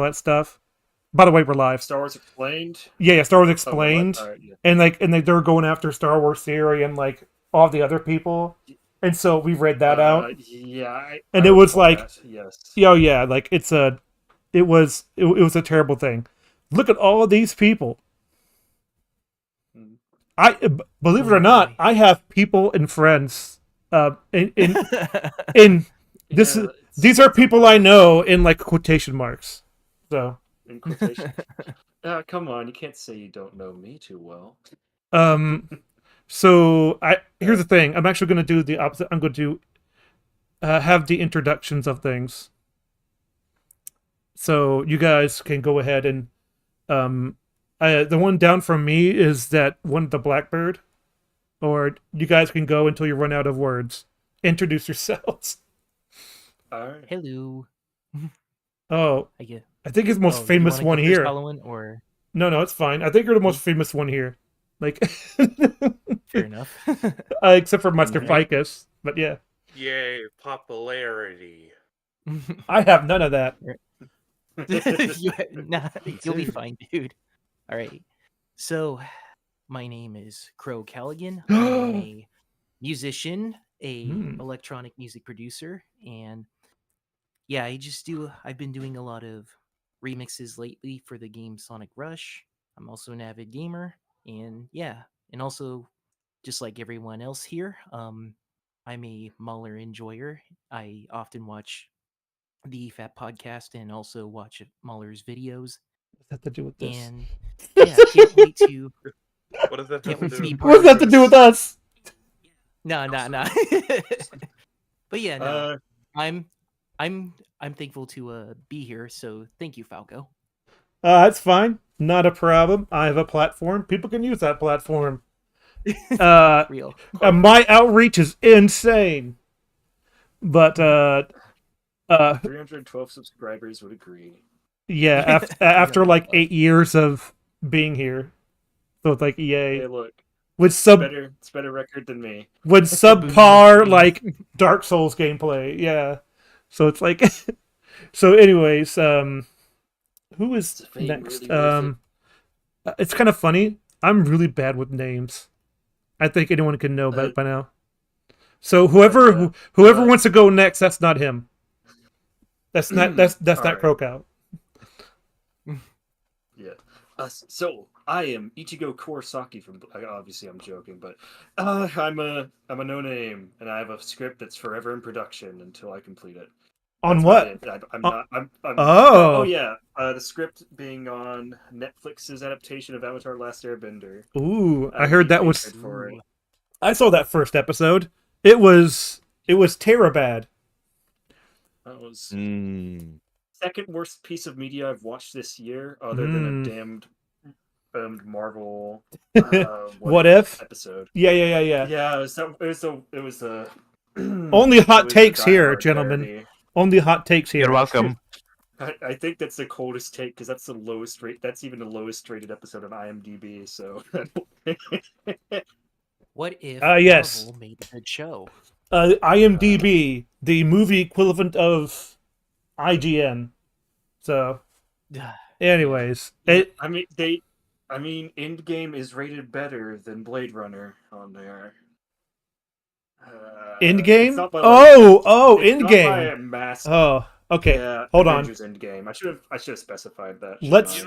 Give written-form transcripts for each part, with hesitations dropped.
all that stuff. By the way, we're live. Star Wars Explained. Yeah, Star Wars Oh, Explained, what? All right, yeah. and they were going after Star Wars Theory and like all the other people, and so we read that out, Yeah, and I it was recall like, that, yes. oh yeah, like it was a terrible thing. Look at all of these people. Mm. Believe it or not, I have people and friends. In this Yeah, these are people I know in like quotation marks. So in quotation. Come on, you can't say you don't know me too well. so here's the thing. I'm actually going to do the opposite. I'm going to have the introductions of things. So you guys can go ahead and the one down from me is that one, the Blackbird, or you guys can go until you run out of words. Introduce yourselves. All right. Hello. Oh, I think he's the most you famous wanna one go first, here. Halloween, or No, it's fine. I think you're the most famous one here. Like, fair enough. except for Master Alright. Ficus, but yeah, Yay, popularity. I have none of that. You'll be fine, dude. All right. So, my name is Crow Callaghan. I'm a musician, electronic music producer, and yeah, I've been doing a lot of remixes lately for the game Sonic Rush. I'm also an avid gamer, and yeah, and also just like everyone else here, I'm a Mahler enjoyer. I often watch the Fat Podcast and also watch Mahler's videos. What's that to do with this? And yeah, can't wait to. What does that Can't have wait to to do be with part What's of that to do with us? No. But yeah, no. I'm thankful to be here. So thank you, Falco. That's fine. Not a problem. I have a platform. People can use that platform. Real. My outreach is insane. But 312 subscribers would agree. yeah, after like 8 years of being here, so it's like EA. Hey, look. With It's better record than me. With subpar like Dark Souls gameplay, yeah. So it's like, so anyways, who is next? Really It's kind of funny. I'm really bad with names. I think anyone can know that by now. So whoever wants to go next, that's not him. That's not right. Crocout. Yeah. So I am Ichigo Kurosaki from. Obviously, I'm joking, but I'm a no name, and I have a script that's forever in production until I complete it. On That's what? about it. I'm not. Oh yeah. The script being on Netflix's adaptation of Avatar: Last Airbender. Ooh, I heard that was. For it. I saw that first episode. It was terribad. That was second worst piece of media I've watched this year, other than a damned Marvel. What if episode? Yeah. Yeah, it was a. Only hot takes here, gentlemen. Parody. Only hot takes here. You're welcome. I think that's the coldest take because that's the lowest rate. That's even the lowest rated episode on IMDb. So. What if yes. Marvel made a good show? IMDb, the movie equivalent of IGN. So, anyways, Endgame is rated better than Blade Runner on there. Endgame? Endgame. Endgame. Oh, okay. Yeah, hold Avengers on. Endgame. I should have specified that. Let's.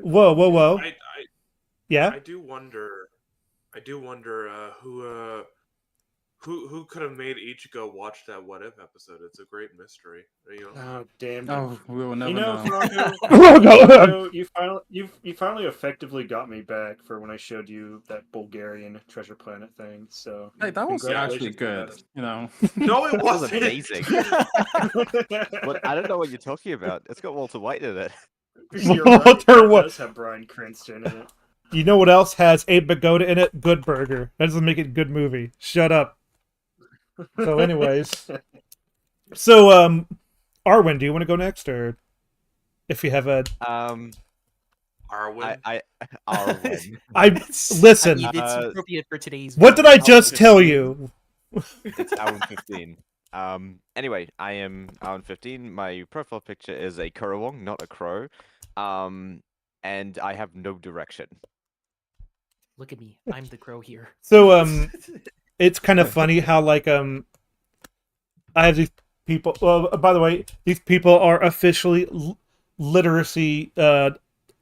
Whoa. Yeah. I do wonder who could have made Ichigo watch that What If episode. It's a great mystery. Oh damn! Oh, we will never know. Franco, you finally effectively got me back for when I showed you that Bulgarian treasure planet thing. So Hey, that was actually good. No, it wasn't. Amazing. But I don't know what you're talking about. It's got Walter White in it. Walter White does have Bryan Cranston in it. You know what else has Abe Vigoda in it? Good Burger. That doesn't make it a good movie. Shut up. So, anyways, Arwen, do you want to go next, or if you have a Arwen? Arwen. Listen. It's appropriate for today's. What did I just tell you? It's Arwen 15. Anyway, I am Alan 15. My profile picture is a Kurowong, not a crow. And I have no direction. Look at me. I'm the crow here. So it's kind of funny how like I have these people. Well, by the way, these people are officially literacy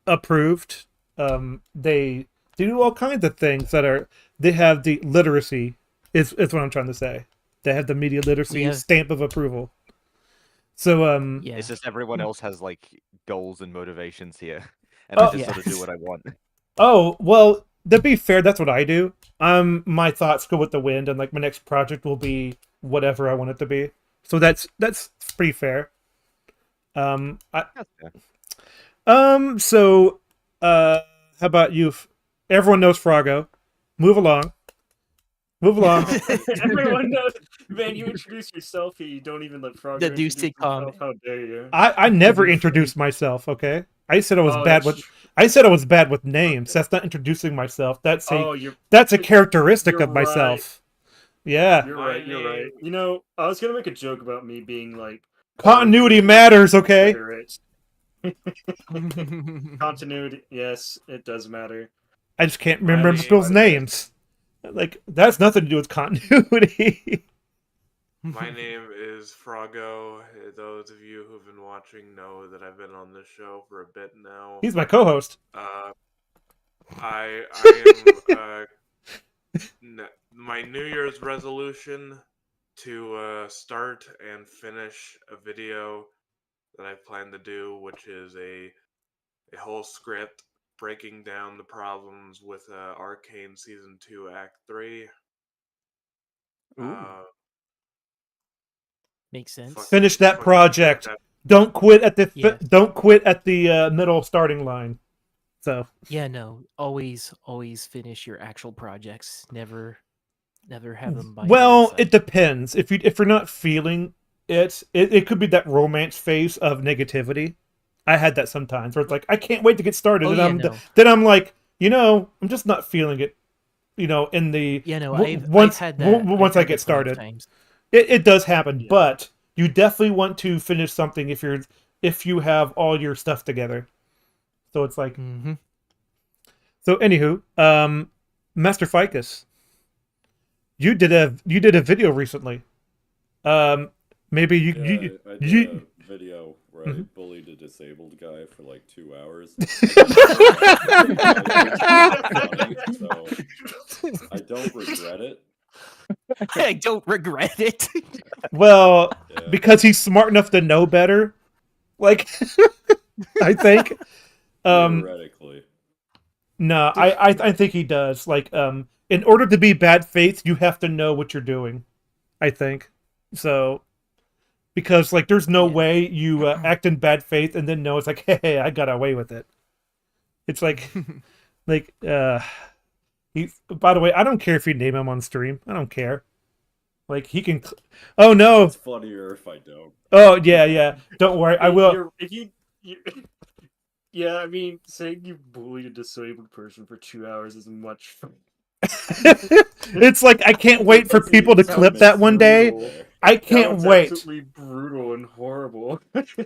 approved. They do all kinds of things that are. They have the literacy. Is what I'm trying to say. They have the media literacy stamp of approval. So Yeah. It's just everyone else has like goals and motivations here, and I just sort of do what I want. Oh well, to be fair, that's what I do. My thoughts go with the wind, and like my next project will be whatever I want it to be. So that's pretty fair. So how about you? Everyone knows Froggo. Move along. Move along. Everyone knows. Man, you introduce yourself. You don't even let Frogger The Deuce introduce sitcom. himself. How dare you? I never introduced myself. Okay, I said I was bad with. That's I said I was bad with names. That's not introducing myself. That's a you're characteristic you're of myself. Yeah, You're right. You're right. You know, I was gonna make a joke about me being like continuity matters. Okay. illiterate. Continuity, yes, it does matter. I just can't remember mean, people's names. Like that's nothing to do with continuity. My name is Froggo. Those of you who've been watching know that I've been on this show for a bit now. He's my co-host. I am my New Year's resolution to start and finish a video that I plan to do, which is a whole script breaking down the problems with Arcane Season 2 Act 3. Makes sense. Finish that project. Don't quit at the middle starting line. So Yeah, no. Always finish your actual projects. Never have them by well, the it depends. If you're not feeling it could be that romance phase of negativity. I had that sometimes where it's like I can't wait to get started, then I'm like, I'm just not feeling it. In the I've had that once I get started. It does happen, but you definitely want to finish something if you have all your stuff together. So it's like, So anywho, Master Ficus, you did a video recently. Maybe you I did a video where I bullied a disabled guy for like 2 hours. So I don't regret it. I don't regret it. Well, because he's smart enough to know better. Like, I think. Theoretically. No, I think he does. Like, in order to be bad faith, you have to know what you're doing. I think so. Because like, there's no way you act in bad faith and then know it's like, hey, I got away with it. It's like, he. By the way, I don't care if you name him on stream. I don't care. Like he can. Oh no! It's funnier if I don't. Oh yeah. Don't worry, I will. Yeah, I mean, saying you bullied a disabled person for 2 hours is much fun. It's like I can't wait for people to clip that one day. I can't wait. Absolutely brutal and horrible.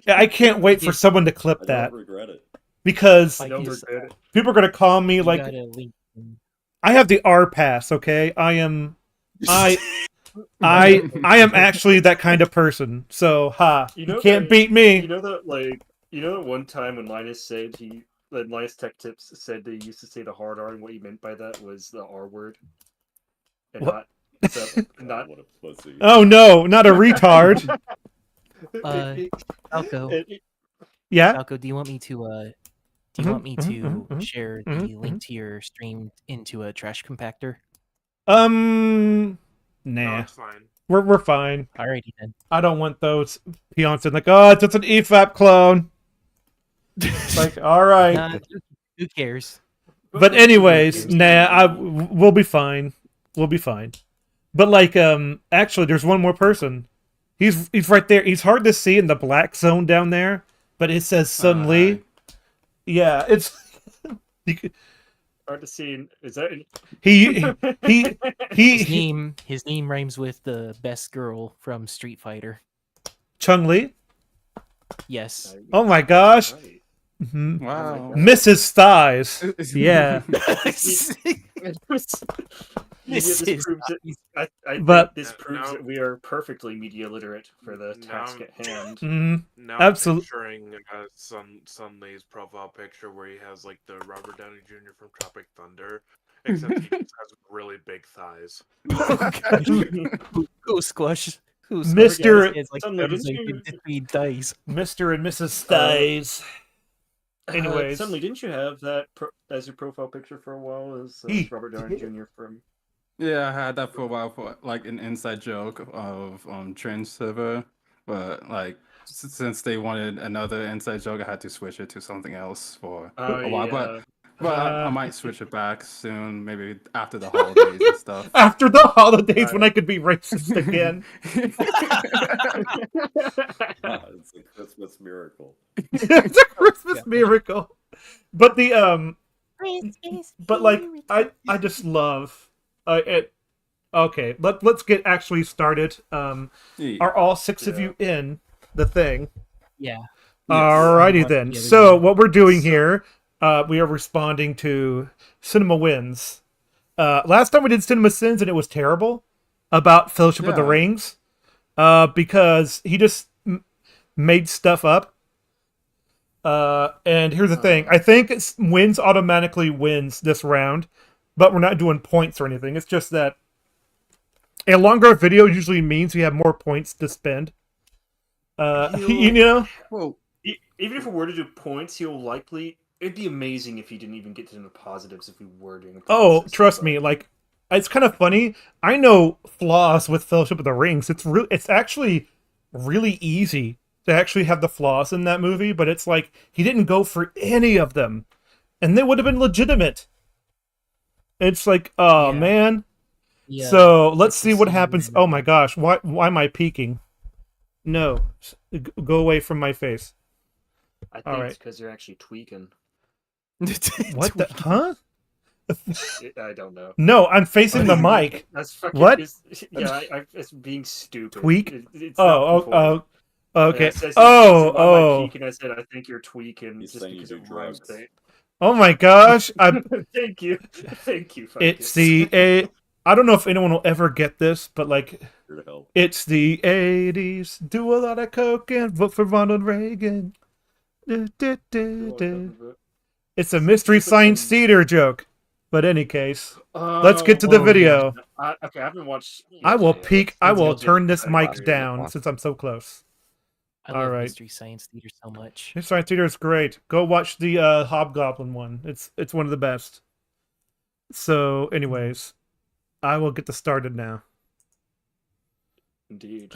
I can't wait for someone to clip that. I don't regret it. Because I don't regret it. people are gonna call me like I have the R pass. Okay, I am actually that kind of person. So you can't beat me. You know that one time when Linus said Linus Tech Tips said they used to say the hard R, and what he meant by that was the R word, and what? not what a pussy. Oh no, not a retard. Falco. Yeah. Falco, do you want me to share the link to your stream into a trash compactor? Nah. No, it's fine. We're fine. Alrighty then. I don't want those peons in like, oh, it's just an EFAP clone. Like, all right. Who cares? But anyways, we'll be fine. We'll be fine. But like, actually, there's one more person. He's right there. He's hard to see in the black zone down there, but it says Sun Lee. Yeah, it's. Hard to see. Is that He His he name rhymes with the best girl from Street Fighter. Chung Li. Yes. Oh my gosh. Right. Mhm. Wow. God. Mrs. Thighs. Yeah. This is I But- think this No, proves no. that we are perfectly media literate for the Now task at hand. Mhm. Now Absol- I'm picturing Sun Lee's profile picture where he has like the Robert Downey Jr. from Tropic Thunder, except he just has really big thighs. Who squash? Who Mr. It's like Suddenly, didn't thousand you- between dice. Mr. and Mrs. Thighs. Anyways. Suddenly, didn't you have that as your profile picture for a while? As He Robert Downey did. Jr. from? Yeah, I had that for a while for like an inside joke of Trend Server, but like since they wanted another inside joke, I had to switch it to something else for a while. But I might switch it back soon, maybe after the holidays and stuff. After the holidays when I could be racist again. It's a Christmas miracle. It's a Christmas miracle. But the but like I just love it. Okay, let's get actually started. Are all six of you in the thing? Yeah. Alrighty Yes. then. Yeah, So what we're doing here, we are responding to Cinema Wins. Last time we did Cinema Sins and it was terrible about Fellowship of the Yeah. Rings, because he just made stuff up. And here's the thing: I think Wins automatically wins this round, but we're not doing points or anything. It's just that a longer video usually means we have more points to spend. You know. Well, Even if we were to do points, he'll likely. It'd be amazing if he didn't even get to the positives if we were doing. The Oh, points, trust but- me. Like, it's kind of funny. I know flaws with Fellowship of the Rings. It's actually really easy to actually have the flaws in that movie, but it's like he didn't go for any of them, and they would have been legitimate. It's like, oh Yeah. man. Yeah. So let's Like see the what scene happens. in- Oh my gosh, why am I peeking? No, go away from my face. I think All it's right. because you're actually tweaking. What the? Huh? I don't know. No, I'm facing the mic. That's fucking. What? It's being stupid. Tweak? It's not important. Okay. I said Oh, why am I oh, peeking? I said I think you're tweaking He's just saying you because do it rhymes. drugs. oh my gosh! Thank you, thank you. It's Fungus. I don't know if anyone will ever get this, but like, Here to help. it's the '80s. Do a lot of coke and vote for Ronald Reagan. Du, du, du, du. It's a Mystery Science Theater joke. But any case, let's get to the video. Okay, I haven't watched. I will peek. I will let's get turn this to the mic video. down since I'm so close. I love All right. Mystery Science Theater so much. Mystery Science Theater is great. Go watch the Hobgoblin one. It's one of the best. So, anyways, I will get this started now. Indeed.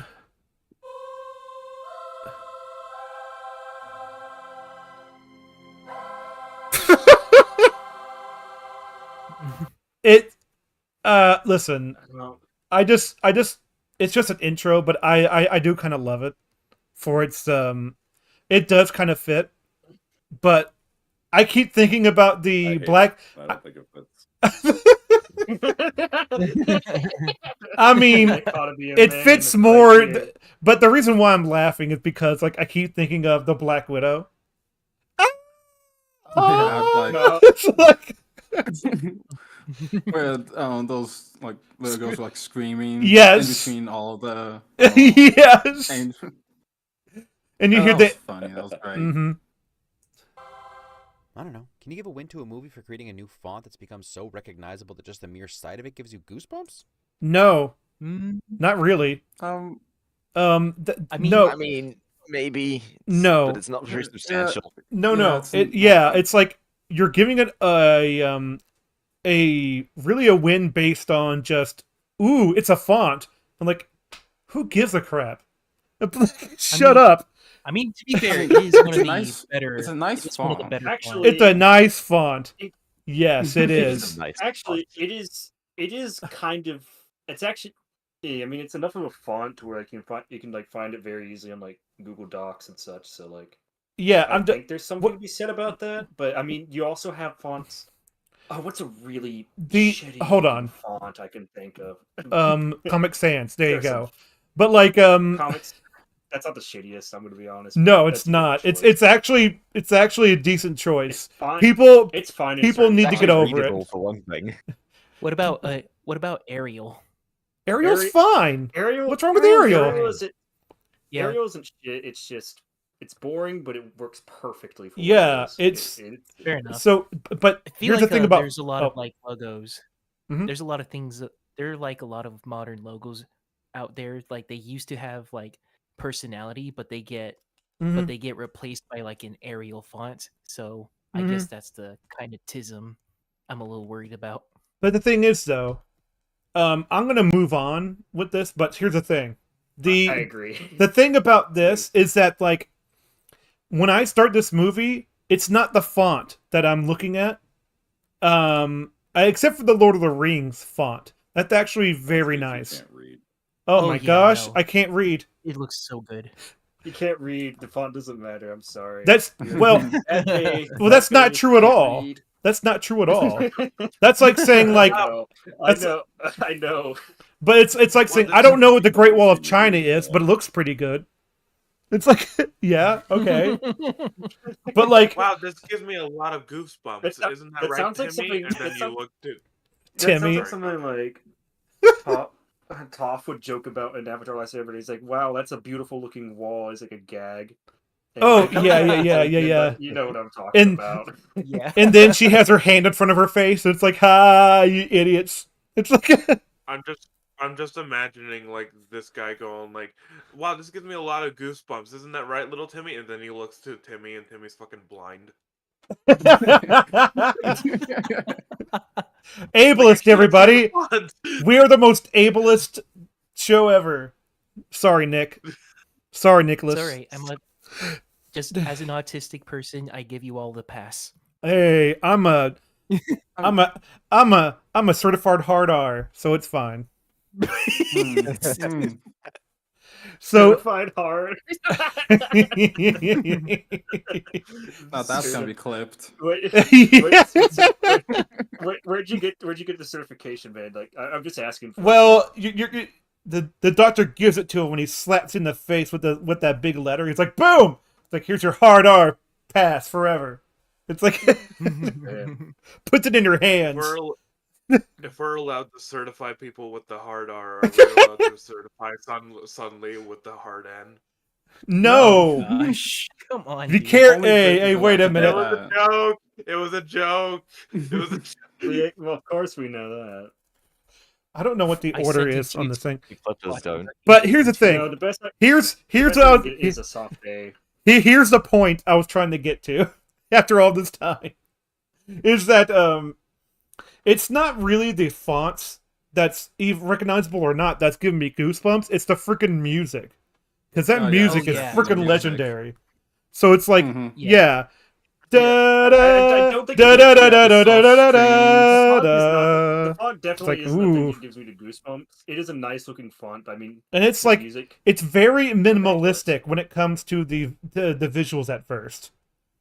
Listen, Well, I just it's just an intro, but I do kind of love it for its it does kind of fit, but I keep thinking about I the hate black. I don't think it fits. I mean, dichotomy of it man fits and more, right here. but the reason why I'm laughing is because like I keep thinking of the Black Widow. No. It's like where those like little girls were, like screaming Yes. in between all the yes, and and you that hear was the funny. That was great. hmm I don't know. Can you give a win to a movie for creating a new font that's become so recognizable that just the mere sight of it gives you goosebumps? No, Mm, not really. I mean, no, I mean, maybe. No. But it's not very substantial. no, Yeah, no. it's It's like you're giving it a really a win based on just ooh, it's a font. I'm like, who gives a crap? Shut up. I mean, to be fair, it mean, is one of it's the nice- better. it's a nice It's one of the font. better. Actually- It's a nice font. It- Yes, it It's is. a nice Actually, it is. It is kind of. It's actually. Yeah, I mean, it's enough of a font to where you can like find it very easily on like Google Docs and such. So like, Yeah, I I'm. think there's something to be said about that. But I mean, you also have fonts. Oh, what's a really The- shitty hold looking on. font I can think of? Comic Sans. There you There's some go. But like comics. That's not the shittiest. I'm gonna be honest. no, but it's that's a good not. choice. It's actually a decent choice. It's fine. People It's fine. in people certain need to It's get actually fonts. over readable it. for one thing. What about Ariel? Ariel's Ari- fine. Ariel. What's wrong with Ariel's Ariel? fine. Yeah. Ariel isn't shit. It's just it's boring, but it works perfectly for what Yeah, it is. it's- Fair enough. So, but I feel here's like the thing about there's a lot oh, of like logos. Mhm. There's a lot of things. There are like a lot of modern logos out there. Like they used to have like personality, but they get mhm. replaced by like an Arial font. So I Mhm. guess that's the kind of tism I'm a little worried about. But the thing is, though, I'm gonna move on with this. But here's the thing: I the agree. the thing about this is that like when I start this movie, it's not the font that I'm looking at, except for the Lord of the Rings font. That's actually very That's 'cause nice. You can't read. Oh Oh, my yeah, gosh, no. I can't read. It looks so good. You can't read. The font doesn't matter. I'm sorry. That's well, That day- well, that's that not day, true at can't all. read. That's not true at all. That's like saying like, I know. that's- I know. but it's like Well, saying this I don't know what the people Great Wall of say you China read is, that. but it looks pretty good. It's like, yeah, okay, but like Wow, this gives me a lot of goosebumps. That sou- Isn't that that right, sounds like Timmy? something- And then that you sound- look to That sounds Timmy. like something like Toph would joke about in Avatar Last Airbender. He's like, "Wow, that's a beautiful looking wall." It's like a gag. And Oh, I don't yeah, know yeah, if it's yeah, like yeah, it, yeah. but you know what I'm talking And- about. Yeah. and then she has her hand in front of her face, and it's like, "Ha, you idiots!" It's like, I'm just imagining like this guy going like, "Wow, this gives me a lot of goosebumps." Isn't that right, little Timmy? And then he looks to Timmy, and Timmy's fucking blind. ableist, everybody. Font. We are the most ableist show ever. Sorry, Nick. Sorry, Nicholas. It's all right. Just as an autistic person, I give you all the pass. Hey, I'm a certified hard R, so it's fine. So Certified hard. Now that's gonna be clipped. Wait, Yeah. where'd you get the certification, man? Like, I'm just asking. For Well, the doctor gives it to him when he slaps in the face with that big letter. He's like, boom! It's like, here's your hard R pass forever. It's like puts it in your hands. If we're allowed to certify people with the hard R, are we allowed to certify Sun Li with the hard N? No, Gosh, come on. you dude. can't. Only Hey, Brit hey, is wait a allowed to minute. do It was a joke. It was a joke. It was a well, of course we know that. I don't know what the I order sent you is on tweets. this thing. You flippers don't. But here's the thing. No, the best. Here's Here's what I was- is a soft A. here's the point I was trying to get to after all this time. Is that it's not really the fonts that's even recognizable or not that's giving me goosebumps. It's the freaking music, because that Oh, yeah. music Oh, is yeah. freaking Music. legendary. So it's like, Mhm. yeah. I Da da don't think da it da is da da the da da soft da The da. font definitely like, is nothing ooh. that gives me the goosebumps. It is a nice looking font. I mean, And it's the like music. it's very minimalistic when it comes to the visuals at first,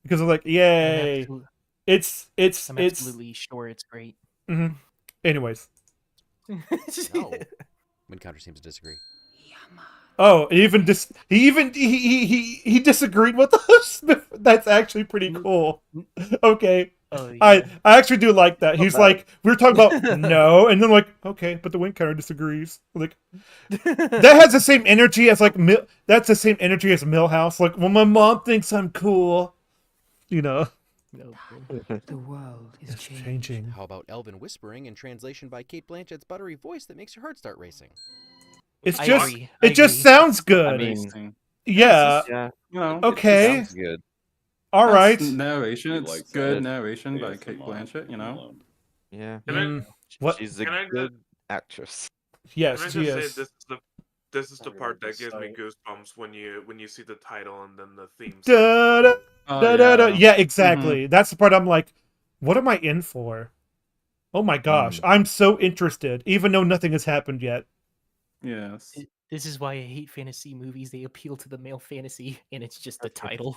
because I'm like, I'm, yay, absolute- it's I'm absolutely sure it's great. mhm. Anyways, No. Wind Counter seems to disagree. oh, he disagreed with us. That's actually pretty cool. Okay, Oh, yeah. I actually do like that. He's bad. like, we were talking about no, and then like, okay, but the wind counter disagrees. Like, that has the same energy as like that's the same energy as Millhouse. Like, well, my mom thinks I'm cool, you know. No, The world is It's changing. changing. How about Elven Whispering in translation by Kate Blanchett's buttery voice that makes your heart start racing? It's I just agree. I it just agree. sounds good. I mean, Interesting. yeah. yeah, You know, Okay. sounds good. All right. it's narration. He It's likes good that narration by ASMR Kate Blanchett. You know. Yeah, Can I, Mm, what? she's a Can I good actress. Yes, can I she just say is. this is the I'm part gonna that gives me decide. goosebumps when you see the title and then the theme. Da, da, Oh, da, da, da. yeah. Yeah, exactly. That's the part I'm like, what am I in for? Oh my gosh, I'm so interested, even though nothing has happened yet. Yes. This is why I hate fantasy movies. They appeal to the male fantasy, and it's just the title.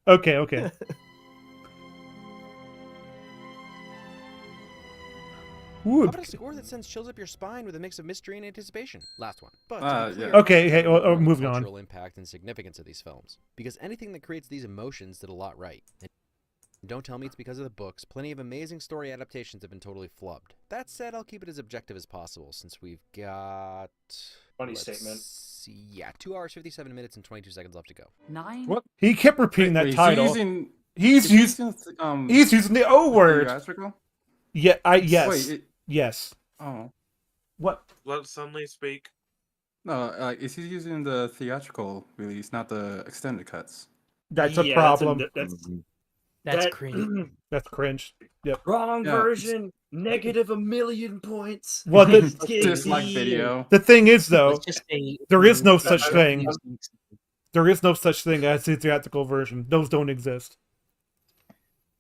Okay, okay. How about a score that sends chills up your spine with a mix of mystery and anticipation? Last one. But to be clear, yeah. Okay, hey, more on the moving on. cultural impact and significance of these films, because anything that creates these emotions did a lot right. And don't tell me it's because of the books. Plenty of amazing story adaptations have been totally flubbed. That said, I'll keep it as objective as possible since we've got... Funny statement. Yeah, 2 hours, 57 minutes, and 22 seconds left to go. 9. What? He kept repeating that title. He's using the O word. Theatrical? Yeah, yes. Wait, yes. Oh. What? Let Sunny speak. No, is he using the theatrical release, not the extended cuts? That's a Yeah, problem. That's cringe. That's cringe. Yep. Wrong Yeah. version. Negative 1,000,000 points. Well, Dislike video. the thing is, though, Let's just say there is no you- such I- thing. There is no such thing as the theatrical version. Those don't exist.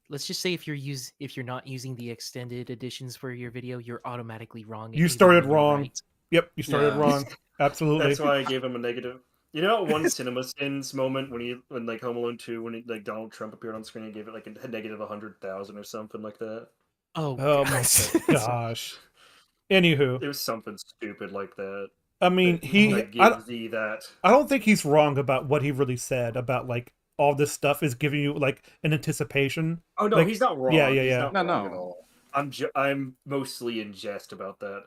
Let's just say if you're not using the extended editions for your video, you're automatically wrong. You even started when you're wrong. right. Yep, you started Yeah. wrong. Absolutely. That's why I gave him a negative. You know, one cinema sins moment when like Home Alone 2, when like Donald Trump appeared on screen and gave it like a negative 100,000 or something like that. Oh, Oh my gosh. Anywho, It was something stupid like that. I mean, Like, give thee that. I don't think he's wrong about what he really said about like all this stuff is giving you like an anticipation. Oh no, Like, he's not wrong. yeah, yeah, He's yeah. not No, wrong no. at all. I'm mostly in jest about that.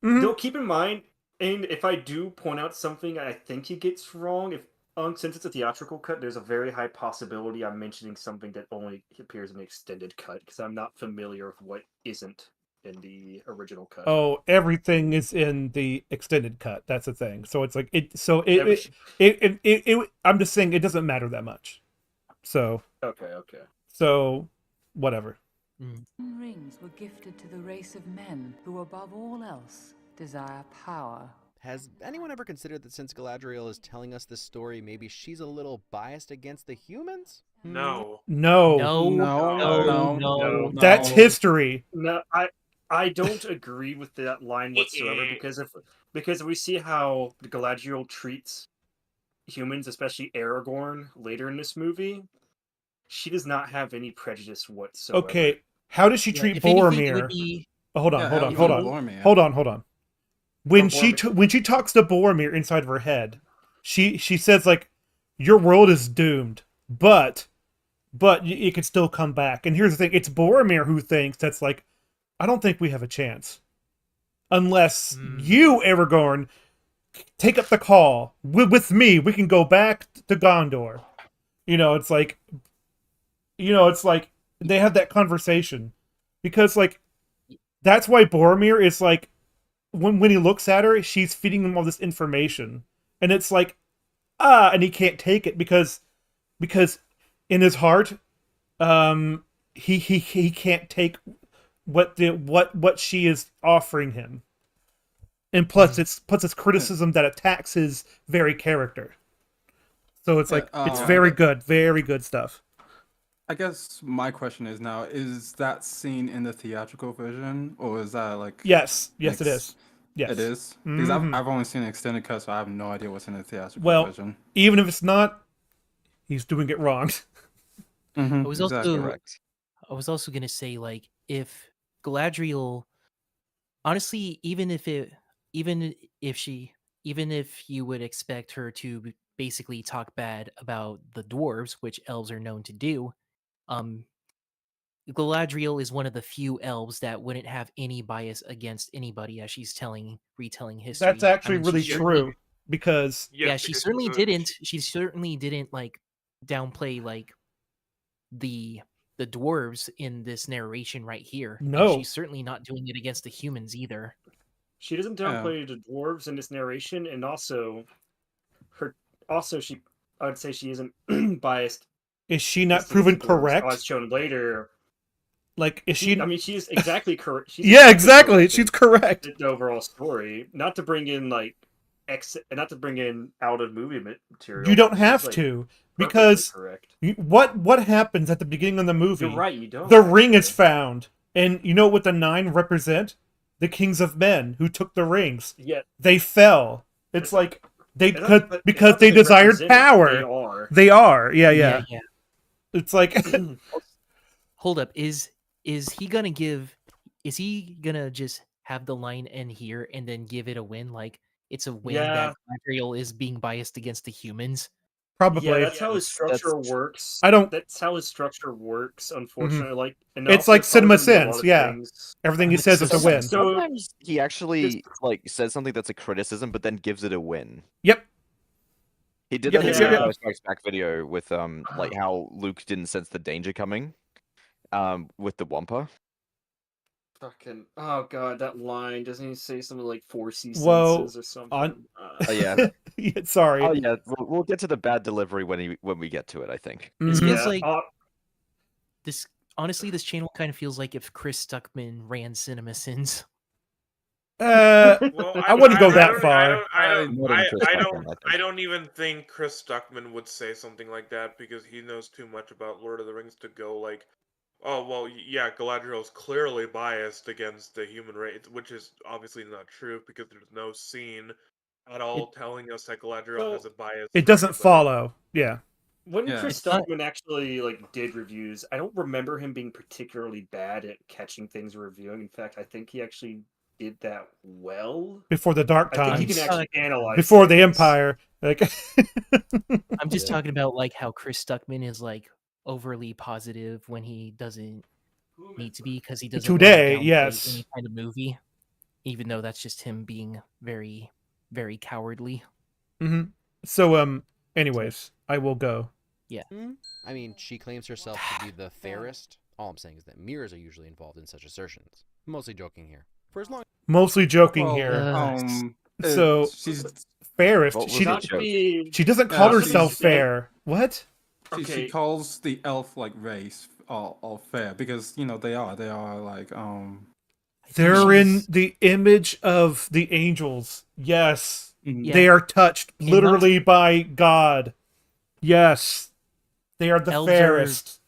Mhm. Though keep in mind, and if I do point out something I think he gets wrong, if since it's a theatrical cut, there's a very high possibility I'm mentioning something that only appears in the extended cut because I'm not familiar with what isn't in the original cut. Oh, everything is in the extended cut. That's the thing. So it's like it. So Every- I'm just saying it doesn't matter that much. So Okay. so whatever. Rings were gifted to the race of men who, above all else, desire power. Has anyone ever considered that since Galadriel is telling us this story, maybe she's a little biased against the humans? No. No, No. that's history. No, I don't agree with that line whatsoever because we see how Galadriel treats humans, especially Aragorn, later in this movie. She does not have any prejudice whatsoever. Okay, how does she treat If anything, it Boromir? would be Hold on. Boromir. Hold on. When Boromir. when she talks to Boromir inside of her head, she says like, "Your world is doomed, but it can still come back." And here's the thing: it's Boromir who thinks that's like, I don't think we have a chance, unless you, Aragorn, take up the call with me. We can go back to Gondor. It's like they have that conversation because like that's why Boromir is like when he looks at her, she's feeding him all this information, and it's like and he can't take it because in his heart, he can't take what she is offering him, and plus it's criticism that attacks his very character. So it's like it's very good stuff. I guess my question is now: is that scene in the theatrical version, or is that like? Yes, it is. Yes, It is because Mhm. I've only seen the extended cut, so I have no idea what's in the theatrical Well, version. even if it's not, he's doing it wrong. Mhm, I was exactly. also Correct. I was also gonna say like if Galadriel, honestly, even if you would expect her to basically talk bad about the dwarves, which elves are known to do, Galadriel is one of the few elves that wouldn't have any bias against anybody as she's retelling history. That's actually I mean, really she certainly- true because Yeah, she because, certainly didn't. She certainly didn't like downplay like the dwarves in this narration right here. And No. she's certainly not doing it against the humans either. She doesn't downplay the dwarves in this narration, and also I would say she isn't biased. is she not against proven dwarves, correct? as shown later. Like, is she? I mean, she is exactly correct. She's Yeah, exactly. correct She's correct. in the overall story. Not to bring in like not to bring in out of movie material. You don't but have she's, like, to perfectly because correct. what happens at the beginning of the movie? You're right. You don't. The ring is found, and you know what the 9 represent? The kings of men who took the rings. Yeah. They fell. It's like they It's not- could but it's because not they that desired represent it, power. They are. They are. Yeah. Yeah. It's like Hold up. Is he gonna just have the line end here and then give it a win. Like it's a win Yeah. that Galadriel is being biased against the humans. Probably. Yeah, that's how his That's structure works. I don't. That's how his structure works. Unfortunately, like and It's also like it's probably Cinema gonna be a lot Sins, of yeah. things. Everything he It's says so is a win. sad. So Sometimes he actually like says something that's a criticism, but then gives it a win. Yep. He did Yep, that in yep, the yep, yep. Empire Strikes Back video with like how Luke didn't sense the danger coming, with the Wampa. fucking oh god, that line doesn't he say something like 4C Whoa, senses or something? on- Oh yeah. Yeah, sorry. Oh yeah. We'll get to the bad delivery when we get to it. I think. This Mhm. feels like uh, this. Honestly, this channel kind of feels like if Chris Stuckman ran Cinema Sins. Well, I wouldn't go that don't- far. More than Chris Stuckman, I think. I don't even think Chris Stuckman would say something like that because he knows too much about Lord of the Rings to go like, oh well, yeah, Galadriel's clearly biased against the human race, which is obviously not true because there's no scene at all telling us that Galadriel So, has a bias. It for doesn't anybody. follow. Yeah. when Yeah. Chris It's not- Stuckman actually like did reviews, I don't remember him being particularly bad at catching things and reviewing. In fact, I think he actually did that well. Before the dark I think he times. can actually analyze Before the things. Empire. Like I'm just Yeah. talking about like how Chris Stuckman is like overly positive when he doesn't need to be because he doesn't wanna Today, downplay yes. any kind of movie, even though that's just him being very, very cowardly. hmm So anyways, I will go. I mean, she claims herself to be the fairest. All I'm saying is that mirrors are usually involved in such assertions. Mostly joking here. For as long Mostly joking Well, here. uh, So she's fairest. What was She that Not to joke? be she doesn't Yeah, call she's- herself she's- fair. What? she Okay. calls the elf like race all fair because they are like I think They're in she's- the image of the angels. Yes. mhm. They Yeah. are touched And not- literally by God. Yes. They are the Elves are- fairest.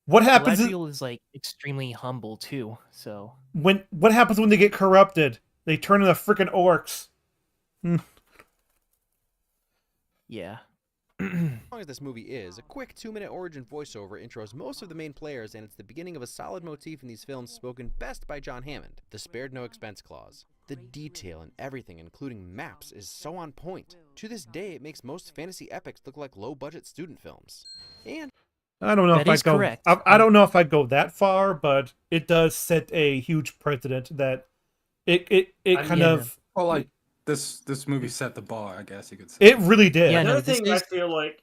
What happens Galadriel is like extremely humble too. So when they get corrupted? They turn into freaking orcs. yeah, as this movie is, a quick 2-minute origin voiceover intros most of the main players, and it's the beginning of a solid motif in these films spoken best by John Hammond, the spared no expense clause. The detail in everything, including maps, is so on point. To this day, it makes most fantasy epics look like low-budget student films. And I don't know That if I is go. correct. I don't know if I go that far, but it does set a huge precedent that it kind yeah. of Well, like this movie set the bar, I guess you could say. it really did. Yeah, no, Another this thing I is- feel like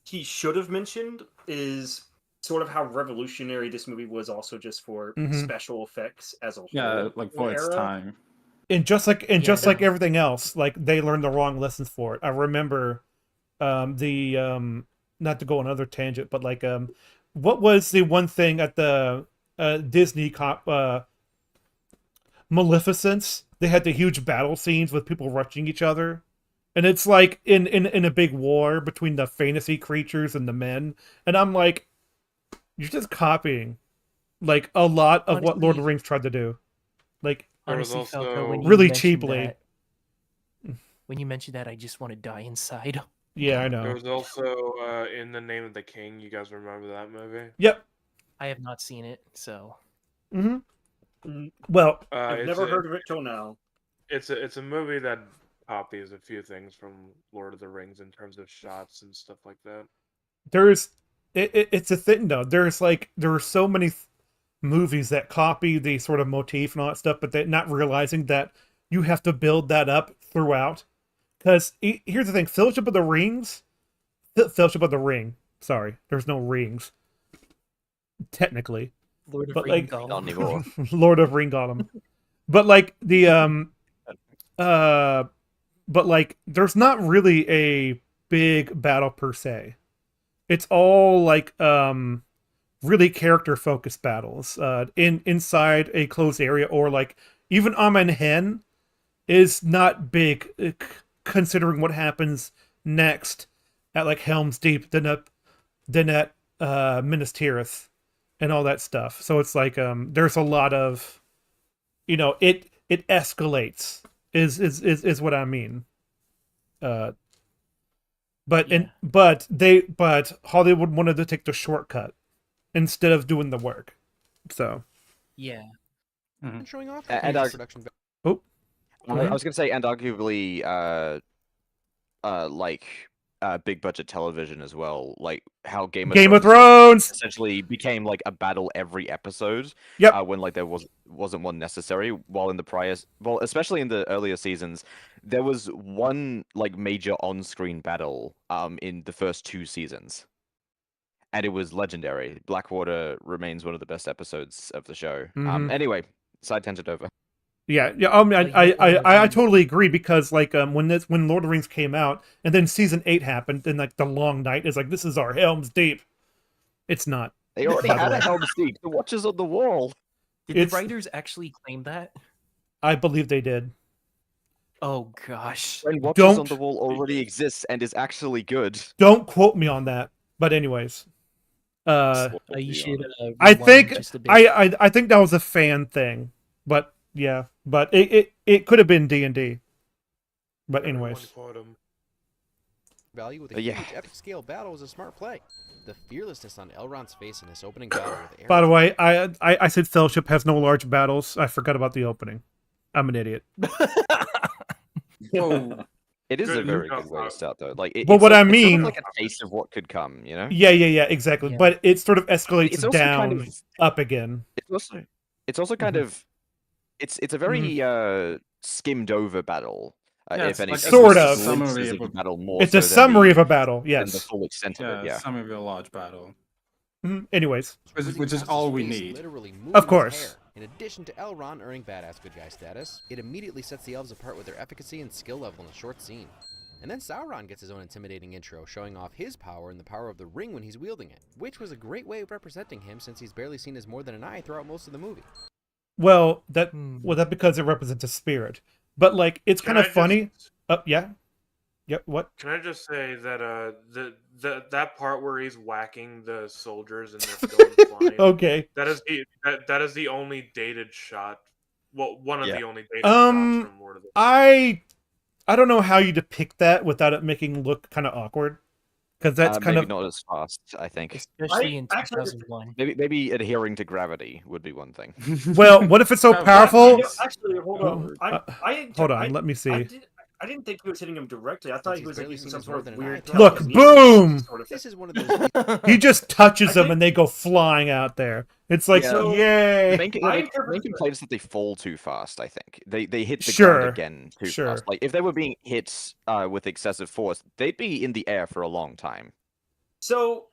he should have mentioned is sort of how revolutionary this movie was also just for Mhm. special effects as a whole. Yeah, like for in its era. time. And just like Yeah. everything else, like they learned the wrong lessons for it. I remember the not to go on another tangent, but like what was the one thing at the Disney Maleficence? They had the huge battle scenes with people rushing each other. And it's like in a big war between the fantasy creatures and the men. And I'm like, you're just copying like a lot of what Lord of the Honestly- Rings tried to do. Like There was honestly, also- Falco, when you Really mentioned cheaply. when you mentioned that, I just want to die inside. yeah, I There know. was also In the Name of the King. You guys remember that movie? Yep. I have not seen it, so hmm Mm, Well, I've It's never a- heard of it till now. It's a movie that copies a few things from Lord of the Rings in terms of shots and stuff like that. it's a thing though. There are so many movies that copy the sort of motif and all that stuff, but they're not realizing that you have to build that up throughout. Because here's the thing: Fellowship of the Rings, Fellowship of the Ring. Sorry, there's no rings technically. Lord of But, Ring like- Gollum. Not anymore. Lord of Ring got him. But like the but like there's not really a big battle per se. It's all like really character focused battles inside a closed area, or like even Amen Hen is not big considering what happens next at like Helm's Deep, then at Minas Tirith and all that stuff. So it's like there's a lot of it escalates is what I mean. But Hollywood wanted to take the shortcut instead of doing the work. So Yeah, Mhm. showing off And the our- production. Oh, I was gonna say, and arguably, like big budget television as well, like how Game Game of of Thrones Thrones. essentially became like a battle every episode. Yep. When like there wasn't one necessary. While in the especially in the earlier seasons, there was one like major on-screen battle in the first 2 seasons, and it was legendary. Blackwater remains one of the best episodes of the show. Mhm. Anyway, side tangent over. Yeah, yeah. I mean, I totally agree because like when Lord of the Rings came out and then season 8 happened and like the Long Night is like this is our Helm's Deep. It's not. They already By the had way. a Helm's Deep. The Watchers on the Wall. Did It's- the writers actually claim that? I believe they did. Oh gosh. When Watchers on the Don't- Wall already exists and is actually good. Don't quote me on that. But anyways, You should. I rewind think just a bit. I think that was a fan thing, but yeah, but it could have been D&D. But Everyone anyways, quote him. value with a Yeah. huge epic scale battle was a smart play. The fearlessness on Elrond's face in this opening battle with by the arrows- way, I said Fellowship has no large battles. I forgot about the opening. I'm an idiot. Whoa. It is Good a very enough, good way to start, though. Like, But it's what like, I it's sort mean- of like a taste of what could come, you know? Yeah, exactly. Yeah. But it sort of escalates It's also down, kind of up again. it's also kind Mhm. of it's a very skimmed over battle. Yeah, If it's any like a Sort of. glimpses summary of of the a- battle more It's so a than summary of the, a battle. than Yes. the full extent of Yeah, it. Yeah. some of a large battle. Anyways, Which is all we face need. literally moving Of his course. hair. In addition to Elrond earning badass good guy status, it immediately sets the elves apart with their efficacy and skill level in a short scene. And then Sauron gets his own intimidating intro, showing off his power and the power of the ring when he's wielding it, which was a great way of representing him since he's barely seen as more than an eye throughout most of the movie. well that Hmm. well that because it represents a spirit. But like it's Can kind of I just- funny. Yeah. Yep. What? Can I just say that that part where he's whacking the soldiers and they're going flying, Okay. that is the only dated shot. Well, one of Yeah. the only dated shots from Lord of the I don't know how you depict that without it making look kind of awkward, because that's kind maybe of not as fast. I think Especially in actually- 2001. maybe adhering to gravity would be one thing. well. What if it's so Well, powerful? Nice. Actually, hold on. Hold on, let me see. I didn't think he was hitting him directly. I thought he was like using some sort of weird. Look, telekinesis boom! sort of This thing. is one of those He just touches I them think- and they go flying out there. It's like, Yeah. So- The yay! main, I main interpret- complaint is that they fall too fast. I think they hit the Sure, ground again too sure. fast. Like if they were being hit with excessive force, they'd be in the air for a long time. So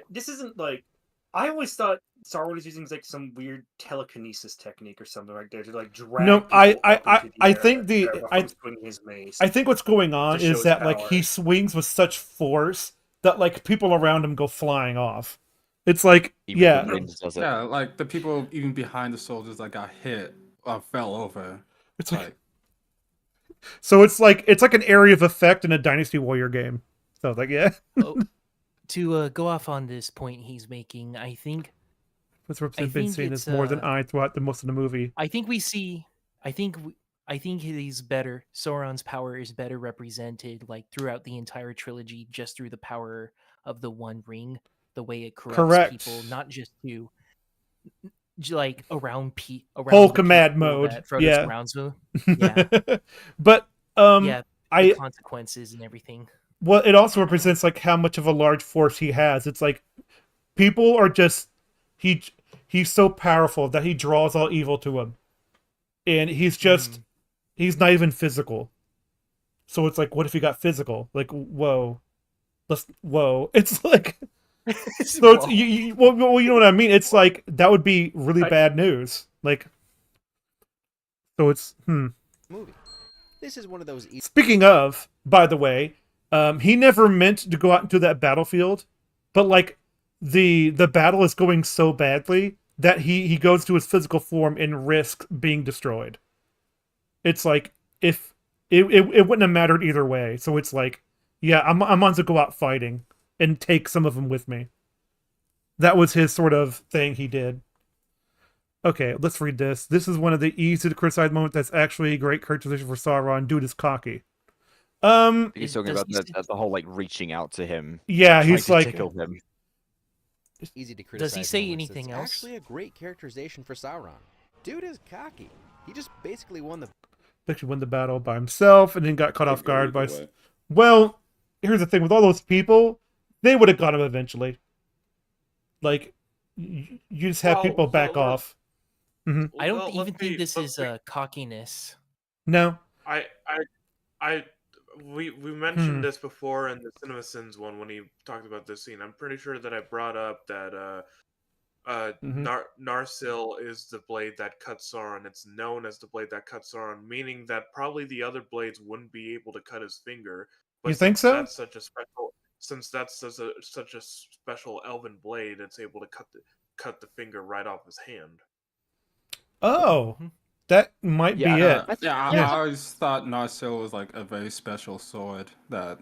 this isn't like I always thought Sauron was using like some weird telekinesis technique or something like that to like drag. No, people I up into the I air think the from swinging his mace. I think what's going on To show is his that like power. he swings with such force that like people around him go flying off. It's like, Even yeah, the wind does it. Yeah, like the people even behind the soldiers that got hit fell over. it's like Like, so it's like an area of effect in a Dynasty Warrior game. So like, yeah, To go off on this point he's making, I think what's been think seen it's, as more than I throughout the most of the movie. we see. I think he's better. Sauron's power is better represented like throughout the entire trilogy, just through the power of the One Ring, the way it corrupts Correct. people, not just to like around Whole the command people mode, that Frodo yeah. surrounds them. Yeah, But yeah, the I consequences and everything. well, it also represents like how much of a large force he has. It's like people are just he's so powerful that he draws all evil to him, and he's just he's not even physical. So it's like, what if he got physical? Like, whoa, whoa. It's like so it's well, you know what I mean. It's like that would be really bad news. Like, so it's movie. This is one of those Speaking of, by the way, he never meant to go out into that battlefield, but like the battle is going so badly that he goes to his physical form and risks being destroyed. It's like if it wouldn't have mattered either way. So it's like, yeah, I'm on to go out fighting and take some of them with me. That was his sort of thing he did. Okay, let's read this. This is one of the easy to criticize moments that's actually a great characterization for Sauron. Dude is cocky. He's talking about the whole like reaching out to him. Yeah, trying he's to like, tickle him. easy to criticize. Does he say moments anything that's else? Actually, a great characterization for Sauron. Dude is cocky. He just basically won the. Actually won the battle by himself and then got caught Could off go guard by. either way. Well, here's the thing: with all those people, they would have got him eventually. Like, you just have people back off. I don't Well, even let's think be- this let's is be- cockiness. No. We mentioned this before in the Cinema Sins one when he talked about this scene. I'm pretty sure that I brought up that Narsil is the blade that cuts Sauron. It's known as the blade that cuts Sauron, meaning that probably the other blades wouldn't be able to cut his finger. But You think since so? That's such a special elven blade, it's able to cut the finger right off his hand. Oh, that might be it. I always thought Narsil was like a very special sword that.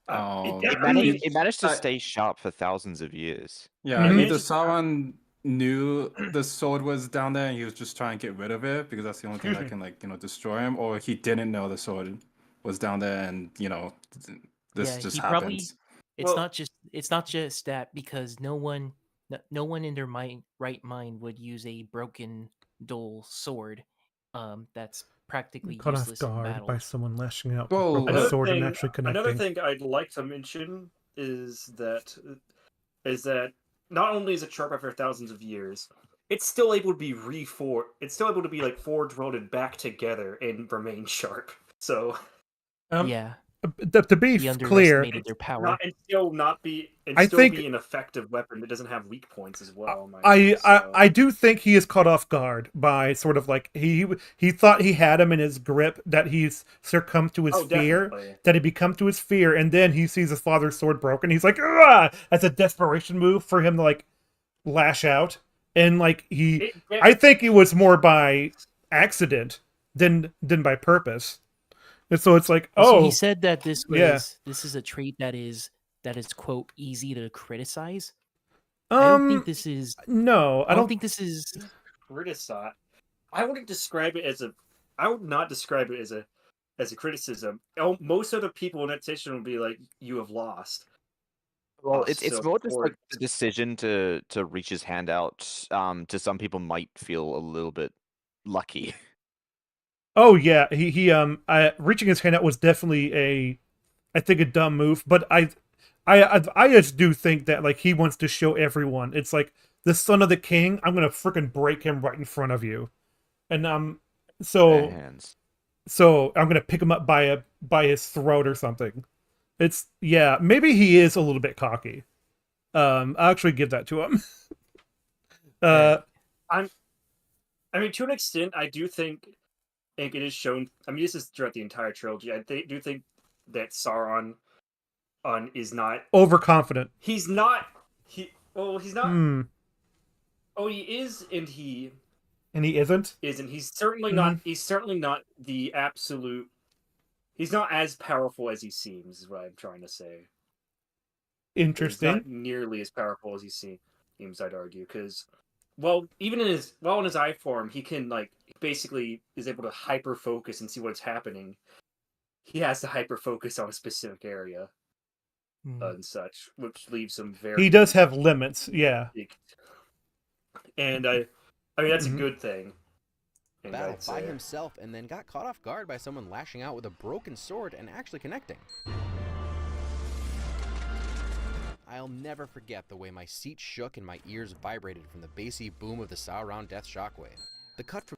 It managed to stay sharp for thousands of years. Yeah, either Sauron knew the sword was down there and he was just trying to get rid of it because that's the only thing that can destroy him, or he didn't know the sword was down there and this just happens. It's not just that, because no one in their right mind would use a broken dull sword that's practically Caught off useless in guard battle. by someone lashing out Well, with a broken sword and actually connecting. Another thing I'd like to mention is that not only is it sharp after thousands of years, it's still able to be It's still able to be like forge welded back together and remain sharp. So Yeah. To be He clear, underestimated their power. and still be an effective weapon that doesn't have weak points as well. I do think he is caught off guard by sort of like he thought he had him in his grip, that he's succumbed to his fear, definitely. that he become to his fear, and then he sees his father's sword broken. He's like, ah! That's a desperation move for him to like lash out, and like I think it was more by accident than by purpose. And so it's like, So he said that this is a trait that is quote easy to criticize. I don't think this is. No, I don't think this is criticize. I wouldn't describe it as a. I would not describe it as a criticism. Most other people in that situation would be like, "You have lost." Well, it's more just like the decision to reach his hand out. To some people might feel a little bit lucky. Oh yeah, he reaching his hand out was definitely I think a dumb move, but I just do think that like he wants to show everyone. It's like the son of the king. I'm gonna freaking break him right in front of you, and so I'm gonna pick him up by his throat or something. It's maybe he is a little bit cocky. I'll actually give that to him. I mean, to an extent, I do think it is shown. I mean, this is throughout the entire trilogy. I do think that Sauron is not overconfident. He's not. He's not. Oh, he is, and he isn't. He's certainly not. He's certainly not the absolute. He's not as powerful as he seems. Is what I'm trying to say. Interesting. He's not nearly as powerful as he seems. I'd argue, because, well, even in his eye form, he can basically is able to hyper focus and see what's happening. He has to hyper focus on a specific area and such, which leaves him very. He does have limits, yeah. And I mean that's a good thing. Battle by himself and then got caught off guard by someone lashing out with a broken sword and actually connecting. I'll never forget the way my seat shook and my ears vibrated from the bassy boom of the Sauron death shockwave. The cut from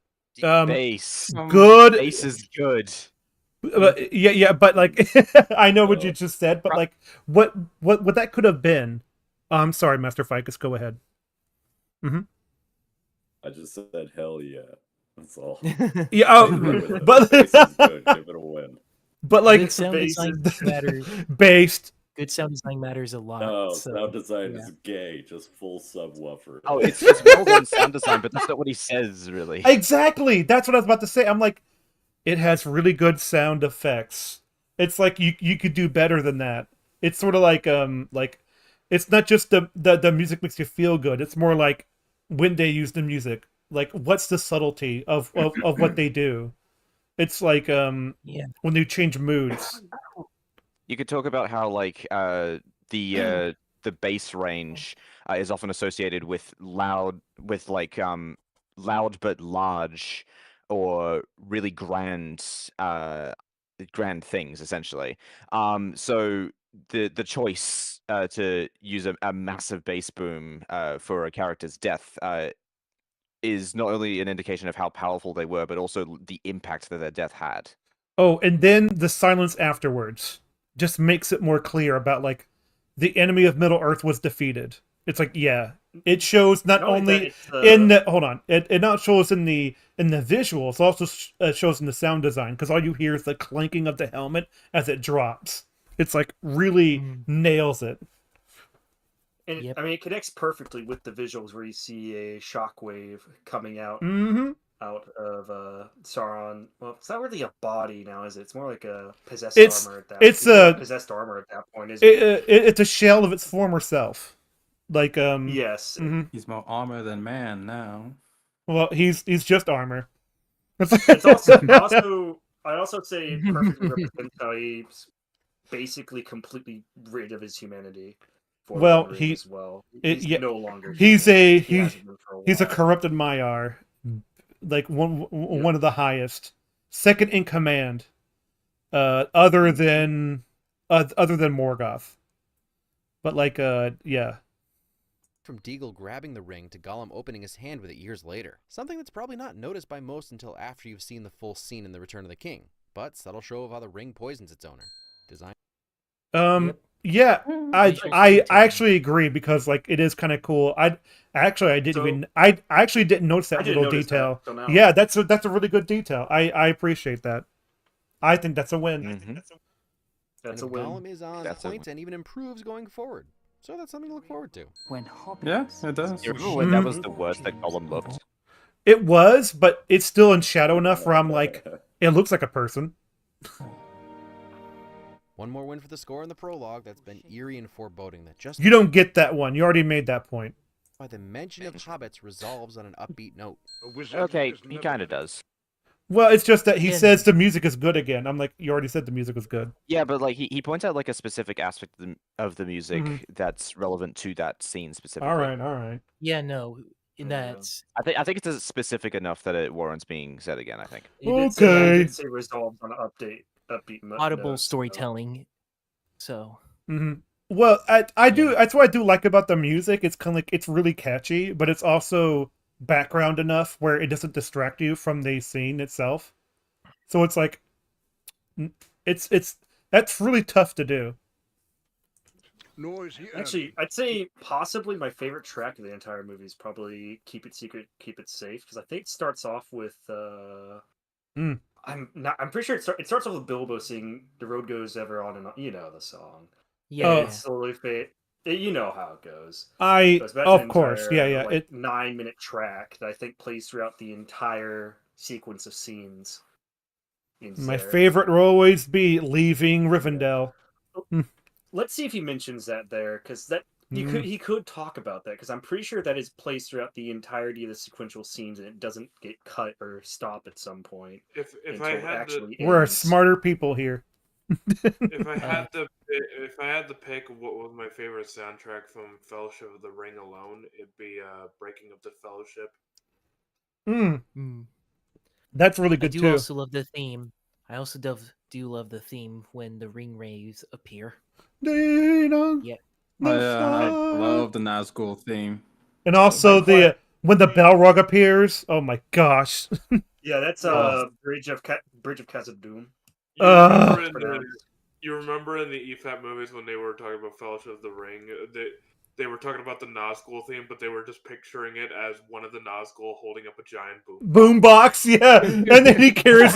bass. Good. Bass is good. Yeah, but like I know what you just said, but like what that could have been. I'm sorry, Master Ficus, go ahead. I just said hell yeah. That's all. Yeah, but Bass is good. Give it a win. But like good sound design matters. Based. Good sound design matters a lot. No, sound design is gay. Just full subwoofer. Oh, it's well done sound design, but that's not what he says, really. Exactly. That's what I was about to say. I'm like, it has really good sound effects. It's like you could do better than that. It's sort of like it's not just the music makes you feel good. It's more like when they use the music. Like, what's the subtlety of what they do? It's like when they change moods. You could talk about how like the bass range is often associated with loud but large, or really grand things essentially. So the choice to use a massive bass boom for a character's death is not only an indication of how powerful they were, but also the impact that their death had. Oh, and then the silence afterwards just makes it more clear about like the enemy of Middle Earth was defeated. It's like, yeah, it shows not only in the hold on, it not shows in the visuals, it also shows in the sound design, because all you hear is the clanking of the helmet as it drops. It's like really nails it. And I mean, it connects perfectly with the visuals where you see a shockwave coming out out of Sauron. Well, it's not really a body now, is it? It's more like a possessed armor at that. It's possessed armor at that point. It's a shell of its former self. Like yes, he's more armor than man now. Well, he's just armor. It's also I also say it perfectly represents how he's basically completely rid of his humanity. Well, he's no longer. He's a corrupted Maiar, like one of the highest, second in command, other than Morgoth. But like, yeah. From Deagle grabbing the ring to Gollum opening his hand with it years later. Something that's probably not noticed by most until after you've seen the full scene in The Return of the King, but subtle show of how the ring poisons its owner. Design. Yeah, I actually agree, because like it is kind of cool. I actually didn't notice that little detail. Yeah, that's a really good detail. I appreciate that. I think that's a win. That's a win. Gollum is on point and even improves going forward. So that's something to look forward to. Yeah, it does. You remember when that was the worst that Gollum looked? It was, but it's still in shadow enough where I'm like, it looks like a person. One more win for the score in the prologue that's been eerie and foreboding. That just you don't get that one. You already made that point. By the mention of hobbits resolves on an upbeat note. Okay, he kind of does. Well, it's just that he says the music is good again. I'm like, you already said the music was good. Yeah, but like he points out like a specific aspect of the music that's relevant to that scene specifically. All right. Yeah, no, that's. I think it's specific enough that it warrants being said again. I think. Okay. He did say resolved on upbeat audible notes, storytelling. So. Well, I do. That's what I do like about the music. It's kind of like it's really catchy, but it's also background enough where it doesn't distract you from the scene itself. So it's like, it's that's really tough to do. Actually, I'd say possibly my favorite track of the entire movie is probably "Keep It Secret, Keep It Safe," because I think it starts off with. I'm pretty sure it starts off with Bilbo singing "The Road Goes Ever On and On." You know the song. Yeah. It's slowly fade. You know how it goes. Of course, yeah. Like 9-minute track that I think plays throughout the entire sequence of scenes. My favorite will always be "Leaving Rivendell." Let's see if he mentions that there, because that he could talk about that, because I'm pretty sure that is placed throughout the entirety of the sequential scenes, and it doesn't get cut or stop at some point. If I had we're smarter people here. if I had to pick what was my favorite soundtrack from Fellowship of the Ring alone, it'd be Breaking Up the Fellowship. That's really good too. I also love the theme. I also do love the theme when the ring rays appear. Yeah. I love the Nazgul theme. And also when the Balrog appears. Oh my gosh. Yeah, that's Bridge of Khazad-dûm. You remember in the EFAP movies when they were talking about Fellowship of the Ring, they were talking about the Nazgul theme, but they were just picturing it as one of the Nazgul holding up a giant boombox. Yeah, and then he carries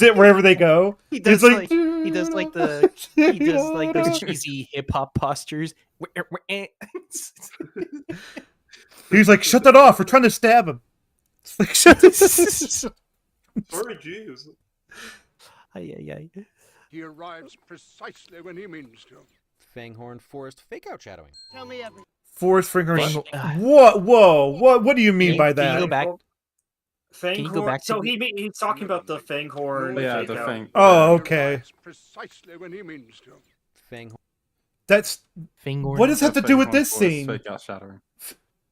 it wherever they go. He does like those cheesy hip hop postures. He's like, shut that off! We're trying to stab him. It's like, shut this. Sorry, jeez. He arrives precisely when he means to. Fanghorn Forest fake-out shadowing. Tell me everything. Forest Fanghorn. What do you mean by that? Can you go back? Can you go back? So he's talking about the Fanghorn. Yeah, the Fang. Oh, okay. Precisely when he means to. Fanghorn. That's Fanghorn. What does that have to do with this scene? Fake-out shadowing.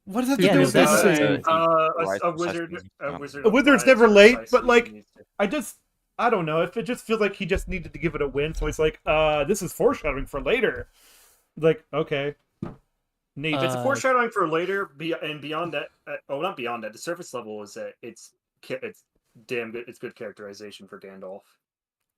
What does that Yeah, do no, with that's anything? A wizard. A wizard's never late, but like, needs to- I don't know. If it just feels like he just needed to give it a win, so he's like, this is foreshadowing for later. Like, okay, neat. It's a foreshadowing for later, and beyond that. Not beyond that. The surface level is that it's damn good. It's good characterization for Gandalf.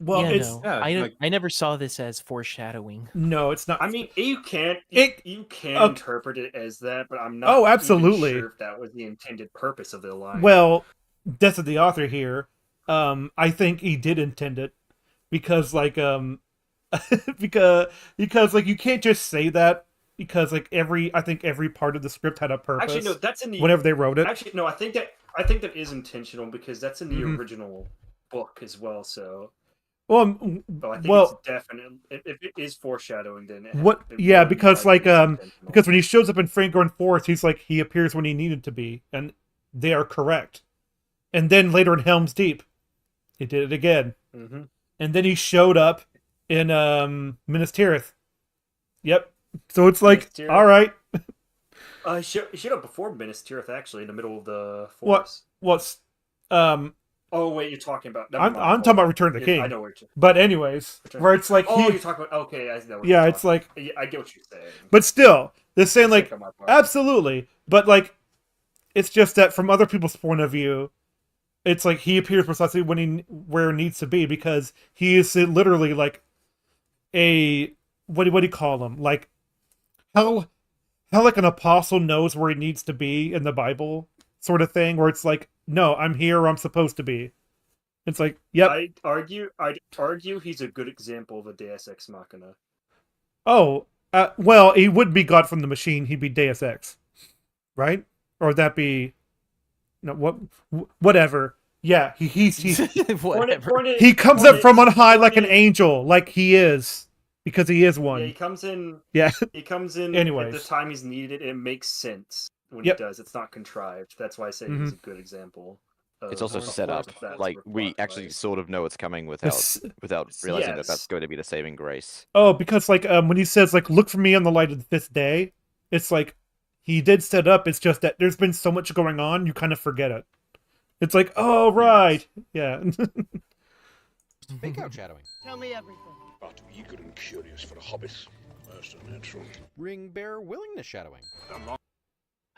Well, yeah, it's no, yeah, I never saw this as foreshadowing. no, it's not. I mean, you can It- interpret it as that, but I'm not. Oh, even absolutely. sure if that was the intended purpose of the line. Well, death of the author here. I think he did intend it because, like, because like you can't just say that because like I think every part of the script had a purpose. Actually, no, that's in the whenever they wrote it. Actually, no, I think that is intentional because that's in the Mhm. original book as well. So, Well, I think well, it's definitely if it is foreshadowing, then what? it Yeah, would because likely like be intentional. because when he shows up in Fangorn Forest, he's like he appears when he needed to be, and they are correct. And then later in Helm's Deep, he did it again, and then he showed up in Minas Tirith. Yep. So it's like, Minas Tirith. all right. He showed up before Minas Tirith, actually, in the middle of the What? forest. What's Oh wait, you're talking about. I'm talking about Return of the King. I know what you're. But anyways, where it's like Oh, you're talking about. Okay, I know. What yeah, you're it's talking like. about. I get what you're saying. But still, they're saying like Mistake on my part. absolutely, but like, it's just that from other people's point of view, it's like he appears precisely where he needs to be because he is literally like a what do you call him, like how like an apostle knows where he needs to be in the Bible sort of thing, where it's like, no, I'm here where I'm supposed to be. It's like, yep. I'd argue he's a good example of a Deus Ex Machina. Oh, well, he would be God from the Machine. He'd be Deus Ex, right? Or would that be no whatever? Yeah, he's Whatever. he comes up from on high like an angel, like he is, because he is one. Yeah, he comes in. Yeah. He comes in Anyways. at the time he's needed. It makes sense when Yep. he does. It's not contrived. That's why I say Mhm. he's a good example. It's also set up. Like we actually sort of know it's coming without realizing that that's Yes. going to be the saving grace. Oh, because like when he says like look for me on the light of the fifth day, it's like he did set up. It's just that there's been so much going on, you kind of forget it. It's like, oh right, yeah. Fake out shadowing. Tell me everything. Are too eager and curious for the hobbits. That's unnatural. Ring bearer willingness shadowing.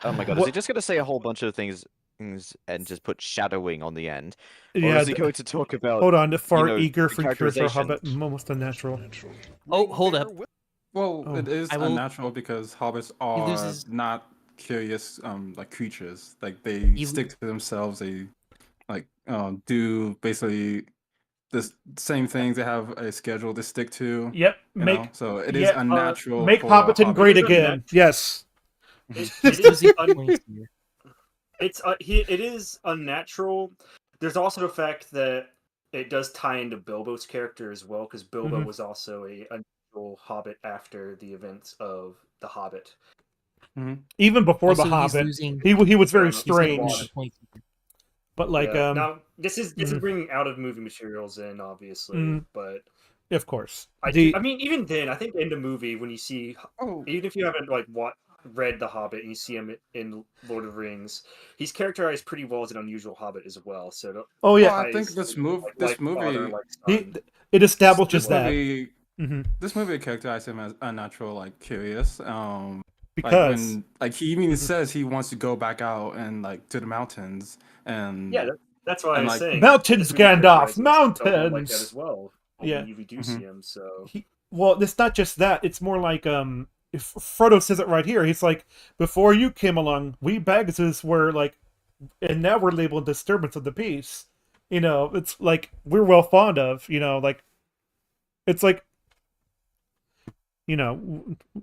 Oh my god, is he just going to say a whole bunch of things and just put shadowing on the end? Or Yeah, is he going to talk about? Hold on, far you know, eager the for cure for characterization? Hobbit, almost unnatural. Oh, hold up. Well, Oh. it is I will- unnatural because hobbits are loses- not curious, like creatures. Like they You- stick to themselves. They like do basically the same things. They have a schedule to stick to. Yep, You make know? So it is unnatural. make for Hobbiton hobbits. great It is again. Yes. It Those is points here. it is unnatural. There's also the fact that it does tie into Bilbo's character as well, because Bilbo Mhm. was also a unusual hobbit after the events of The Hobbit. Even before Also, the he's Hobbit, losing- he was very He's losing a lot strange. of points. But like Yeah. Now this is mhm. bringing out of movie materials in, obviously, Mhm. but of course, I mean, even then, I think in the movie when you see, even if you haven't like read The Hobbit and you see him in Lord of the Rings, he's characterized pretty well as an unusual hobbit as well. So Oh, yeah. Well, I think this movie, it establishes this that. movie, Mhm. this movie characterized him as unnatural, like curious. Because- like he even says he wants to go back out and like to the mountains and yeah, that's why I and, was like, saying Mountains, this movie Gandalf, characterizes someone mountains. like that as well. Yeah. When we do see him, so Well, it's not just that. It's more like if Frodo says it right here. He's like, before you came along, we Baggases were like, and now we're labeled disturbance of the peace. You know, it's like we're well fond of. You know, like it's like, you know,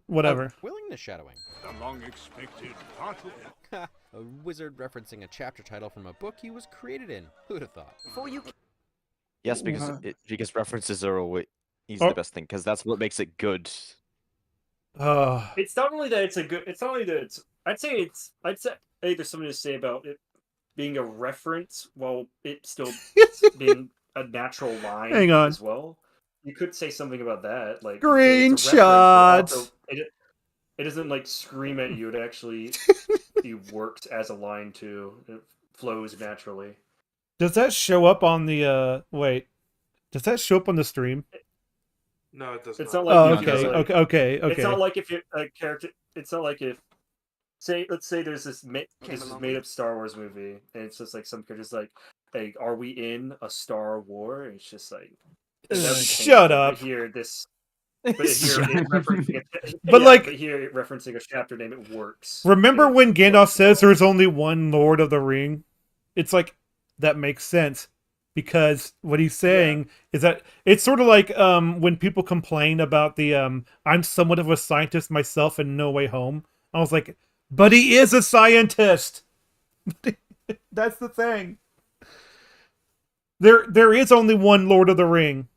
whatever. Willingness shadowing. The long-expected battle. A wizard referencing a chapter title from a book he was created in. Who'd have thought? Before you Yes, because because references are always Oh. the best thing, because that's what makes it good. it's not only that it's a good. It's not only that it's. I'd say hey, there's something to say about it being a reference while it still being a natural line. Hang on. As well. You could say something about that, like you could say it's a reference, but Screenshots. also It doesn't like scream at you. It actually it works as a line too. It flows naturally. Does that show up on the wait? Does that show up on the stream? No, it does It's not. not like Oh, if you okay, just, like, okay. It's not like if you're a character. It's not like if let's say there's this made up Star Wars movie, and it's just like some characters like, are we in a Star War? And it's just like, shut up. But here it referencing But but here it referencing a chapter name, it works. Remember when Gandalf says there's only one Lord of the Ring? It's like that makes sense because what he's saying is that it's sort of like when people complain about the I'm somewhat of a scientist myself in No Way Home. I was like, but he is a scientist. That's the thing. There is only one Lord of the Ring.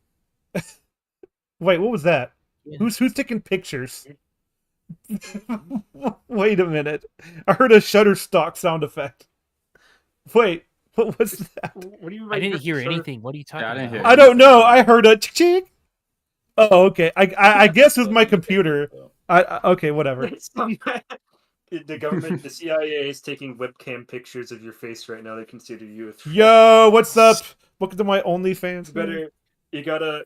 Wait, what was that? Who's taking pictures? Wait a minute. I heard a Shutterstock sound effect. Wait, what was that? What do you? I didn't hear anything. What are you talking I didn't about? hear I don't know. I heard a chick. Oh, okay. I guess it was my computer. Okay, whatever. The government, the CIA is taking webcam pictures of your face right now. They consider you a threat. Yo, what's up? Welcome to my OnlyFans. You gotta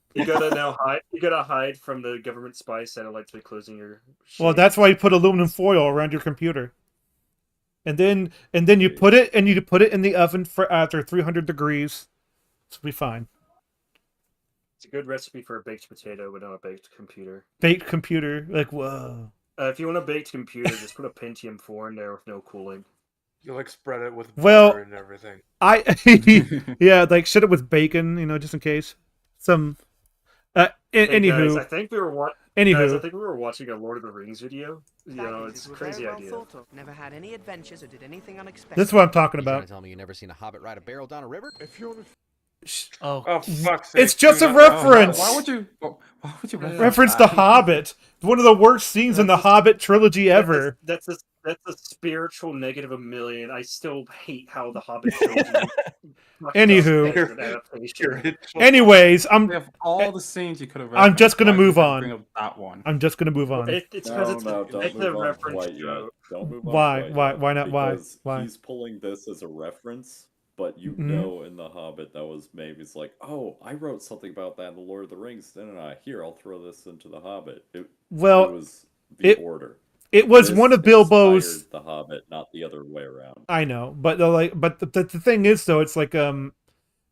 now hide. You gotta hide from the government spy satellites by closing your. Well, that's why you put aluminum foil around your computer, and then you put it in the oven for after 300 degrees. It'll be fine. It's a good recipe for a baked potato, but not a baked computer. Baked computer, like whoa. If you want a baked computer, just put a Pentium 4 in there with no cooling. You like spread it with Well, butter and everything. Yeah, like shit it with bacon, just in case. Some. Anywho, Guys, I think we were Anywho, I think we were watching a Lord of the Rings video. It's a crazy idea. Never had any adventures or did anything unexpected. this is what I'm talking You trying about. to tell me you never seen a hobbit ride a barrel down a river? If you're Oh, fuck's sake. It's just a do not- reference. Why would you Reference to Hobbit. One of the worst scenes in the Hobbit trilogy ever. That's a spiritual negative a million. I still hate how the Hobbit trilogy. Anywho, anyways, We have all the scenes you could have. I'm just gonna referenced. Why move did you on. bring up that one. I'm just gonna move on. It's because it's a reference quite yet. joke. Don't move on Why? quite Why? yet, Why not? Why? because Why? He's pulling this as a reference, but you Mhm. know in The Hobbit that was maybe it's like, oh, I wrote something about that in The Lord of the Rings. Then Here, I'll throw this into The Hobbit. It was the order. It was This one of Bilbo's. inspired The Hobbit, not the other way around. I know, but the thing is though, it's like in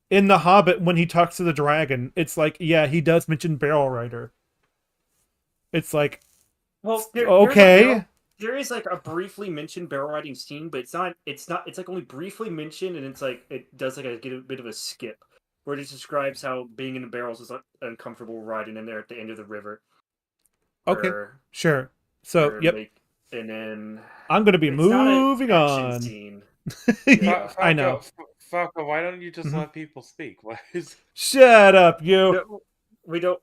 The Hobbit when he talks to the dragon, it's like he does mention Barrel Rider. It's like, Well, okay. There is like a briefly mentioned barrel riding scene, but it's not. It's like only briefly mentioned, and it's like it does like a bit of a skip where it just describes how being in the barrels is uncomfortable riding in there at the end of the river. Okay, sure. So and then I'm gonna be it's not an moving action on. Scene. I know. Falco, why don't you just Mhm. let people speak? Why is... Shut up, you. No, we don't.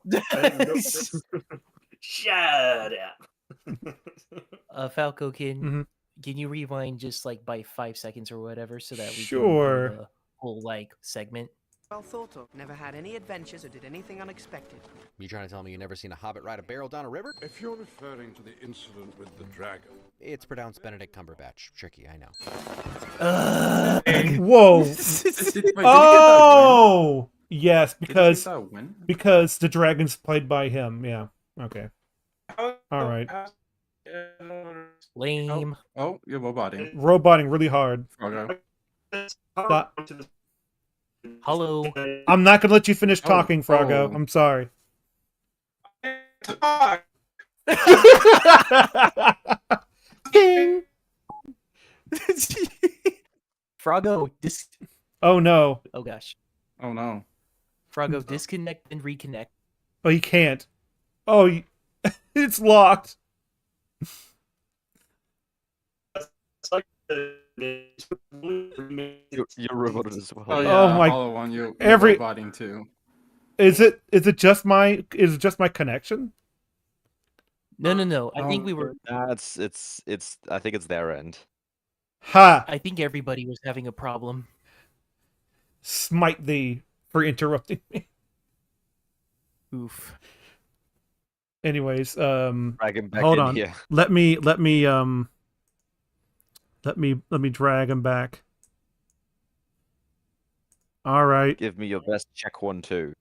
Shut up. Falco, Mhm. can you rewind just like by 5 seconds or whatever so that we Sure. can do the whole like segment? Well thought of. Never had any adventures or did anything unexpected. You trying to tell me you never seen a hobbit ride a barrel down a river? If you're referring to the incident with the dragon, It's pronounced Benedict Cumberbatch. Tricky, I know. Whoa. Wait, did you get that Oh, yes, win? Did you because get that win? because the dragon's played by him. Yeah. Okay. All right. Lame. Oh, you're roboting. Roboting really hard. Okay. Stop. Hello. I'm not gonna let you finish talking, Froggo. oh. I'm sorry. Ding. Froggo, Oh no. oh gosh. Oh no. Froggo, disconnect and reconnect. Oh, you can't. Oh, it's locked. You're roboted as well. Oh yeah. my- Hollow one. You're every- roboting too. Is it just my connection? No. I think we were. It's I think it's their end. Ha! I think everybody was having a problem. Smite thee for interrupting me. Oof. Anyways, Drag him back hold in on. here. Let me drag him back. All right. Give me your best check 1-2.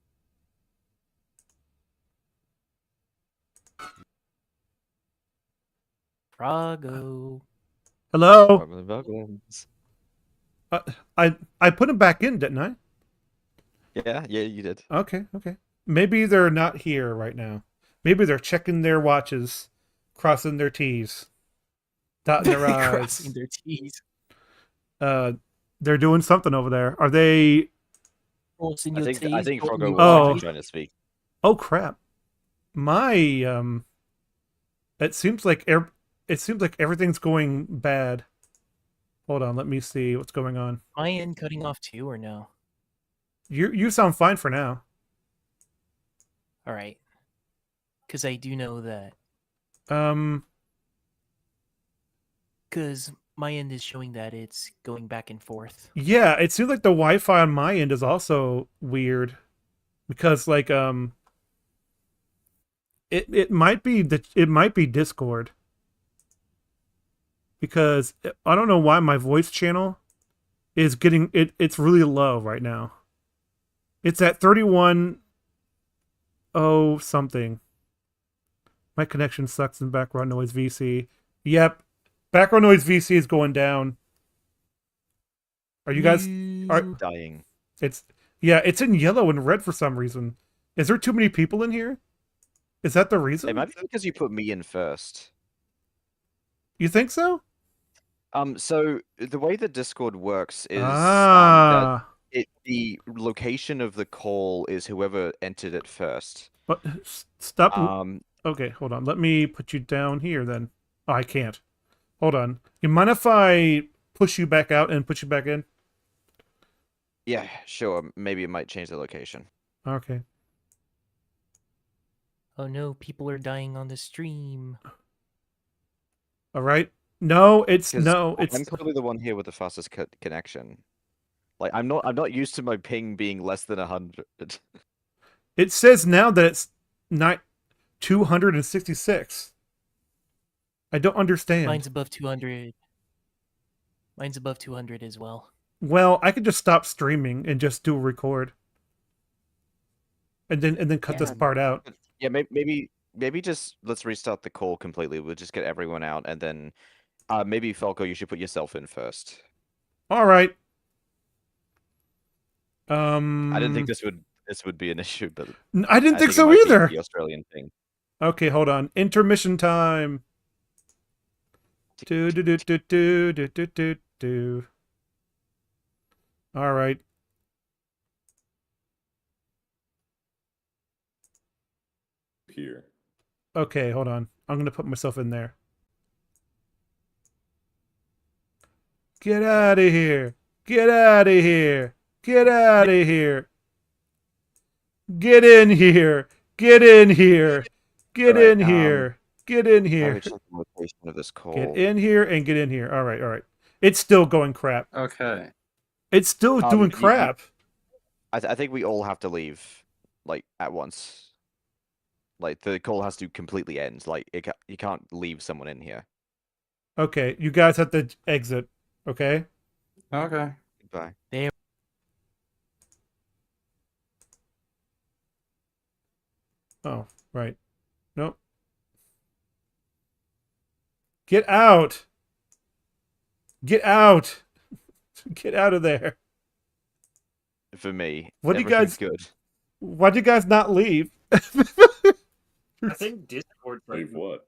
Froggo. Hello. Buggles. I put him back in, didn't I? Yeah, you did. Okay. Maybe they're not here right now. Maybe they're checking their watches, crossing their T's, dotting their I's. Crossing their T's. They're doing something over there. Are they? Crossing I your think T's, Froggo dotting was your actually trying to speak. Oh crap! My it seems like everything's going bad. Hold on, let me see what's going on. Am I in cutting off too or no? You sound fine for now. All right. Because I do know that. Because my end is showing that it's going back and forth. Yeah, it seems like the Wi-Fi on my end is also weird, because like it might be Discord, because I don't know why my voice channel is getting it's really low right now. It's at 31 something. My connection sucks in background noise VC. Yep. Background noise VC is going down. Are you guys dying? It's in yellow and red for some reason. Is there too many people in here? Is that the reason? It might be because you put me in first. You think so? So the way the Discord works is that the location of the call is whoever entered it first. But stop. Okay, hold on. Let me put you down here then. Oh, I can't. Hold on. You mind if I push you back out and put you back in? Yeah, sure. Maybe it might change the location. Okay. Oh no, people are dying on the stream. All right. No, it's I'm probably the one here with the fastest connection. Like I'm not used to my ping being less than 100. It says now that it's not 266. I don't understand. Mine's above 200. Mine's above 200 as well. Well, I could just stop streaming and just do a record, and then cut this part out. Yeah, maybe just let's restart the call completely. We'll just get everyone out, and then maybe Falco, you should put yourself in first. All right. I didn't think this would be an issue, but I didn't think it so might be either. the Australian thing. Okay, hold on. Intermission time. Do. All right. Here. Okay, hold on. I'm gonna put myself in there. Get out of here! Get out of here! Get out of here! Get in here! Get in here! Get in here! Get in here! Check the location of this call. Get in here and get in here. All right. It's still going crap. Okay. It's still doing crap. I think we all have to leave, like, at once. Like, the call has to completely end. Like, you can't leave someone in here. Okay, you guys have to exit. Okay? Okay. Goodbye. There. Oh, right. Nope. Get out! Get out! Get out of there. For me, what do you guys good? Why'd you guys not leave? I think Discord. Leave what?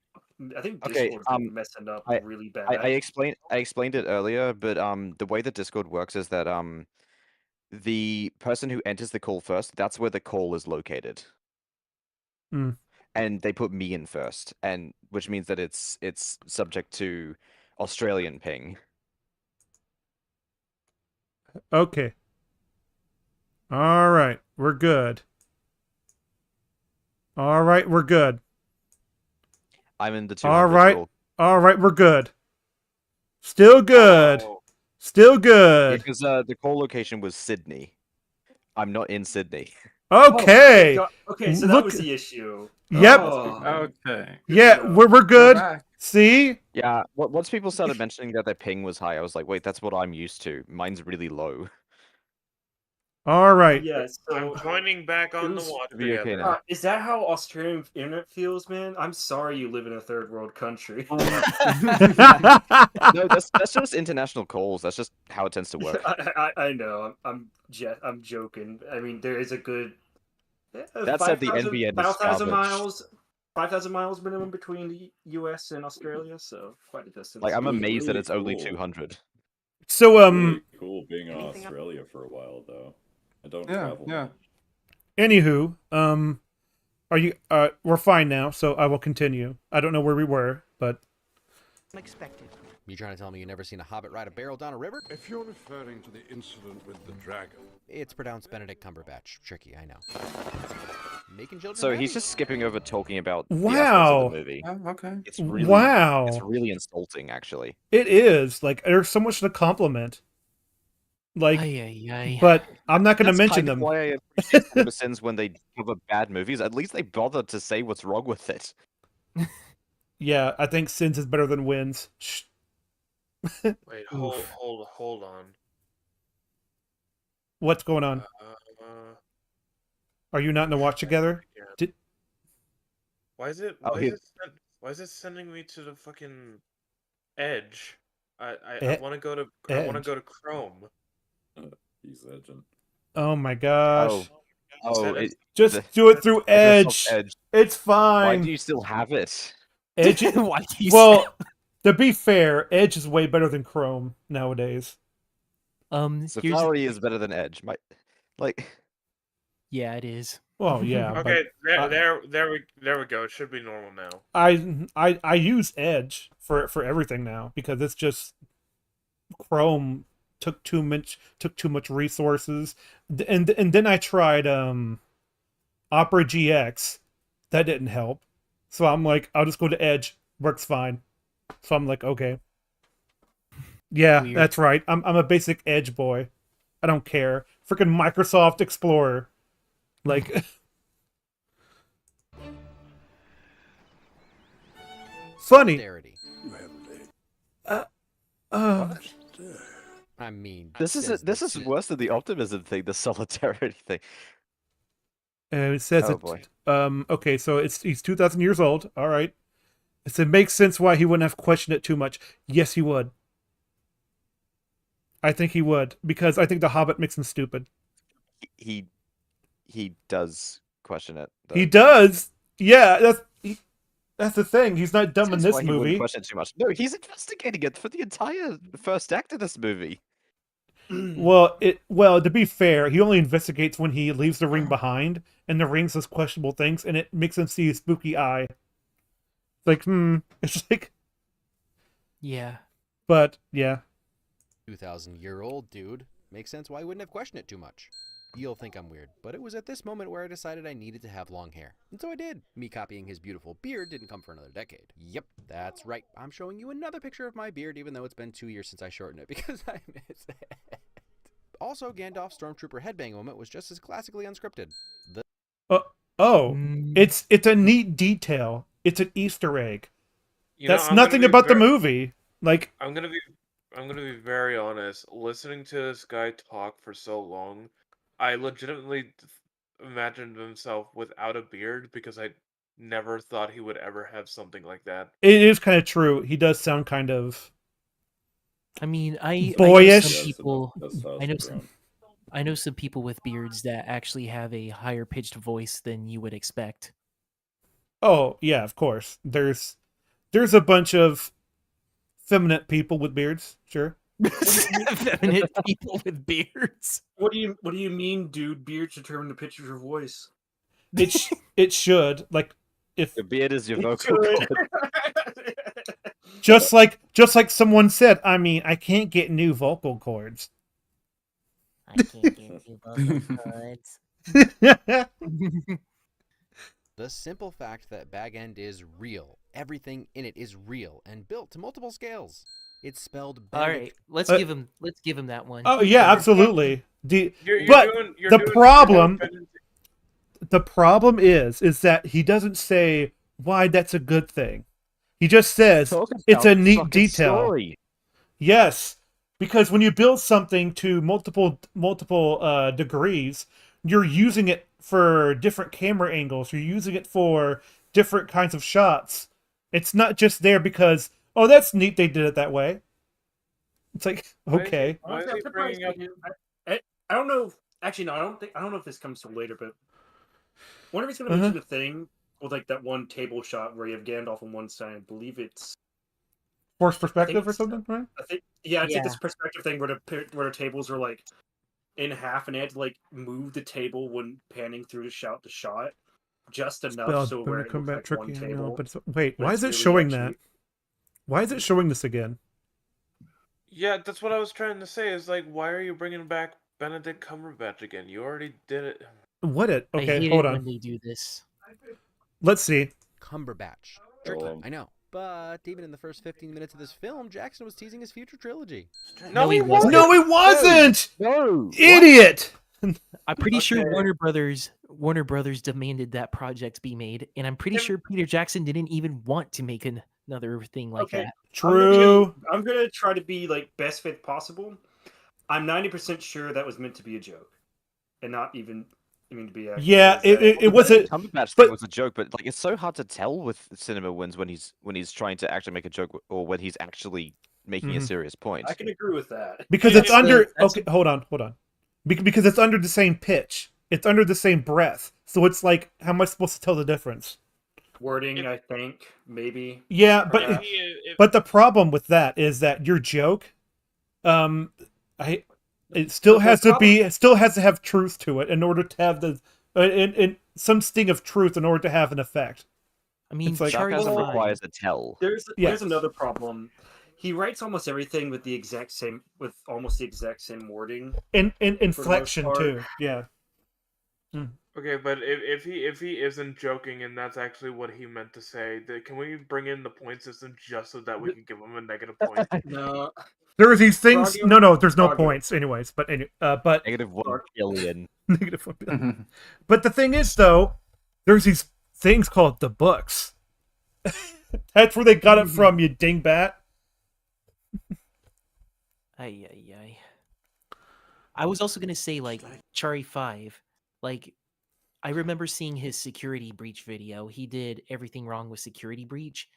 I think Discord's messing up really bad. I explained it earlier, but the way that Discord works is that the person who enters the call first, that's where the call is located. Mm. And they put me in first, and which means that it's subject to Australian ping. Okay. All right, we're good. All right, we're good. I'm in the 200. All right, we're good. Still good. Oh. Still good. Because the call location was Sydney. I'm not in Sydney. Okay. Okay, so that was the issue. Yep. Okay. Yeah, we're good. back. See? Yeah, once people started mentioning that their ping was high, I was like, wait, that's what I'm used to. Mine's really low. All right. Yeah, I'm so joining back on the was- watch Should be okay together. now. is that how Australian internet feels, man? I'm sorry you live in a third world country. No, that's just international calls. That's just how it tends to work. I know. I'm joking. I mean, there is a good. That said, the NBN is 5,000 garbage. miles. 5,000 miles minimum between the U.S. and Australia, so quite a distance. Like, I'm It was amazed that really it's only cool. 200. So Really cool being in Anything Australia for a while, though. I don't Yeah, travel yeah. much. anywho, are you we're fine now, so I will continue. I don't know where we were, but unexpected. You trying to tell me you never seen a hobbit ride a barrel down a river? If you're referring to the incident with the dragon, It's pronounced Benedict Cumberbatch. Tricky, I know. Making children So he's happy. just skipping over talking about the Wow. aspects of the movie. Oh, okay. It's really, wow. it's really insulting, actually. It is. Like there's so much to compliment. Like Ay, ay, ay. but I'm not going to That's mention kind of them. why I appreciate Silver Sins when they cover bad movies. At least they bother to say what's wrong with it. Yeah, I think Sins is better than Wins. Shh. Wait, hold on. What's going on? Are you not in the watch together? Yeah. Did- Why is it? Oh, Why is it sending me to the fucking Edge? I E- want to go to. I want to Edge. go to Chrome. He's edging. Oh my gosh. Just the- do it through Microsoft Edge. Edge. It's Why fine. do you still have it? Edge. Why do you Well, to be fair, Edge is way better than Chrome nowadays. here's Safari is better than Edge. yeah, it is. Well, yeah. Okay, but there we go. It should be normal now. I use Edge for everything now because it's just Chrome took too much resources, and then I tried Opera GX, that didn't help, so I'm like I'll just go to Edge, works fine, so I'm like okay, yeah, Weird. that's right, I'm a basic Edge boy, I don't care, freaking Microsoft Explorer, like. Funny. Dexterity. you have I mean, This says is worse than the optimism thing, the solidarity thing. And it says Oh, boy. Okay, so he's 2,000 years old. All right. It makes sense why he wouldn't have questioned it too much. Yes, he would. I think he would because I think the Hobbit makes him stupid. He does question it. Though. He does. Yeah, that's the thing. He's not dumb in That's this why he wouldn't movie. question it too much. No, he's investigating it for the entire first act of this movie. Well, to be fair, he only investigates when he leaves the ring behind, and the ring says questionable things, and it makes him see a spooky eye. Like, it's like, Yeah. but yeah. 2,000-year-old dude. Makes sense why I wouldn't have questioned it too much. You'll think I'm weird, but it was at this moment where I decided I needed to have long hair. And so I did. Me copying his beautiful beard didn't come for another decade. Yep, that's right. I'm showing you another picture of my beard, even though it's been 2 years since I shortened it, because I miss it. Also, Gandalf's Stormtrooper headbang moment was just as classically unscripted. It's a neat detail. It's an Easter egg. You know, That's I'm gonna nothing be about the ver- movie. Like, I'm gonna be very honest. Listening to this guy talk for so long, I legitimately imagined himself without a beard because I never thought he would ever have something like that. it is kind of true. He does sound kind of. I mean, I Boyish. know some people. Testosterone. I know some people with beards that actually have a higher pitched voice than you would expect. Oh yeah, of course. There's a bunch of feminine people with beards. Sure. Feminine people with beards. What do you mean, dude? Beards determine the pitch of your voice. It should, like, if The beard is your vocal cord. just like someone said. I mean, I can't get new vocal cords. I can't get you vocal cords. The simple fact that Bag End is real. Everything in it is real and built to multiple scales. It's spelled All right, let's give him that one. Oh yeah, absolutely. You're but doing the problem, The problem is that he doesn't say why that's a good thing. He just says it's a neat detail. Story. Yes, because when you build something to multiple degrees, you're using it for different camera angles. You're using it for different kinds of shots. It's not just there because, oh, that's neat they did it that way. It's like, okay. Why is he bringing up? I don't know. Actually, no, I don't know if this comes till later, but I wonder if he's going to mention the thing with like that one table shot where you have Gandalf on one side. I believe it's Forced perspective or something, right? I think it's like this perspective thing where the tables are like in half, and they had to like move the table when panning through shot to shot, just enough so where it looks like one table. Wait, why is it showing that? Why is it showing this again? Yeah, that's what I was trying to say. Is like, why are you bringing back Benedict Cumberbatch again? You already did it. Okay, I hate hold it on. when they do this. Let's see. Cumberbatch. Tricky, I know. But even in the first 15 minutes of this film, Jackson was teasing his future trilogy. No, he wasn't. No, he wasn't. No, idiot. I'm pretty sure Warner Brothers demanded that project be made, and I'm pretty sure Peter Jackson didn't even want to make another thing like that. True. I'm gonna try to be like best faith possible. I'm 90% sure that was meant to be a joke, and not even to be. Yeah, it wasn't. Cumberbatch thing was a joke, but like it's so hard to tell with cinema wins when he's trying to actually make a joke or when he's actually making a serious point. I can agree with that Because it's under. Okay, hold on. Because it's under the same pitch. It's under the same breath. So it's like, how am I supposed to tell the difference? Wording, I think, maybe. Yeah, but the problem with that is that your joke, it still has to have truth to it in order to have the and some sting of truth in order to have an effect. I mean, like, sarcasm requires a tell. There's another problem. He writes almost everything with almost the exact same wording. In inflection too. Yeah. Okay, but if he isn't joking and that's actually what he meant to say, can we bring in the point system just so that we can give him a negative point? No. There are these things. No, there's no points, anyways. But but -1 billion. -1 billion. But the thing is, though, there's these things called the books. That's where they got it from, you dingbat. Ay. I was also gonna say, like, Chari 5, like, I remember seeing his security breach video. He did everything wrong with security breach.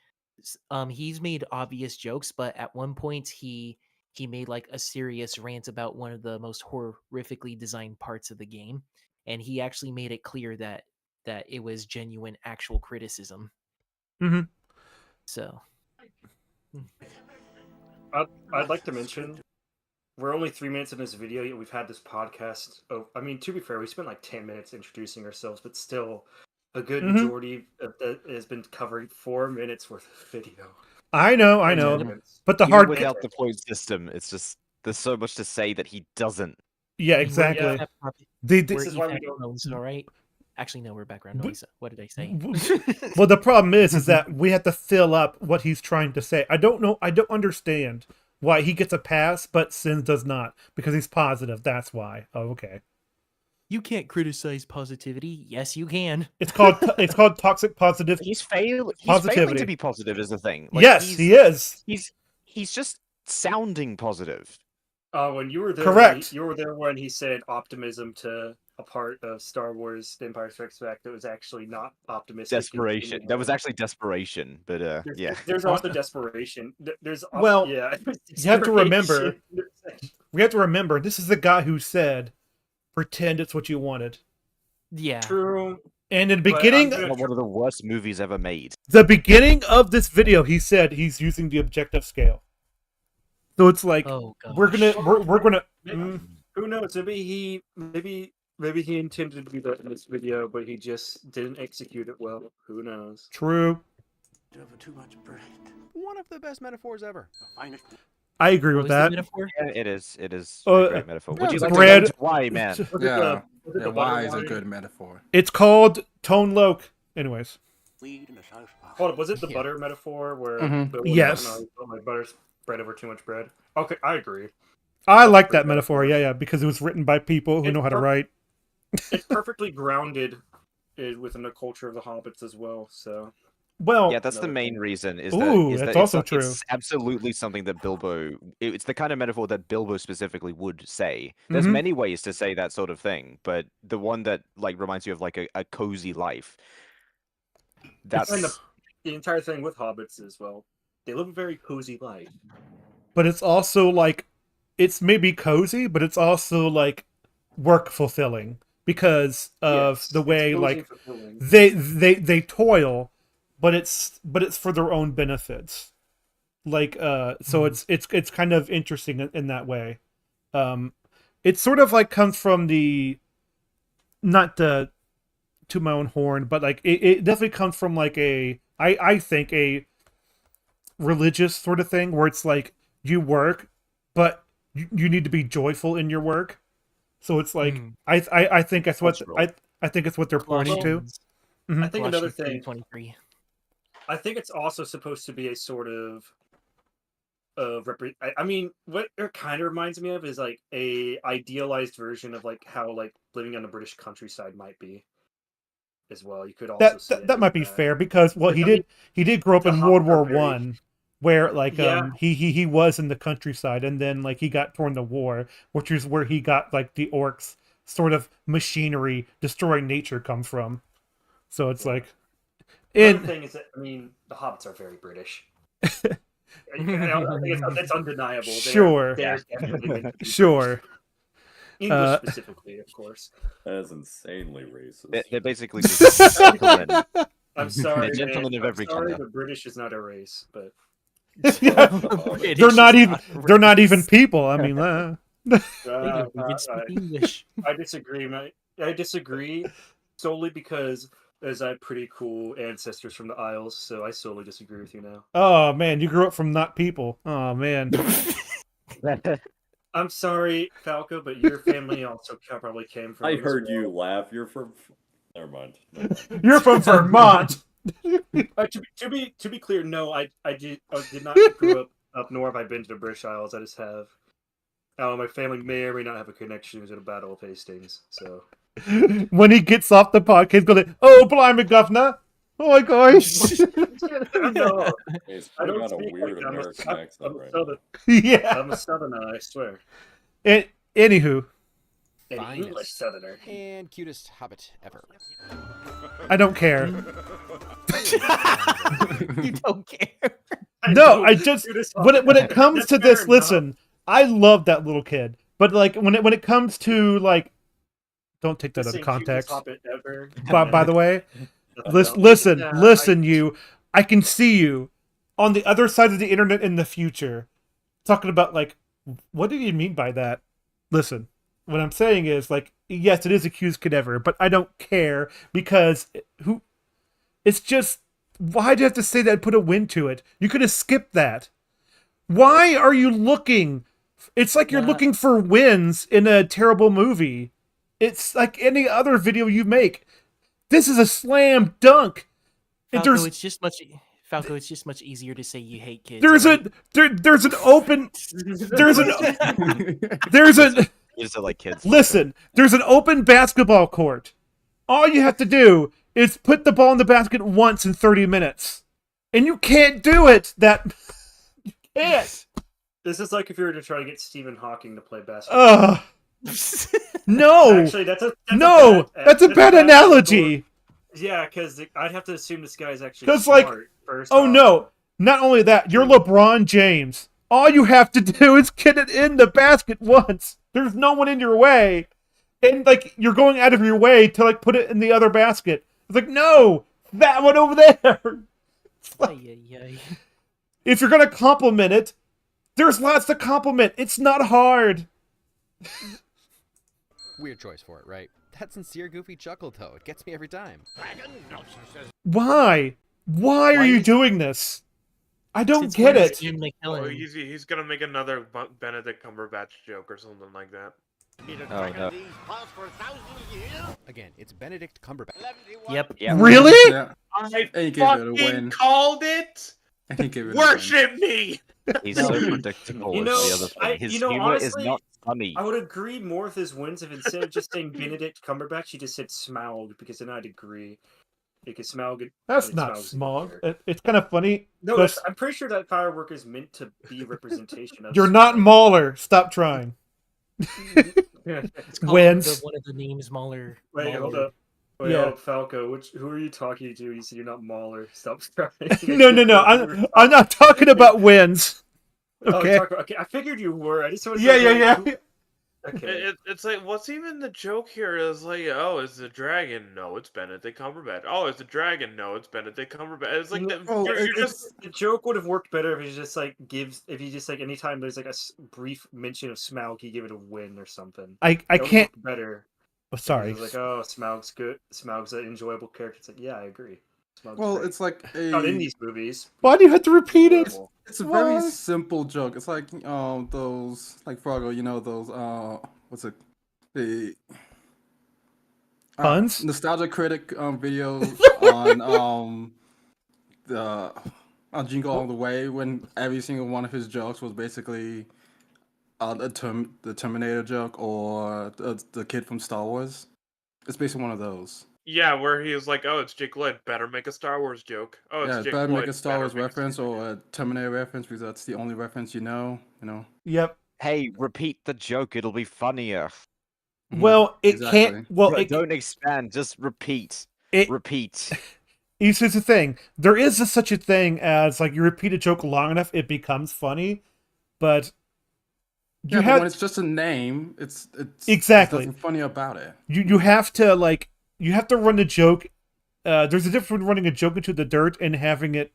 He's made obvious jokes, but at one point he made like a serious rant about one of the most horrifically designed parts of the game, and he actually made it clear that it was genuine, actual criticism. Mm-hmm. So, I'd like to mention, we're only 3 minutes in this video, yet we've had this podcast. I mean, to be fair, we spent like 10 minutes introducing ourselves, but still, a good majority of that has been covering 4 minutes worth of video. I know. But the hard without the point system, it's just there's so much to say that he doesn't. Yeah, exactly. This is why we don't. All right. Actually, no, we're background noise. What did I say? Well, the problem is that we have to fill up what he's trying to say. I don't know. I don't understand why he gets a pass, but Sins does not, because he's positive. That's why. Oh, okay. You can't criticize positivity. Yes, you can. It's called toxic positive. He's failing to be positive is the thing. Like, yes, he is. He's just sounding positive. When you were there, correct. You were there when he said optimism to a part of Star Wars: The Empire Strikes Back that was actually not optimistic. Desperation. That was actually desperation, but yeah. There's also desperation. You have to remember. We have to remember. This is the guy who said, "Pretend it's what you wanted." Yeah. True. And in the beginning, one of the worst movies ever made. The beginning of this video, he said he's using the objective scale. So it's like, we're gonna. Who knows? Maybe he intended to do that in this video, but he just didn't execute it well. Who knows? True. Too much bread. One of the best metaphors ever. I agree with that. Yeah, it is. It is a great metaphor. Would you like bread. to know why, man? Yeah, why is a good metaphor. It's called Tone Loc. Anyways. Hold on, was it the butter metaphor where? Yes. My butter spread over too much bread. Okay, I agree. I like that metaphor. Yeah, because it was written by people who know how to write. It's perfectly grounded within the culture of the hobbits as well. So Well, yeah, that's the another main thing. reason. Is Ooh, that that's it's also not- true. It's absolutely something that Bilbo. It's the kind of metaphor that Bilbo specifically would say. There's Mhm. many ways to say that sort of thing, but the one that like reminds you of like a cozy life. That's And the entire thing with hobbits as well. They live a very cozy life. But it's also like, it's maybe cozy, but it's also like work fulfilling because of Yes, the it's way cozy like and fulfilling. they toil, but it's for their own benefits. Like so it's kind of interesting in that way. It sort of like comes from the, not to my own horn, but like it definitely comes from like I think a religious sort of thing where it's like you work, but you need to be joyful in your work. So it's like I think that's what Cultural. I think it's what they're pointing to. Colossians. I think another thing. 23. I think it's also supposed to be a sort of I mean, what it kind of reminds me of is like a idealized version of like how like living on the British countryside might be, as well. You could also see That might be fair because well Like, I mean, he did grow up the in World Hobbits are War very- One, where like Yeah. he was in the countryside and then like he got torn to war, which is where he got like the orcs sort of machinery destroying nature comes from. So it's like, Another in thing is that I mean the Hobbits are very British. I think it's undeniable. Sure. They're definitely meant to be sure. English specifically, of course. That is insanely racist. They're basically just gentlemen. I'm sorry, They're gentlemen man. of every I'm sorry, gender. the British is not a race, but they're not even people. I mean, They don't even speak English. I disagree, mate. I disagree solely because as I have pretty cool ancestors from the Isles, so I solely disagree with you now. oh man, you grew up from not people. Oh man. I'm sorry, Falco, but your family also probably came from. I as heard well. you laugh. You're from. Never mind. You're from Vermont. To be clear, no, I did not grow up nor have I been to the British Isles. I just have. My family may or may not have a connection to the Battle of Hastings. So When he gets off the podcast, he's going, "Oh, blimey, governor! Oh my gosh!" no, He's I don't putting on a speak weird like that. American I'm accent a right Southern. Yeah. I'm a Southerner, I swear. Anywho, An Finest English Southerner. and cutest hobbit ever. I don't care. You don't care. No, I just when it comes to this, listen, I love that little kid, but like when it comes to like, don't take that out of context. By the way, listen, you. I can see you on the other side of the internet in the future, talking about like, what do you mean by that? Listen, what I'm saying is like, yes, it is accused cadaver, but I don't care because who? It's just, why'd you have to say that and put a win to it? You could have skipped that. Why are you looking? It's like you're looking for wins in a terrible movie. It's like any other video you make. This is a slam dunk. Falco, it's just much easier to say you hate kids. There's right? there's an open You just like kids. listen, there's an open basketball court. All you have to do is put the ball in the basket once in 30 minutes. And you can't do it. You can't. This is like if you were to try to get Stephen Hawking to play basketball. No. Actually, that's a bad analogy. Yeah, because I'd have to assume this guy's actually Because smart. like, First oh off. no, not only that, you're LeBron James. All you have to do is get it in the basket once. There's no one in your way. And like, you're going out of your way to like put it in the other basket. It's like, no, that one over there. Like, if you're going to compliment it, there's lots to compliment. It's not hard. Weird choice for it, right? That sincere, goofy chuckle, though. It gets me every time. Why? Why are you doing this? I don't get it. Oh, he's gonna make another Benedict Cumberbatch joke or something like that. Oh, no. Again, it's Benedict Cumberbatch. Yep. Really? Yeah. I And he gave it a fucking win. called it. And he gave it a Worship me. He's No. so predictable. You is know, the other thing. His you know, humor is honestly, not funny. I would agree more with his wins if instead of just saying Benedict Cumberbatch, he just said Smaug, because then I'd agree. Because Smaug. That's I mean, not Smaug's a good smog. character. It's kind of funny. No, 'cause I'm pretty sure that firework is meant to be a representation of. you're not Smaug. Mauler. Stop trying. It's called Wins. one of the names Mauler. Wait, hold Mauler. up. Wait, Yeah. hold up, Falco. Who are you talking to? You said you're not Mauler. Stop trying. No. I'm not talking about wins. Okay. Okay, I figured you were. I just wanted to Yeah. Okay. It's like, what's even the joke here? Is like, oh, it's the dragon. No, it's Benedict Cumberbatch. Oh, it's the dragon. No, it's Benedict Cumberbatch. It's like The joke would have worked better if he just like anytime there's like a brief mention of Smaug, he give it a win or something. I That would can't. work better. Oh, sorry. It's like, oh, Smaug's good. Smaug's an enjoyable character. It's like, yeah, I agree. Smaug's Well, great. it's like Not in these movies. Why do you have to repeat it? Enjoyable. It's a very Why? simple joke. It's like those like Fargo, you know those what's it the Puns? nostalgia critic videos on the on Jingle All the Way when every single one of his jokes was basically the Terminator joke or the kid from Star Wars. It's basically one of those. yeah, where he was like, oh, it's Jake Lloyd. Better make a Star Wars joke. Oh, it's Yeah, Jake better Lloyd. make a Star Wars make a reference or a Terminator reference because that's the only reference you know. Yep. Hey, repeat the joke. It'll be funnier. Well, it Exactly. can't. Well, Bro, it don't expand. Just repeat. It- Repeat. Here's the thing. There is such a thing as like you repeat a joke long enough, it becomes funny, but Yeah, but when it's just a name, it's Exactly. There's nothing funny about it. you have to run the joke. There's a difference between running a joke into the dirt and having it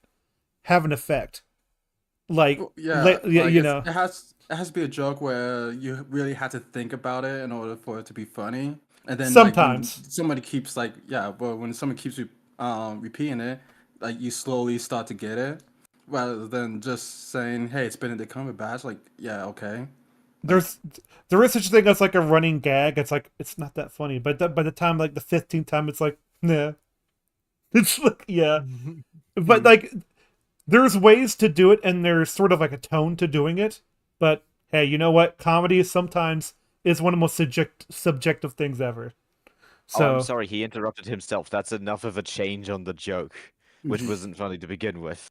have an effect. Like Well, yeah, like, like you know. it has to be a joke where you really had to think about it in order for it to be funny. And then Sometimes. like, when somebody keeps when someone keeps repeating it, like you slowly start to get it, rather than just saying, "Hey, it's Benedict Cumberbatch." Like, yeah, okay. There is such a thing as like a running gag. It's like it's not that funny, but by the time like the 15th time, it's like nah. It's like yeah, but like there's ways to do it, and there's sort of like a tone to doing it. But hey, you know what? Comedy sometimes is one of the most subjective things ever. So Oh, I'm sorry, he interrupted himself. That's enough of a change on the joke, which wasn't funny to begin with.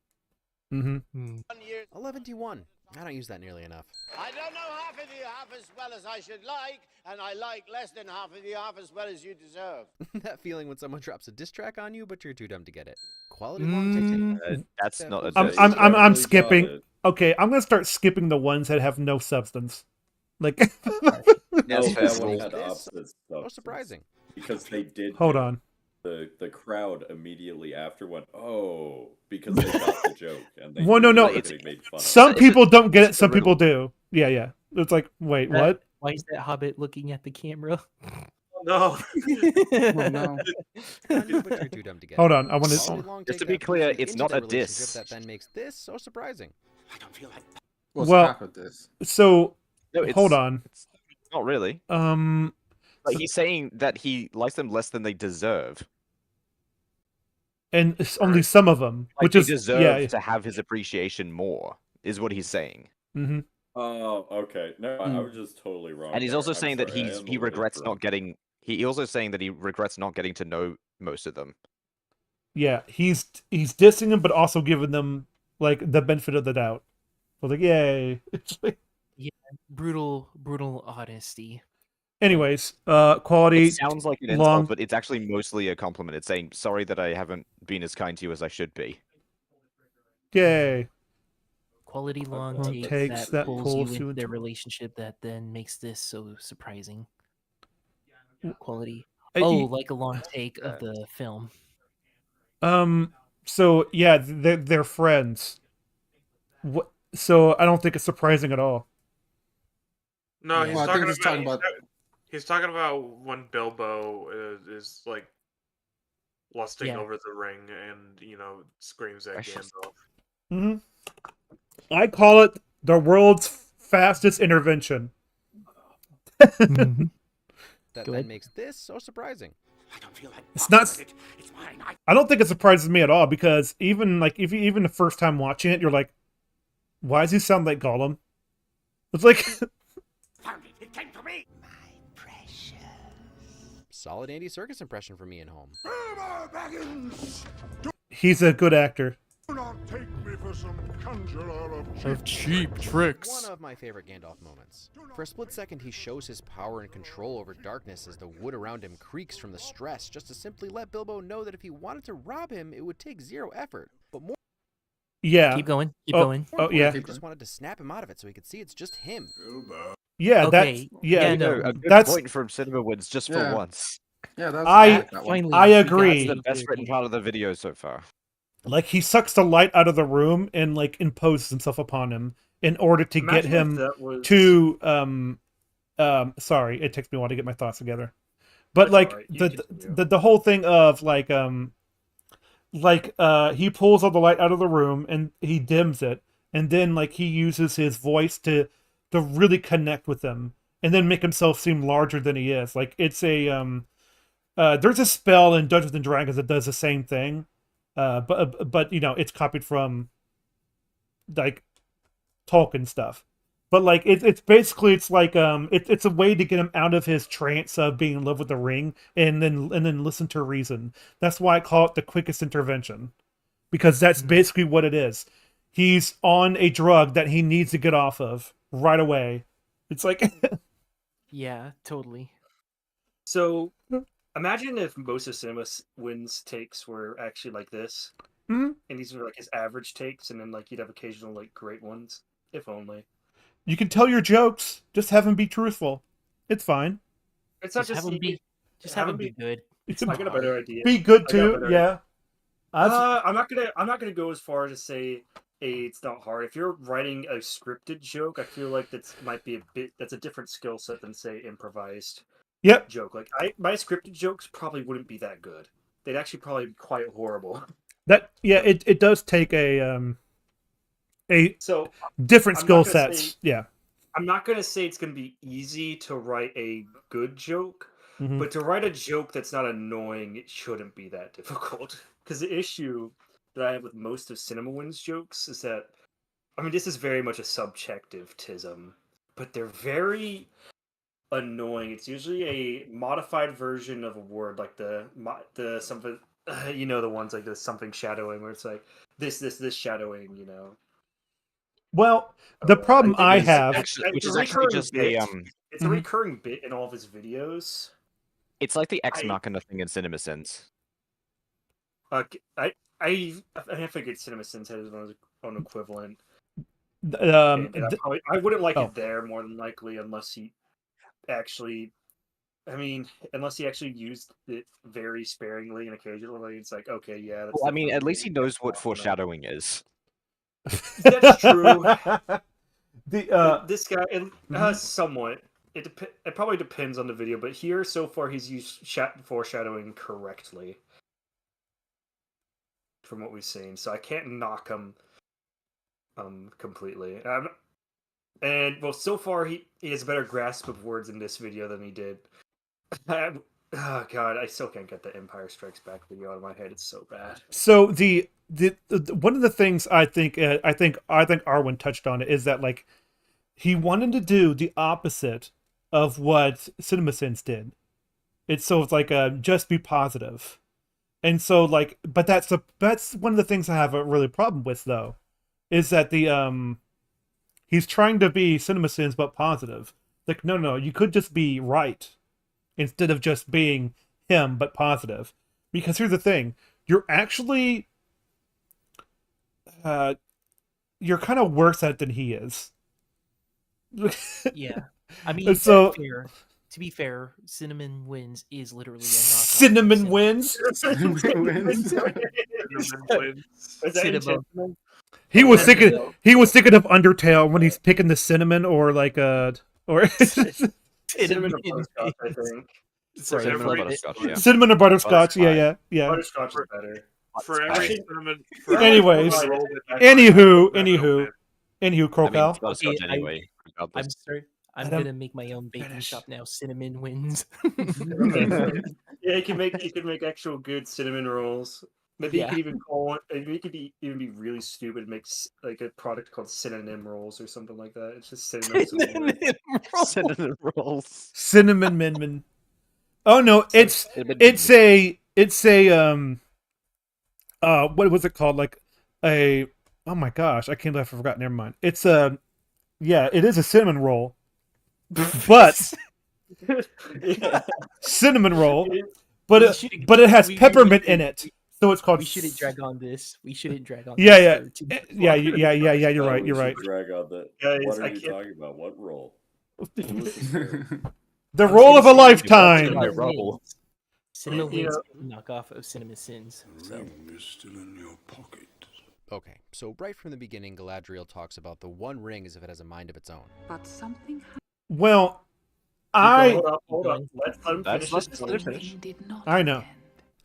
11D1. I don't use that nearly enough. I don't know half of you half as well as I should like, and I like less than half of you half as well as you deserve. That feeling when someone drops a diss track on you, but you're too dumb to get it. Quality long take. That's not a I'm skipping. Okay, I'm gonna start skipping the ones that have no substance. Like That's fair. That one had opposite So stuff. surprising. Because they did. Hold on. The crowd immediately after went, oh, because they got the joke and they Well, no. were getting made fun of. Some people don't get it. it's a Some people riddle. do. Yeah. It's like, wait, what? Why is that hobbit looking at the camera? No. Well, no. I know, but you're too dumb to get Hold it. on, I wanna- Quality long Just take to be that clear, puts you it's into not that a diss. relationship That then makes this so surprising. I don't feel like that. Well, Well, half of this. So No, it's, hold on. It's not really. But he's saying that he likes them less than they deserve. And it's only some of them, Like which they is deserve to have his appreciation more, is what he's saying. Mm-hmm. Oh, okay. No, I was just totally wrong. And he's there. also I'm saying that sorry, I am a he little regrets drunk. not getting. He also saying that he regrets not getting to know most of them. Yeah, he's dissing them, but also giving them like the benefit of the doubt. So like, yay! It's like, Yeah, brutal honesty. anyways, quality. It sounds like an long. insult, but it's actually mostly a compliment. It's saying sorry that I haven't been as kind to you as I should be. Yay! Quality long Long takes, takes that that pulls pulls you you into their into- relationship that then makes this so surprising. Quality. Uh, Oh, y- like a long take of the film. So yeah, they're friends. What? So I don't think it's surprising at all. No, Yeah. he's Well, I talking think he's talking about. He's talking about when Bilbo is like lusting Yeah. over the ring and screams at Precious. Gandalf. Mm-hmm. I call it the world's fastest intervention. That Go then ahead. makes this so surprising. I don't feel like It's not. it. It's mine. I don't think it surprises me at all because even the first time watching it, you're like, Why does he sound like Gollum? It's like Found it. It came to me. Solid Andy Serkis impression from Ian Holm. he's a good actor. Do not take me for some conjurer Of cheap tricks. One of my favorite Gandalf moments. For a split second, he shows his power and control over darkness as the wood around him creaks from the stress, just to simply let Bilbo know that if he wanted to rob him, it would take zero effort. But more Yeah. Keep going. Keep going. Oh yeah. he just wanted to snap him out of it so he could see it's just him. Yeah. Okay, That. Yeah. yeah, no. A good That's. point from Cinema Wins just for Yeah. once. Yeah, that's I- like that one. Finally, I we got agree. That's the to best written part of the video so far. Like he sucks the light out of the room and like imposes himself upon him in order to get Imagine if him that was... to sorry, it takes me a while to get my thoughts together. But That's like alright, you continue. the whole thing of like he pulls all the light out of the room and he dims it, and then like he uses his voice to really connect with them and then make himself seem larger than he is. Like it's a there's a spell in Dungeons and Dragons that does the same thing. But you know, it's copied from like Tolkien stuff. But like it's basically it's like it's a way to get him out of his trance of being in love with the ring and then listen to reason. That's why I call it the quickest intervention. Because that's basically what it is. He's on a drug that he needs to get off of right away. It's like Yeah, totally. So, imagine if most of Cinema Wins takes were actually like this, Mhm. and these are like his average takes, and then like you'd have occasional like great ones, if only. you can tell your jokes, just have them be truthful. It's fine. It's not Just just have him be. Just have him be good. I got a better idea. Be good I got a too, better yeah. I'm not gonna go as far as to say it's not hard. If you're writing a scripted joke, I feel like that's a different skill set than say improvised Yep. joke. Like my scripted jokes probably wouldn't be that good. They'd actually probably be quite horrible. It does take a So different I'm skill not gonna sets. say- Yeah. I'm not gonna say it's gonna be easy to write a good joke, Mhm. but to write a joke that's not annoying, it shouldn't be that difficult. Because the issue that I have with most of Cinema Wins jokes is that, I mean, this is very much a subjectivism, but they're very annoying. It's usually a modified version of a word, like the something, you know, the ones like the something shadowing, where it's like this shadowing, you know. Well, the problem I It's have, which is actually just a It's a recurring bit in all of his videos. It's like the Ex Machina thing in CinemaSins. I figured CinemaSins had his own equivalent. um, And I wouldn't like oh. it there more than likely unless he actually, unless he actually used it very sparingly and occasionally. It's like, okay, yeah. That's Well, I mean, definitely at least he a knows what compliment. foreshadowing is. That's true. This guy, somewhat. It probably depends on the video, but here so far he's used foreshadowing correctly from what we've seen. So I can't knock him completely. And well, so far he has a better grasp of words in this video than he did. Oh god, I still can't get the Empire Strikes Back video out of my head. It's so bad. So the one of the things I think Arwen touched on is that like he wanted to do the opposite of what CinemaSins did. It's like just be positive, and so like, but that's one of the things I have a really problem with though, is that he's trying to be CinemaSins but positive. Like no, you could just be right instead of just being him but positive. Because here's the thing, you're actually you're kind of worse at it than he is. Yeah, I mean, so to be fair, Cinnamon Wins is literally a knockoff. Cinnamon Wins. He was thinking of Undertale when he's picking the cinnamon or like or Cinnamon or butterscotch, I think. Cinnamon or butterscotch, yeah. Cinnamon or butterscotch, yeah. Butterscotch is better. For every cinnamon. Anyways, anywho, Crocal. Butterscotch anyway. I'm sorry. I'm gonna make my own baking shop now. Cinnamon Wins. Yeah, you can make actual good cinnamon rolls. Maybe you Yeah. could even call it. Maybe it could even be really stupid. And make like a product called synonym rolls or something like that. It's just synonyms of words. Cinnamon rolls. Cinnamon Minman. Oh no, it's what was it called? Like a oh my gosh, I can't believe I forgot. Never mind. It's yeah, it is a cinnamon roll, but Yeah. cinnamon roll, We but shouldn't- it has we peppermint really in it, so it's called. We shouldn't drag on this. We shouldn't drag on Yeah, this. yeah, for too yeah, long. yeah. You're Oh, right. we You're should right. drag on that. Guys, What are I you can't- talking about? What role? Who is this for? The Oh, roll of a cinnamon- lifetime. My roll. Cinnamon You Wins know- is a knockoff of Cinnamon Sins. So. Ring is still in your pocket. Okay, so right from the beginning, Galadriel talks about the One Ring as if it has a mind of its own. But something Well, Hold up. Let's let him That's- finish. let's let him finish. did not I know. end.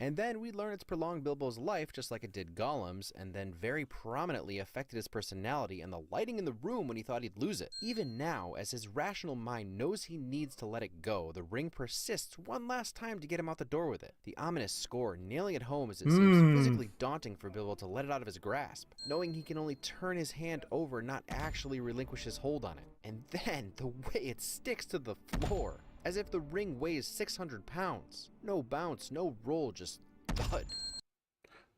And then we learn it's prolonged Bilbo's life just like it did Gollum's, and then very prominently affected his personality and the lighting in the room when he thought he'd lose it. Even now, as his rational mind knows he needs to let it go, the ring persists one last time to get him out the door with it. The ominous score nailing it home as it seems physically daunting for Bilbo to let it out of his grasp, knowing he can only turn his hand over, not actually relinquish his hold on it. And then, the way it sticks to the floor, as if the ring weighs 600 pounds. No bounce, no roll, just thud.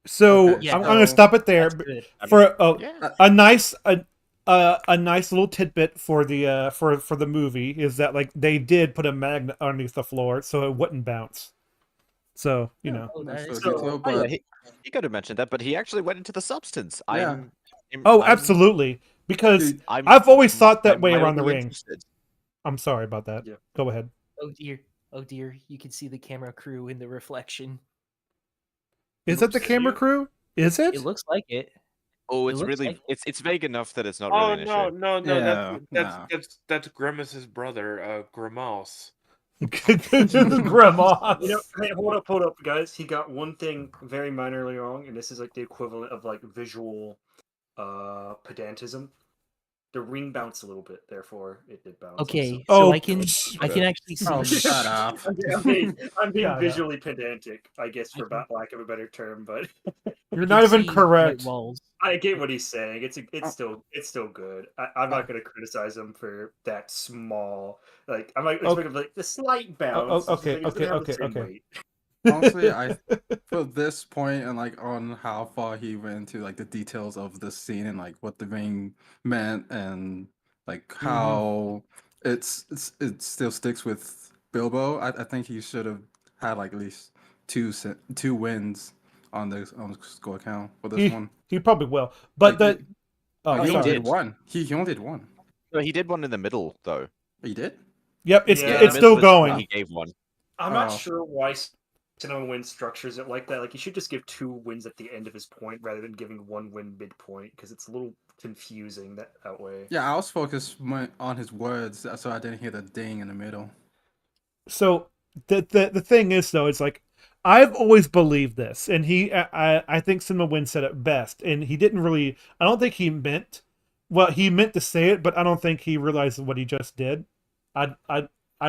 So Okay, I'm gonna stop it there That's good. for Yeah. a nice a nice little tidbit for the movie is that like they did put a magnet underneath the floor so it wouldn't bounce. So you know. Oh, that So is detailed, Oh, but yeah, he could have mentioned that, but he actually went into the substance. Yeah. Oh, I'm- absolutely. Because Dude, I've always thought that I'm way around the mildly ring. interested. I'm sorry about that. Yeah. Go ahead. Oh dear. Oh dear. You can see the camera crew in the reflection. Is it the camera crew? Is it? It looks like it. Oh, It it's looks really like- it's vague enough that it's not Oh really an no, issue. no, no! Yeah, That's nah. that's Grimace's brother, Grimace. Grandma. You know, hey, hold up, guys. He got one thing very minorly wrong, and this is like the equivalent of like visual pedantism. The ring bounced a little bit, therefore it did bounce. Okay, Oh, so I can actually see. Oh, shut up. I'm being Shut up. visually pedantic, I guess, for lack of a better term, but You're I not can even see correct. white walls. I get what he's saying. It's still good. I'm not going to criticize him for that small. Like I'm like expecting like the slight bounce. It's just okay, like, it's gonna have the okay, same okay. weight. Honestly, I for this point and like on how far he went into like the details of the scene and like what the ring meant and like how it still sticks with Bilbo. I think he should have had like at least two wins on the score count for this one. He probably will. But Like, oh, he only sorry. did one. He only did one. No, he did one in the middle though. He did. Yep, it's Yeah. it's In the still middle is when going. He gave one. I'm not Oh. sure why Cinema Win structures it like that. Like, you should just give 2 wins at the end of his point rather than giving 1 win midpoint, because it's a little confusing that way. Yeah, I was focused on his words, so I didn't hear the ding in the middle. So the thing is though, it's like I've always believed this, and I think Cinema Win said it best, and he didn't really. I don't think he meant. Well, he meant to say it, but I don't think he realized what he just did. I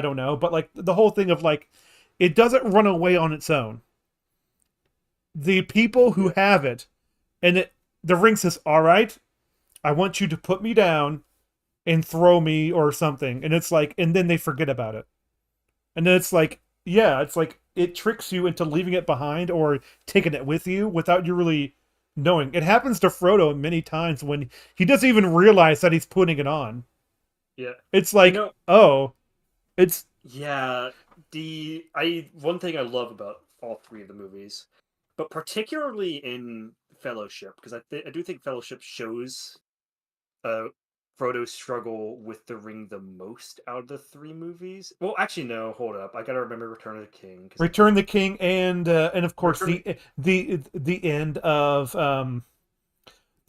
don't know, but like the whole thing of like, it doesn't run away on its own. The people who have it, and the ring says, "All right, I want you to put me down and throw me or something," and it's like, and then they forget about it, and then it's like, yeah, it's like it tricks you into leaving it behind or taking it with you without you really knowing. It happens to Frodo many times when he doesn't even realize that he's putting it on. Yeah. It's like, You know- oh, it's Yeah, one thing I love about all 3 of the movies, but particularly in Fellowship, because I do think Fellowship shows Frodo's struggle with the ring the most out of the 3 movies. Well, actually, no, hold up, I gotta remember Return of the King. Return the King, and of course Return- the end of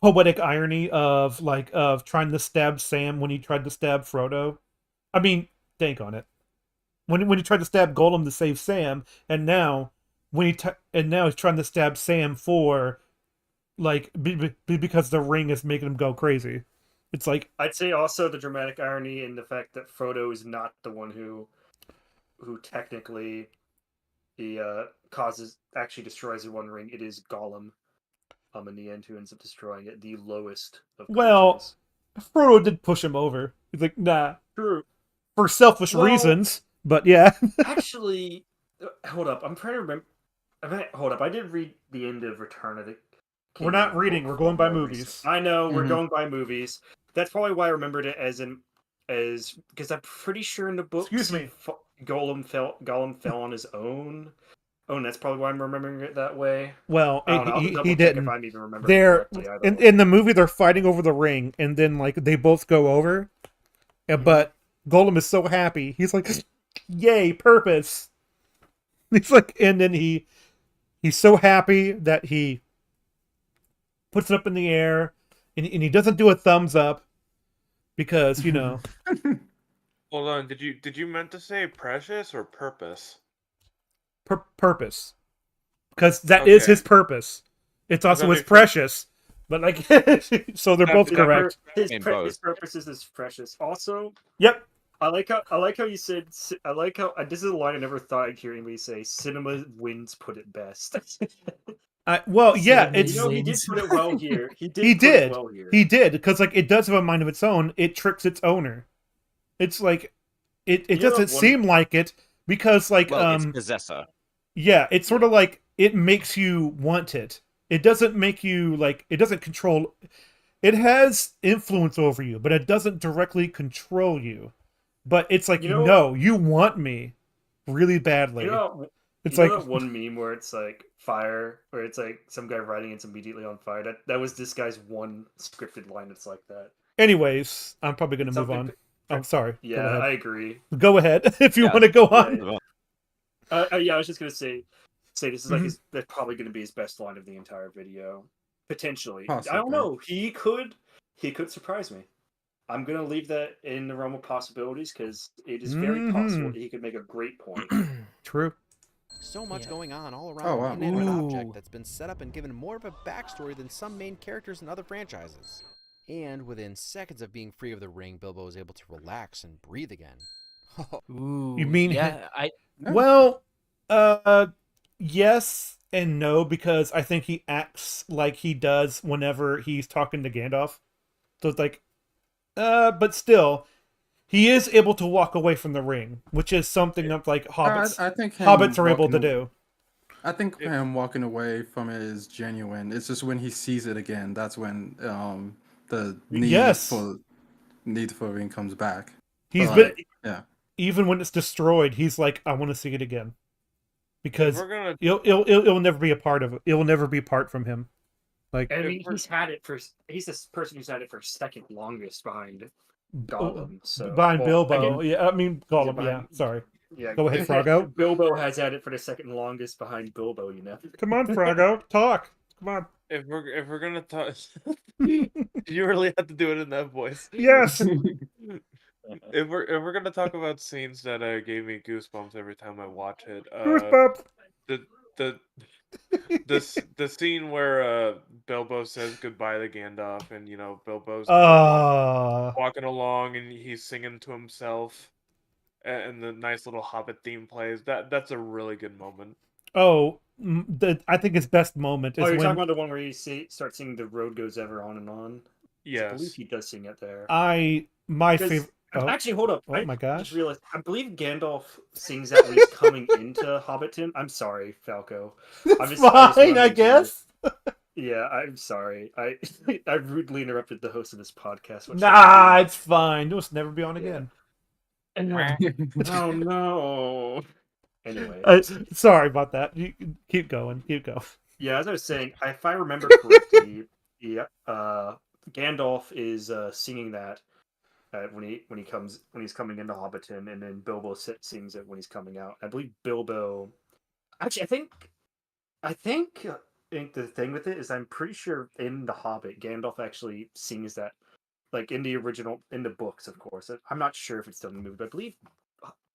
poetic irony of like of trying to stab Sam when he tried to stab Frodo. I mean, dang on it. When he tried to stab Gollum to save Sam, and now now he's trying to stab Sam for like because the ring is making him go crazy. It's like, I'd say also the dramatic irony in the fact that Frodo is not the one who technically he actually destroys the One Ring, it is Gollum. In the end, who ends up destroying it, the lowest of creatures. Frodo did push him over. He's like, nah. True. For selfish reasons, but yeah. Actually, hold up. I'm trying to remember. Hold up. I did read the end of Return of the King. We're not reading. We're going by movies. I know. We're going by movies. That's probably why I remembered it as because I'm pretty sure in the books, excuse me, Gollum fell on his own. Oh, and that's probably why I'm remembering it that way. Well, he didn't. If I'm even remembering correctly, in the movie, they're fighting over the ring, and then like they both go over, but Gollum is so happy. He's like, "Yay, purpose!" He's like, and then he's so happy that he puts it up in the air, and he doesn't do a thumbs up because Hold on, did you meant to say precious or purpose? Purpose, because that is his purpose. It's also his precious, but like, so they're both correct. His purpose is his precious. Also, yep. I like how you said. I like how this is a line I never thought I'd hear anybody say. Cinema wins put it best. Yeah, it's he did put it well here. He did. He did because like it does have a mind of its own. It tricks its owner. It's like it doesn't seem like it because like it's possessor. Yeah, it's sort of like it makes you want it. It doesn't make you like it doesn't control. It has influence over you, but it doesn't directly control you. But it's like no, you want me really badly. It's like that one meme where it's like fire, where it's like some guy writing it's immediately on fire. That was this guy's one scripted line. It's like that. Anyways, I'm probably gonna move on. I'm sorry. Yeah, I agree. Go ahead if you want to go on. Yeah, I was just gonna say this is like that's probably gonna be his best line of the entire video, potentially. Possibly. I don't know. He could surprise me. I'm gonna leave that in the realm of possibilities because it is very possible that he could make a great point. True. So much going on all around an inanimate object that's been set up and given more of a backstory than some main characters in other franchises. And within seconds of being free of the ring, Bilbo is able to relax and breathe again. Ooh, you mean yeah? Well, yes and no, because I think he acts like he does whenever he's talking to Gandalf. So it's like, but still, he is able to walk away from the ring, which is something that like hobbits, I think hobbits are able to do. I think him walking away from it is genuine. It's just when he sees it again, that's when the need for ring comes back. He's been even when it's destroyed, he's like, I want to see it again, because it'll never be a part of it. It will never be part from him. Like, I mean, he's this person who's had it for second longest behind Gollum. So behind Bilbo, I mean Gollum. Yeah, sorry. Yeah, go ahead, Froggo. Bilbo has had it for the second longest behind Bilbo. Come on, Froggo, talk. Come on. If we're gonna talk, did you really have to do it in that voice? Yes. If we're gonna talk about scenes that gave me goosebumps every time I watch it, goosebumps. The scene where Bilbo says goodbye to Gandalf, and Bilbo's walking along and he's singing to himself, and the nice little Hobbit theme plays. That's a really good moment. Oh, I think his best moment is you're talking about the one where you start singing "The Road Goes Ever On and On." Yes, I believe he does sing it there. My favorite. Actually, hold up. Oh my gosh! I just realized. I believe Gandalf sings that when he's coming into Hobbiton. I'm sorry, Falco. It's fine, I guess. Yeah, I'm sorry. I rudely interrupted the host of this podcast. Nah, it's fine. It'll never be on again. Oh no. Anyway, sorry about that. You keep going. Yeah, as I was saying, if I remember correctly, Gandalf is singing that. When he's coming into Hobbiton, and then Bilbo sings it when he's coming out. I believe Bilbo. Actually, I think the thing with it is I'm pretty sure in The Hobbit, Gandalf actually sings that, like in the books, of course. I'm not sure if it's done in the movie, but I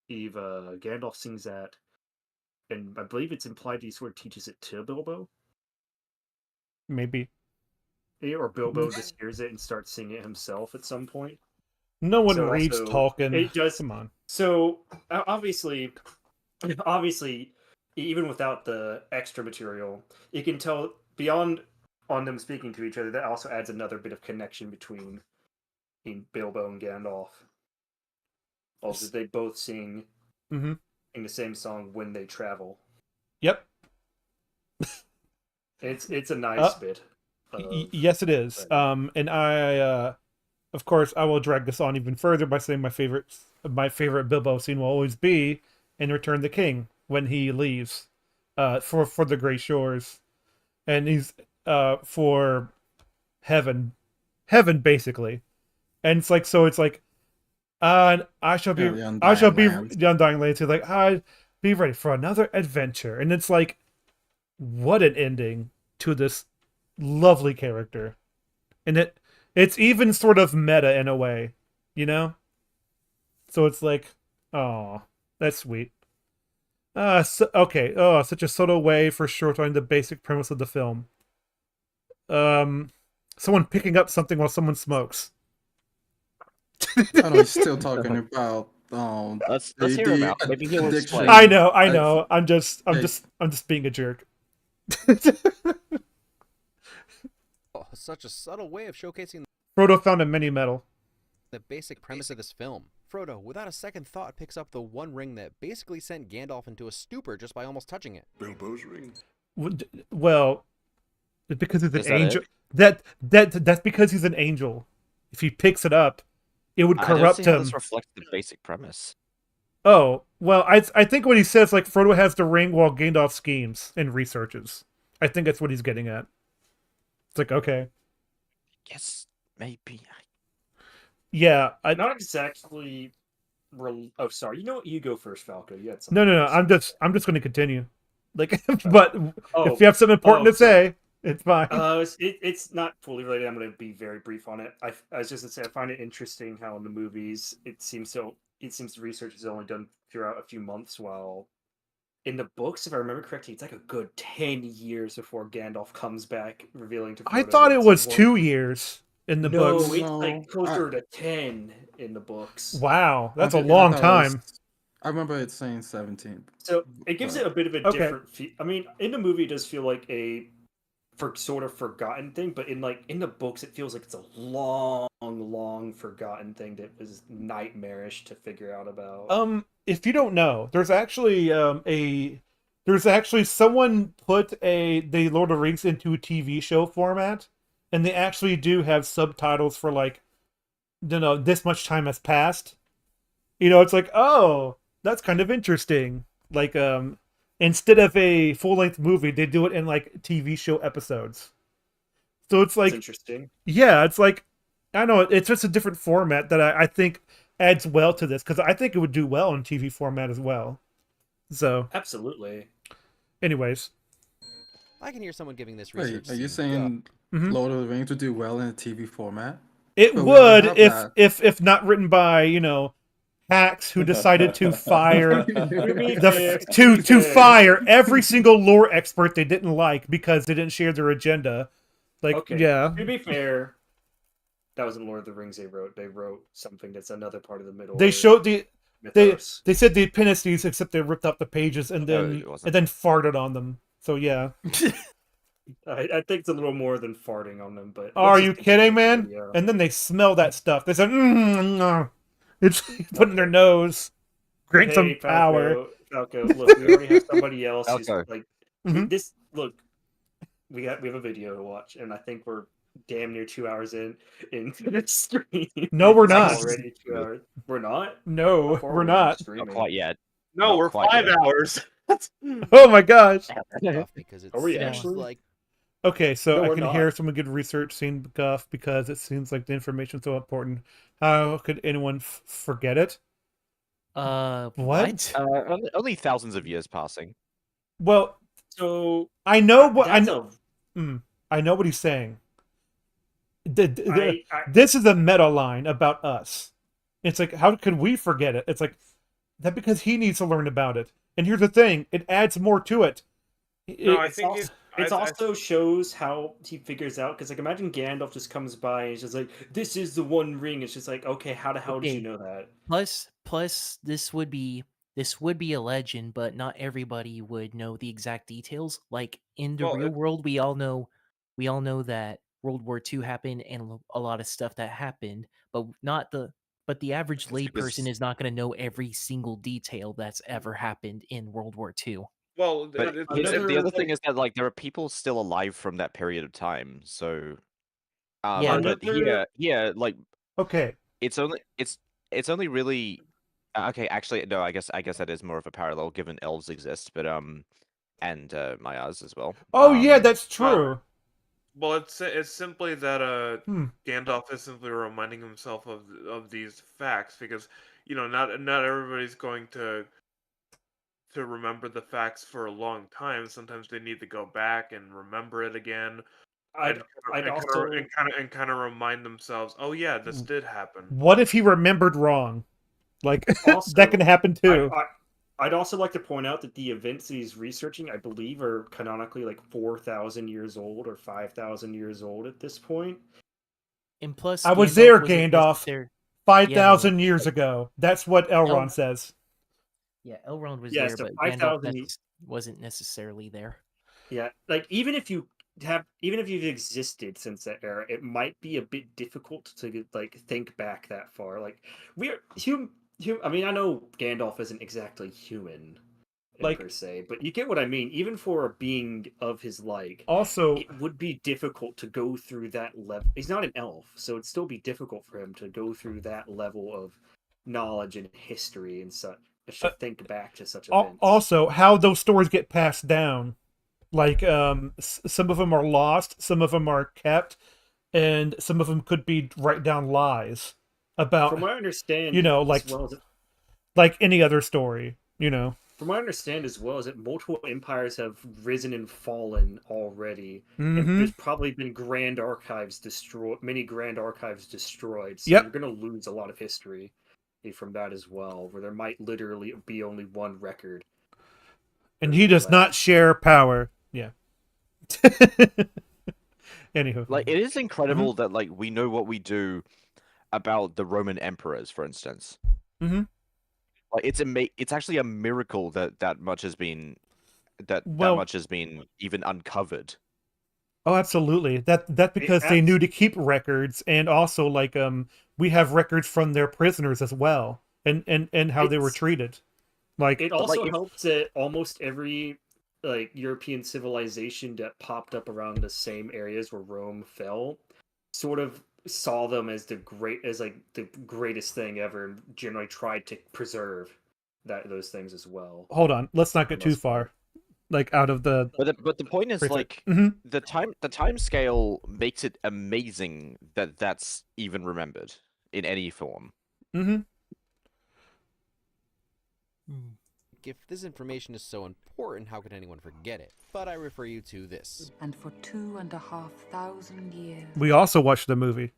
believe Gandalf sings that, and I believe it's implied he sort of teaches it to Bilbo. Maybe. Or Bilbo just hears it and starts singing it himself at some point. No one reads Tolkien. It does. Come on. So obviously, even without the extra material, you can tell beyond on them speaking to each other. That also adds another bit of connection between Bilbo and Gandalf. Also, they both sing Mm-hmm. the same song when they travel. Yep. It's a nice bit. Yes, it is. And I, of course, I will drag this on even further by saying my favorite Bilbo scene will always be in Return of the King when he leaves, for the Grey Shores, and he's for heaven basically, and it's like I shall be the Undying Lands. He's like, I be ready for another adventure, and it's like, what an ending to this lovely character, and it's even sort of meta in a way, you know. So it's like, oh, that's sweet. Okay. Oh, such a subtle way for shortening the basic premise of the film. Someone picking up something while someone smokes. I know he's still talking about let's hear him out. Maybe he'll explain. I know. I'm just being a jerk. Oh, such a subtle way of showcasing Frodo found a mini medal. The basic premise of this film. Frodo, without a second thought, picks up the one ring that basically sent Gandalf into a stupor just by almost touching it. Bilbo's ring. Well, because he's an angel. That's because he's an angel. If he picks it up, it would corrupt him. This reflects the basic premise. Oh, well, I think what he says, like, Frodo has the ring while Gandalf schemes and researches. I think that's what he's getting at. It's like, okay. Yes, maybe. Yeah. Not exactly... Oh, sorry. You know what? You go first, Falco. You had something. No. I'm just going to continue. Like, but if you have something important to say, it's fine. It's not fully related. I'm going to be very brief on it. I was just going to say, I find it interesting how in the movies, it seems the research is only done throughout a few months, while in the books, if I remember correctly, it's like a good 10 years before Gandalf comes back, revealing to Frodo. I thought it was 2 years in the books. No, it's like closer to 10 in the books. Wow, that's a long time. I remember it saying 17. So it gives it a bit of a different feel. I mean, in the movie, it does feel like a sort of forgotten thing, but in the books, it feels like it's a long forgotten thing that was nightmarish to figure out about. If you don't know, there's actually someone put the Lord of the Rings into a TV show format, and they actually do have subtitles for, like, this much time has passed. It's like, oh, that's kind of interesting. Like, instead of a full-length movie, they do it in, like, TV show episodes. So it's like... That's interesting. Yeah, it's like... I know, it's just a different format that I think adds well to this, because I think it would do well in TV format as well. So... Absolutely. Anyways. I can hear someone giving this research. Wait, are you saying Lord of the Rings would do well in a TV format? It would, if not written by, hacks who decided to fire to fire every single lore expert they didn't like because they didn't share their agenda. Like, okay. Yeah. To be fair, that wasn't Lord of the Rings they wrote. They wrote something that's another part of the Middle. They showed they said the appendices, except they ripped up the pages and then farted on them. So yeah. I think it's a little more than farting on them, but are you kidding, man? Yeah. And then they smell that stuff. They said, it's put in their nose. Great some power. Falco, look, we already have somebody else who's like this. Look, we have a video to watch, and I think we're damn near 2 hours into the stream. No, we're not. Already 2 hours. We're not. No, we're not. Not quite yet. No, we're 5 hours. Oh my gosh! Because are we actually like? Okay, so I can hear someone good research scene guff because it seems like the information's so important. How could anyone forget it? What? Only thousands of years passing. Well, so I know what I know. I know what he's saying. This is a meta line about us. It's like, how could we forget it? It's like that because he needs to learn about it. And here's the thing: it adds more to it. No, I think it also shows how he figures out, because like imagine Gandalf just comes by and he's just like, this is the one ring. It's just like, okay, how the hell did you know that? Plus this would be this would be a legend, but not everybody would know the exact details. Like in the Well, real world, we all know that World War II happened and a lot of stuff that happened, but the average It's because layperson is not going to know every single detail that's ever happened in World War II. Well, But the other thing is that like there are people still alive from that period of time. So, Yeah, but yeah, like Okay. it's only really okay. Actually, no. I guess that is more of a parallel given elves exist, but and Mayas as well. Oh yeah, that's true. Well, it's simply that Hmm. Gandalf is simply reminding himself of these facts because not everybody's going to remember the facts for a long time. Sometimes they need to go back and remember it again, I'd also and kind of remind themselves, oh yeah, this did happen. What if he remembered wrong? Like also, that can happen too. I'd also like to point out that the events he's researching, I believe, are canonically like 4,000 years old or 5,000 years old at this point. And plus, I was Gandalf there, wasn't Gandalf, necessar- 5,000 years ago. That's what Elrond says. Yeah, Elrond was Yeah, there, so but 5,000 Gandalf wasn't necessarily there. Yeah, like even if you've existed since that era, it might be a bit difficult to like think back that far. Like we're I mean, I know Gandalf isn't exactly human, Like- per se, but you get what I mean. Even for a being of his like, Also, it would be difficult to go through that level. He's not an elf, so it'd still be difficult for him to go through that level of knowledge and history and such. To think back to such events. Also, how those stories get passed down. Like some of them are lost, some of them are kept, and some of them could be write down lies about. From what I understand, like as well as like any other story. From what I understand as well, is that multiple empires have risen and fallen already, Mhm. and there's probably been grand archives destroyed, many grand archives destroyed. So Yep. you're going to lose a lot of history from that as well, where there might literally be only one record. And he does not share power. Yeah. Anywho, like it is incredible that like we know what we do about the Roman emperors, for instance. Mm-hmm. Like it's actually a miracle that much has been that much has been even uncovered. Oh, absolutely. That's because they knew to keep records, and also like we have records from their prisoners as well, and how they were treated. Like it also helps that almost every like European civilization that popped up around the same areas where Rome fell, sort of saw them as the greatest thing ever, and generally tried to preserve those things as well. Hold on, let's not get too far, like out of the. But the point is like the time scale makes it amazing that that's even remembered in any form. Mm-hmm. If this information is so important, how could anyone forget it? But I refer you to this. And for 2,500 years, We also watched the movie.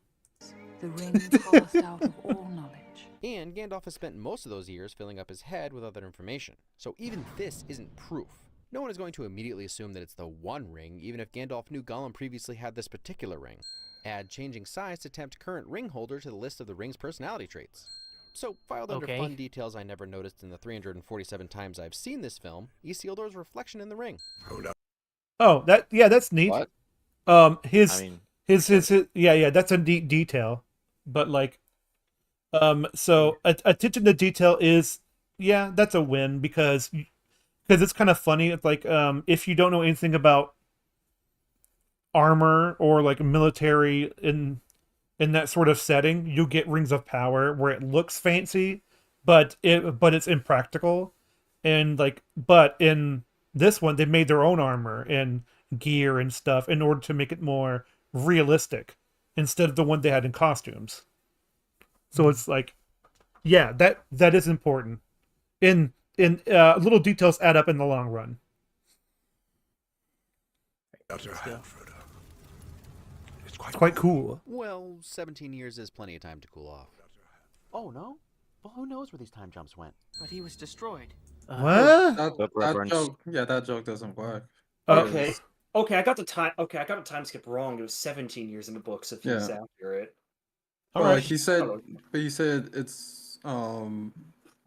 the ring passed out of all knowledge. And Gandalf has spent most of those years filling up his head with other information. So even this isn't proof. No one is going to immediately assume that it's the One Ring, even if Gandalf knew Gollum previously had this particular ring. Add changing size to tempt current ring holder to the list of the ring's personality traits. So, filed under fun details I never noticed in the 347 times I've seen this film, Isildur's reflection in the ring. Oh, that's neat. What? His that's a neat detail. But like so attention to detail is that's a win because it's kind of funny. It's like if you don't know anything about armor or like military in that sort of setting, you get rings of power where it looks fancy, but it's impractical. And like, but in this one, they made their own armor and gear and stuff in order to make it more realistic instead of the one they had in costumes. So it's like, that is important. In little details add up in the long run. It's quite cool. Well, 17 years is plenty of time to cool off. Oh, no? Well, who knows where these time jumps went? But he was destroyed. What? That joke doesn't work. Okay, I got the time skip wrong. It was 17 years in the books, if he's accurate. Well, he said it's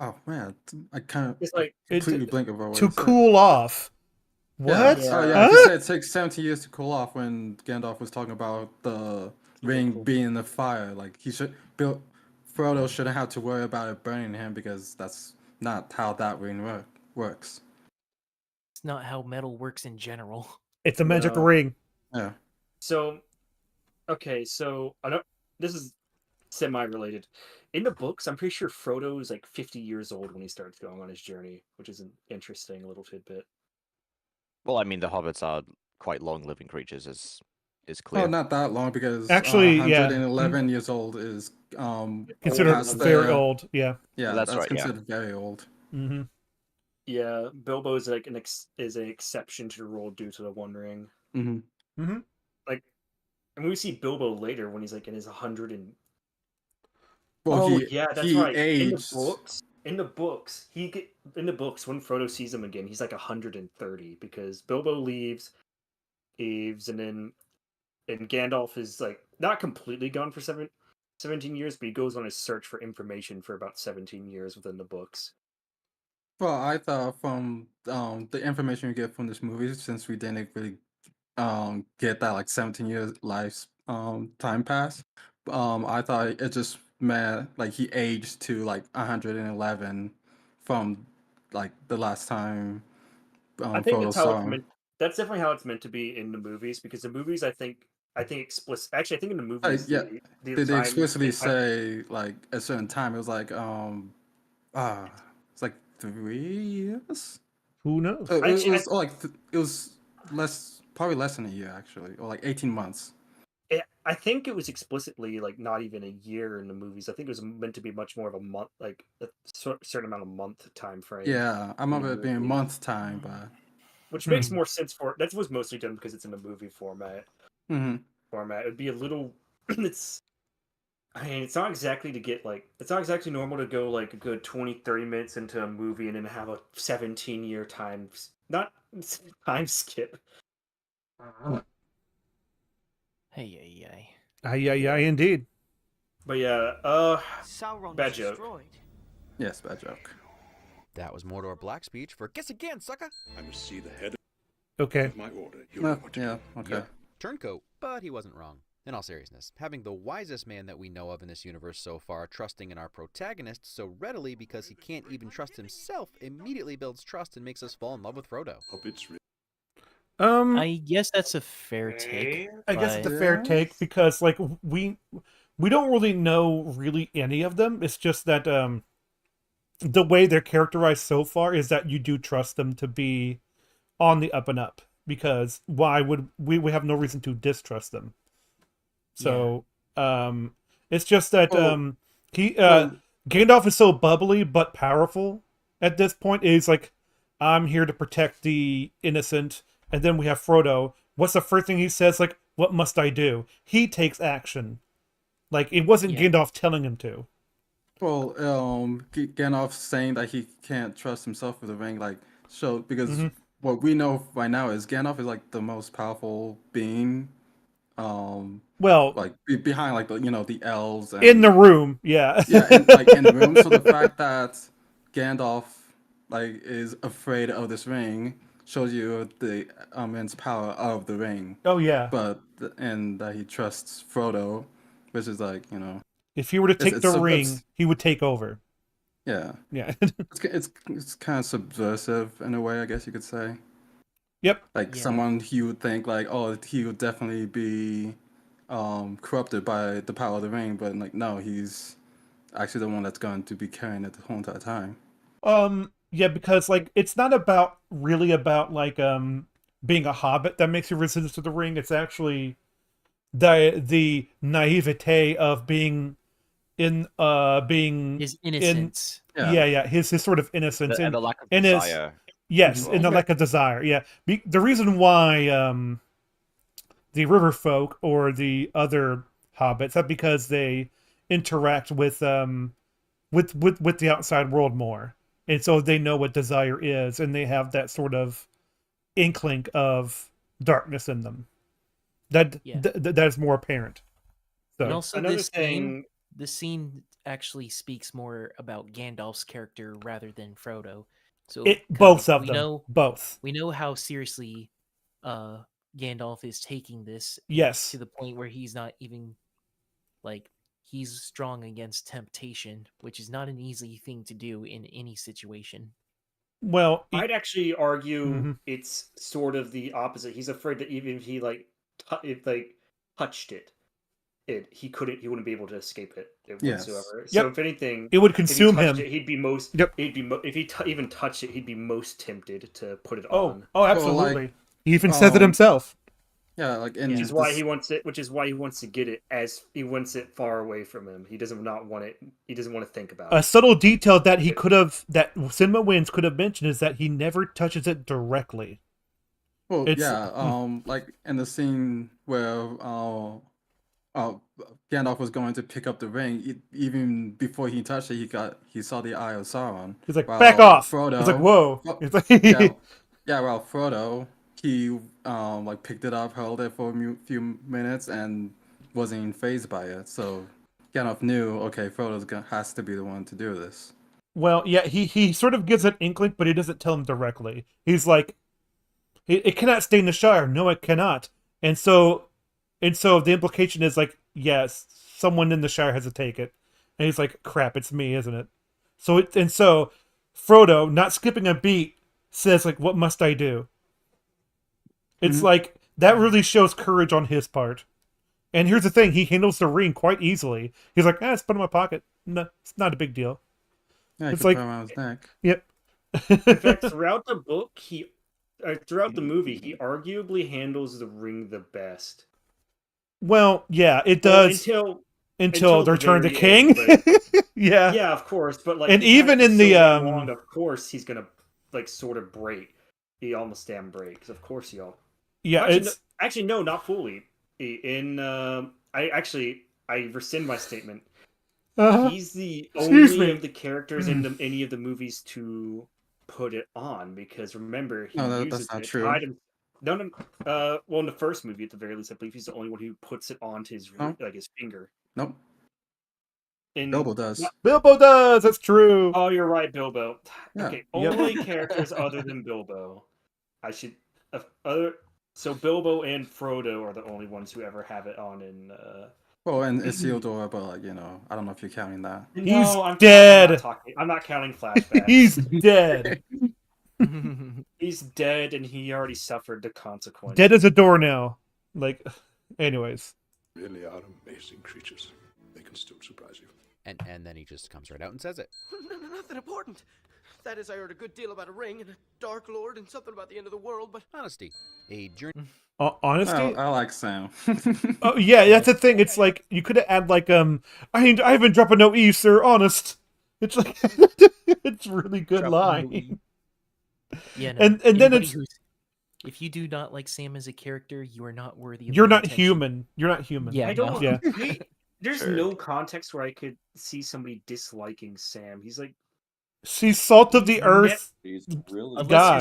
Oh man, I kind of It's like completely blank about what to he said. cool off. What? Yeah. Oh yeah, Huh? he said it takes 70 years to cool off when Gandalf was talking about the ring being in the fire. Like Frodo shouldn't have to worry about it burning him because that's not how that ring works. It's not how metal works in general. It's a magic No. ring. Yeah. So, okay, so I don't. This is semi-related. In the books, I'm pretty sure Frodo is like 50 years old when he starts going on his journey, which is an interesting little tidbit. Well, I mean, the hobbits are quite long-living creatures, is Oh, clear. not that long because Actually, yeah. 111 years old is Considered past very the- old. Yeah. Yeah, That's right, yeah. considered very old. Mm-hmm. Yeah, Bilbo is like is an exception to the rule due to the One Ring. Mm-hmm. Mm-hmm. Like, and we see Bilbo later when he's like in his 100 and. Well, Oh yeah, that's he right. aged. In the books, in the books when Frodo sees him again, he's like 130 because Bilbo leaves, and Gandalf is like not completely gone for 17 years, but he goes on his search for information for about 17 years within the books. Well, I thought from the information we get from this movie, since we didn't really get that like 17 years life time pass, I thought it just meant like he aged to like 111 from like the last time I think Frodo that's how saw it's him. meant. That's definitely how it's meant to be in the movies because the movies, I think explicit. Actually, I think in the movies, Yeah, the they explicitly the time- say like a certain time. It was like it's like 3 years. Who knows? It was it was probably less than a year actually, or like 18 months. I think it was explicitly like not even a year in the movies. I think it was meant to be much more of a month, like a certain amount of month time frame. Yeah, I remember it being month time, but which makes more sense for that was mostly done because it's in the movie format. Mm-hmm. It would be a little. It's. I mean, it's not exactly to get like it's not exactly normal to go like a good 20-30 minutes into a movie and then have a 17-year time skip. Hey. Yeah, indeed. But yeah, Sauron bad was joke. destroyed. Yes, bad joke. That was Mordor Black speech for guess again, sucker. I must see the head Okay. of my order. You know what to do. Okay. Yep. Turncoat, but he wasn't wrong. In all seriousness, having the wisest man that we know of in this universe so far trusting in our protagonist so readily because he can't even trust himself immediately builds trust and makes us fall in love with Frodo. I guess that's a fair take. I guess it's a fair take because like we don't really know really any of them. It's just that the way they're characterized so far is that you do trust them to be on the up and up because why would we have no reason to distrust them. So it's just that Gandalf is so bubbly but powerful at this point. Is like, I'm here to protect the innocent, and then we have Frodo. What's the first thing he says? Like, what must I do? He takes action. Like, it wasn't Gandalf telling him to. Well, Gandalf saying that he can't trust himself with the ring, like, so because what we know right now is Gandalf is like the most powerful being. Well, like behind like the elves and, in the room, yeah, like in the room. So the fact that Gandalf like is afraid of this ring shows you the immense power of the ring. Oh yeah, and that he trusts Frodo, which is like if he were to take the ring, he would take over. Yeah, yeah. it's kind of subversive in a way, I guess you could say. Yep. Like someone he would think like, oh, he would definitely be corrupted by the power of the ring, but like no, he's actually the one that's going to be carrying it the whole entire time. Yeah, because like it's not really about like being a hobbit that makes you resistant to the ring. It's actually the naivete of being his innocence. His sort of innocence and the lack of and desire. And the lack of desire. Yeah, the reason why the river folk or the other hobbits, that's because they interact with the outside world more, and so they know what desire is, and they have that sort of inkling of darkness in them. That is more apparent. So and also another the scene actually speaks more about Gandalf's character rather than Frodo. So Both of we them. know Both. we know how seriously Gandalf is taking this. Yes. To the point where he's not even like he's strong against temptation, which is not an easy thing to do in any situation. Well, I'd actually argue it's sort of the opposite. He's afraid that even if he touched it, he wouldn't be able to escape it whatsoever. Yes. So Yep. if anything, it would consume him. He'd be most. Yep. If he even touched it, he'd be most tempted to put it Oh, on. oh, absolutely. He even says it himself. Yeah, like in which is why he wants it. Which is why he wants to get it he wants it far away from him. He doesn't want it. He doesn't want to think about it. A subtle detail that that Cinema Wins could have mentioned is that he never touches it directly. Well, like in the scene where Gandalf was going to pick up the ring, even before he touched it, he saw the Eye of Sauron. He's like, back off. Frodo, He's like, whoa. Well, Frodo, he like picked it up, held it for a few minutes, and wasn't fazed by it. So Gandalf knew, okay, has to be the one to do this. Well, yeah, he sort of gives an inkling, but he doesn't tell him directly. He's like, it cannot stay in the Shire. No, it cannot. And so the implication is like, yes, someone in the Shire has to take it. And he's like, crap, it's me, isn't it? So Frodo, not skipping a beat, says like, what must I do? It's like, that really shows courage on his part. And here's the thing, he handles the ring quite easily. He's like, it's put in my pocket. No, it's not a big deal. Yeah, it's like, put it around his neck. Yep. In fact, throughout the book, throughout the movie, he arguably handles the ring the best. Well, yeah, it does. Until the Return of the King. Yeah. Yeah, of course. But like, and even in the long, of course, he's gonna like sort of break. He almost damn breaks. Of course, y'all. Yeah, actually no, not fully. I rescind my statement. He's the only of the characters in any of the movies to put it on, because remember, he uses that's not it. true. No. Well, in the first movie, at the very least, I believe he's the only one who puts it onto his his finger. Nope. Bilbo does. Bilbo does. That's true. Oh, you're right, Bilbo. Yeah. Okay, only characters other than Bilbo. So Bilbo and Frodo are the only ones who ever have it on in. Well, and Isildur, but like, I don't know if you're counting that. He's dead. I'm not counting flashbacks. He's dead. He's dead, and he already suffered the consequences. Dead as a door now. Like, anyways. Really are amazing creatures. They can still surprise you. And then he just comes right out and says it. Nothing important. That is, I heard a good deal about a ring and a Dark Lord and something about the end of the world, but honesty. A journey. Honesty? I like Sam. Oh yeah, that's the thing. It's like you could have added like I haven't dropped a no E, sir. Honest. It's like it's really good line. Yeah, no, and then it's if you do not like Sam as a character, you are not worthy of You're not attention. human. You're not human. Yeah, I don't. Yeah. There's no context where I could see somebody disliking Sam. He's like. She's salt of the earth. He's really guy.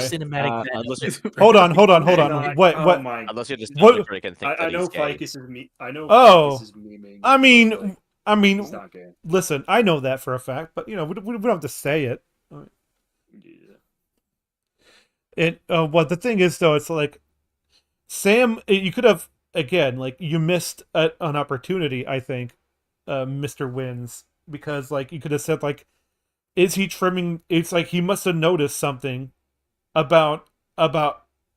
Hold on. What? Oh my. Unless you're just What? can think I that know he's gay. Ficus is me. I know. Oh, Ficus is memeing. I mean, He's not gay. listen, I know that for a fact, but we don't have to say it. And the thing is, though, it's like Sam. You could have you missed an opportunity. I think, Mr. Wins, because you could have said is he trimming? It's like he must have noticed something about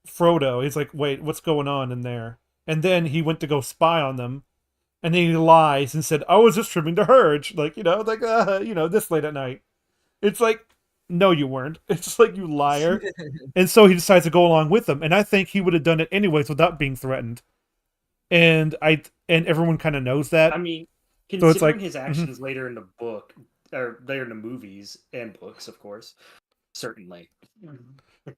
Frodo. He's like, wait, what's going on in there? And then he went to go spy on them, and then he lies and said, I was just trimming the herd, this late at night. It's like, no, you weren't. It's just like, you liar. And so he decides to go along with them, and I think he would have done it anyways without being threatened. And everyone kind of knows that. I mean, so considering it's his actions later in the book. Or later in the movies and books, of course. Certainly.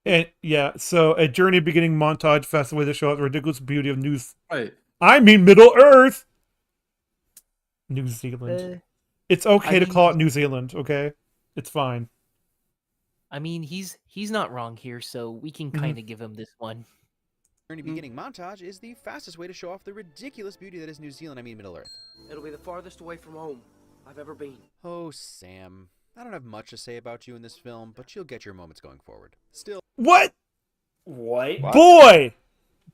And yeah, so a journey beginning montage fast away to show out the ridiculous beauty of Wait. I mean Middle Earth. New Zealand. It's okay to call it New Zealand, okay? It's fine. I mean, he's not wrong here, so we can kind of give him this one. Journey beginning montage is the fastest way to show off the ridiculous beauty that is New Zealand, I mean Middle Earth. it'll be the farthest away from home. I've ever been. Oh, Sam. I don't have much to say about you in this film, but you'll get your moments going forward. Still. What? What? Boy!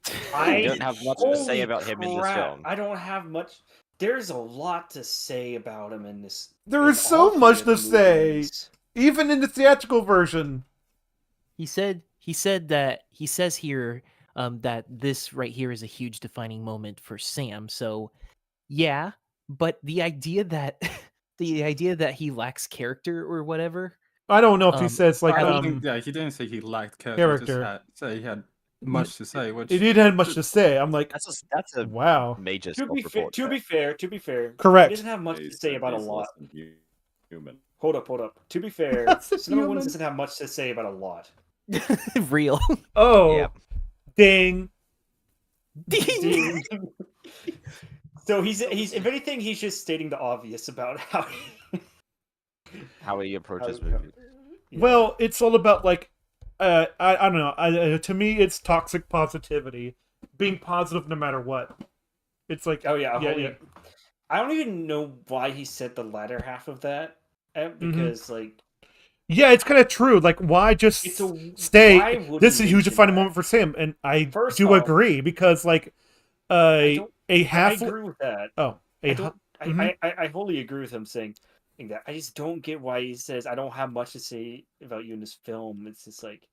You don't have much to say about him in this film. I don't have much. There's a lot to say about him in this. There is so much to say, even in the theatrical version. He says here that this right here is a huge defining moment for Sam. So, yeah, but the idea that he lacks character or whatever. I don't know if he says like he didn't say he lacked character. He just said he had much to say. Which he didn't have much to say. I'm like, that's a wow. Major. To be fair, correct. He doesn't have much to say about a lot. Human. Hold up. To be fair, Cinema Wins doesn't have much to say about a lot. Real. Oh. Yep. Ding. Ding. So he's if anything, he's just stating the obvious about how he approaches movies. Well, it's all about like I don't know. To me, it's toxic positivity, being positive no matter what. It's like yeah. I don't even know why he said the latter half of that because like. Yeah, it's kind of true. Like, why just stay? This is a huge defining moment for Sam, and I do agree because, like, a half. I agree with that. Oh, I wholly agree with him saying that. I just don't get why he says I don't have much to say about you in this film. It's just like,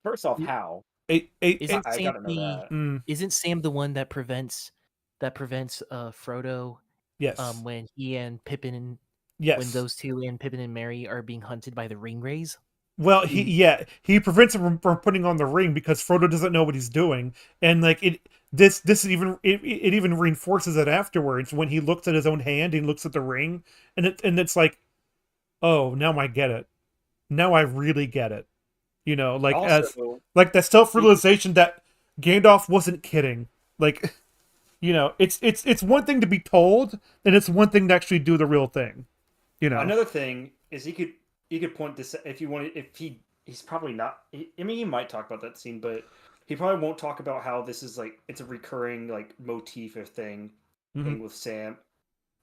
first off, how? Isn't I gotta know that. Isn't Sam the one that prevents Frodo? Yes. When he and Pippin. Yes. When those two and Pippin and Merry are being hunted by the ringwraiths. Well, he prevents him from putting on the ring because Frodo doesn't know what he's doing, and like it even reinforces it afterwards when he looks at his own hand and looks at the ring, and it's like, oh, now I get it. Now I really get it. You know, like also, like that self-realization that Gandalf wasn't kidding. Like, you know, it's one thing to be told, and it's one thing to actually do the real thing. You know, another thing is he could point this if you wanted. If he's probably not. I mean, he might talk about that scene, but he probably won't talk about how this is like it's a recurring like motif or thing with Sam,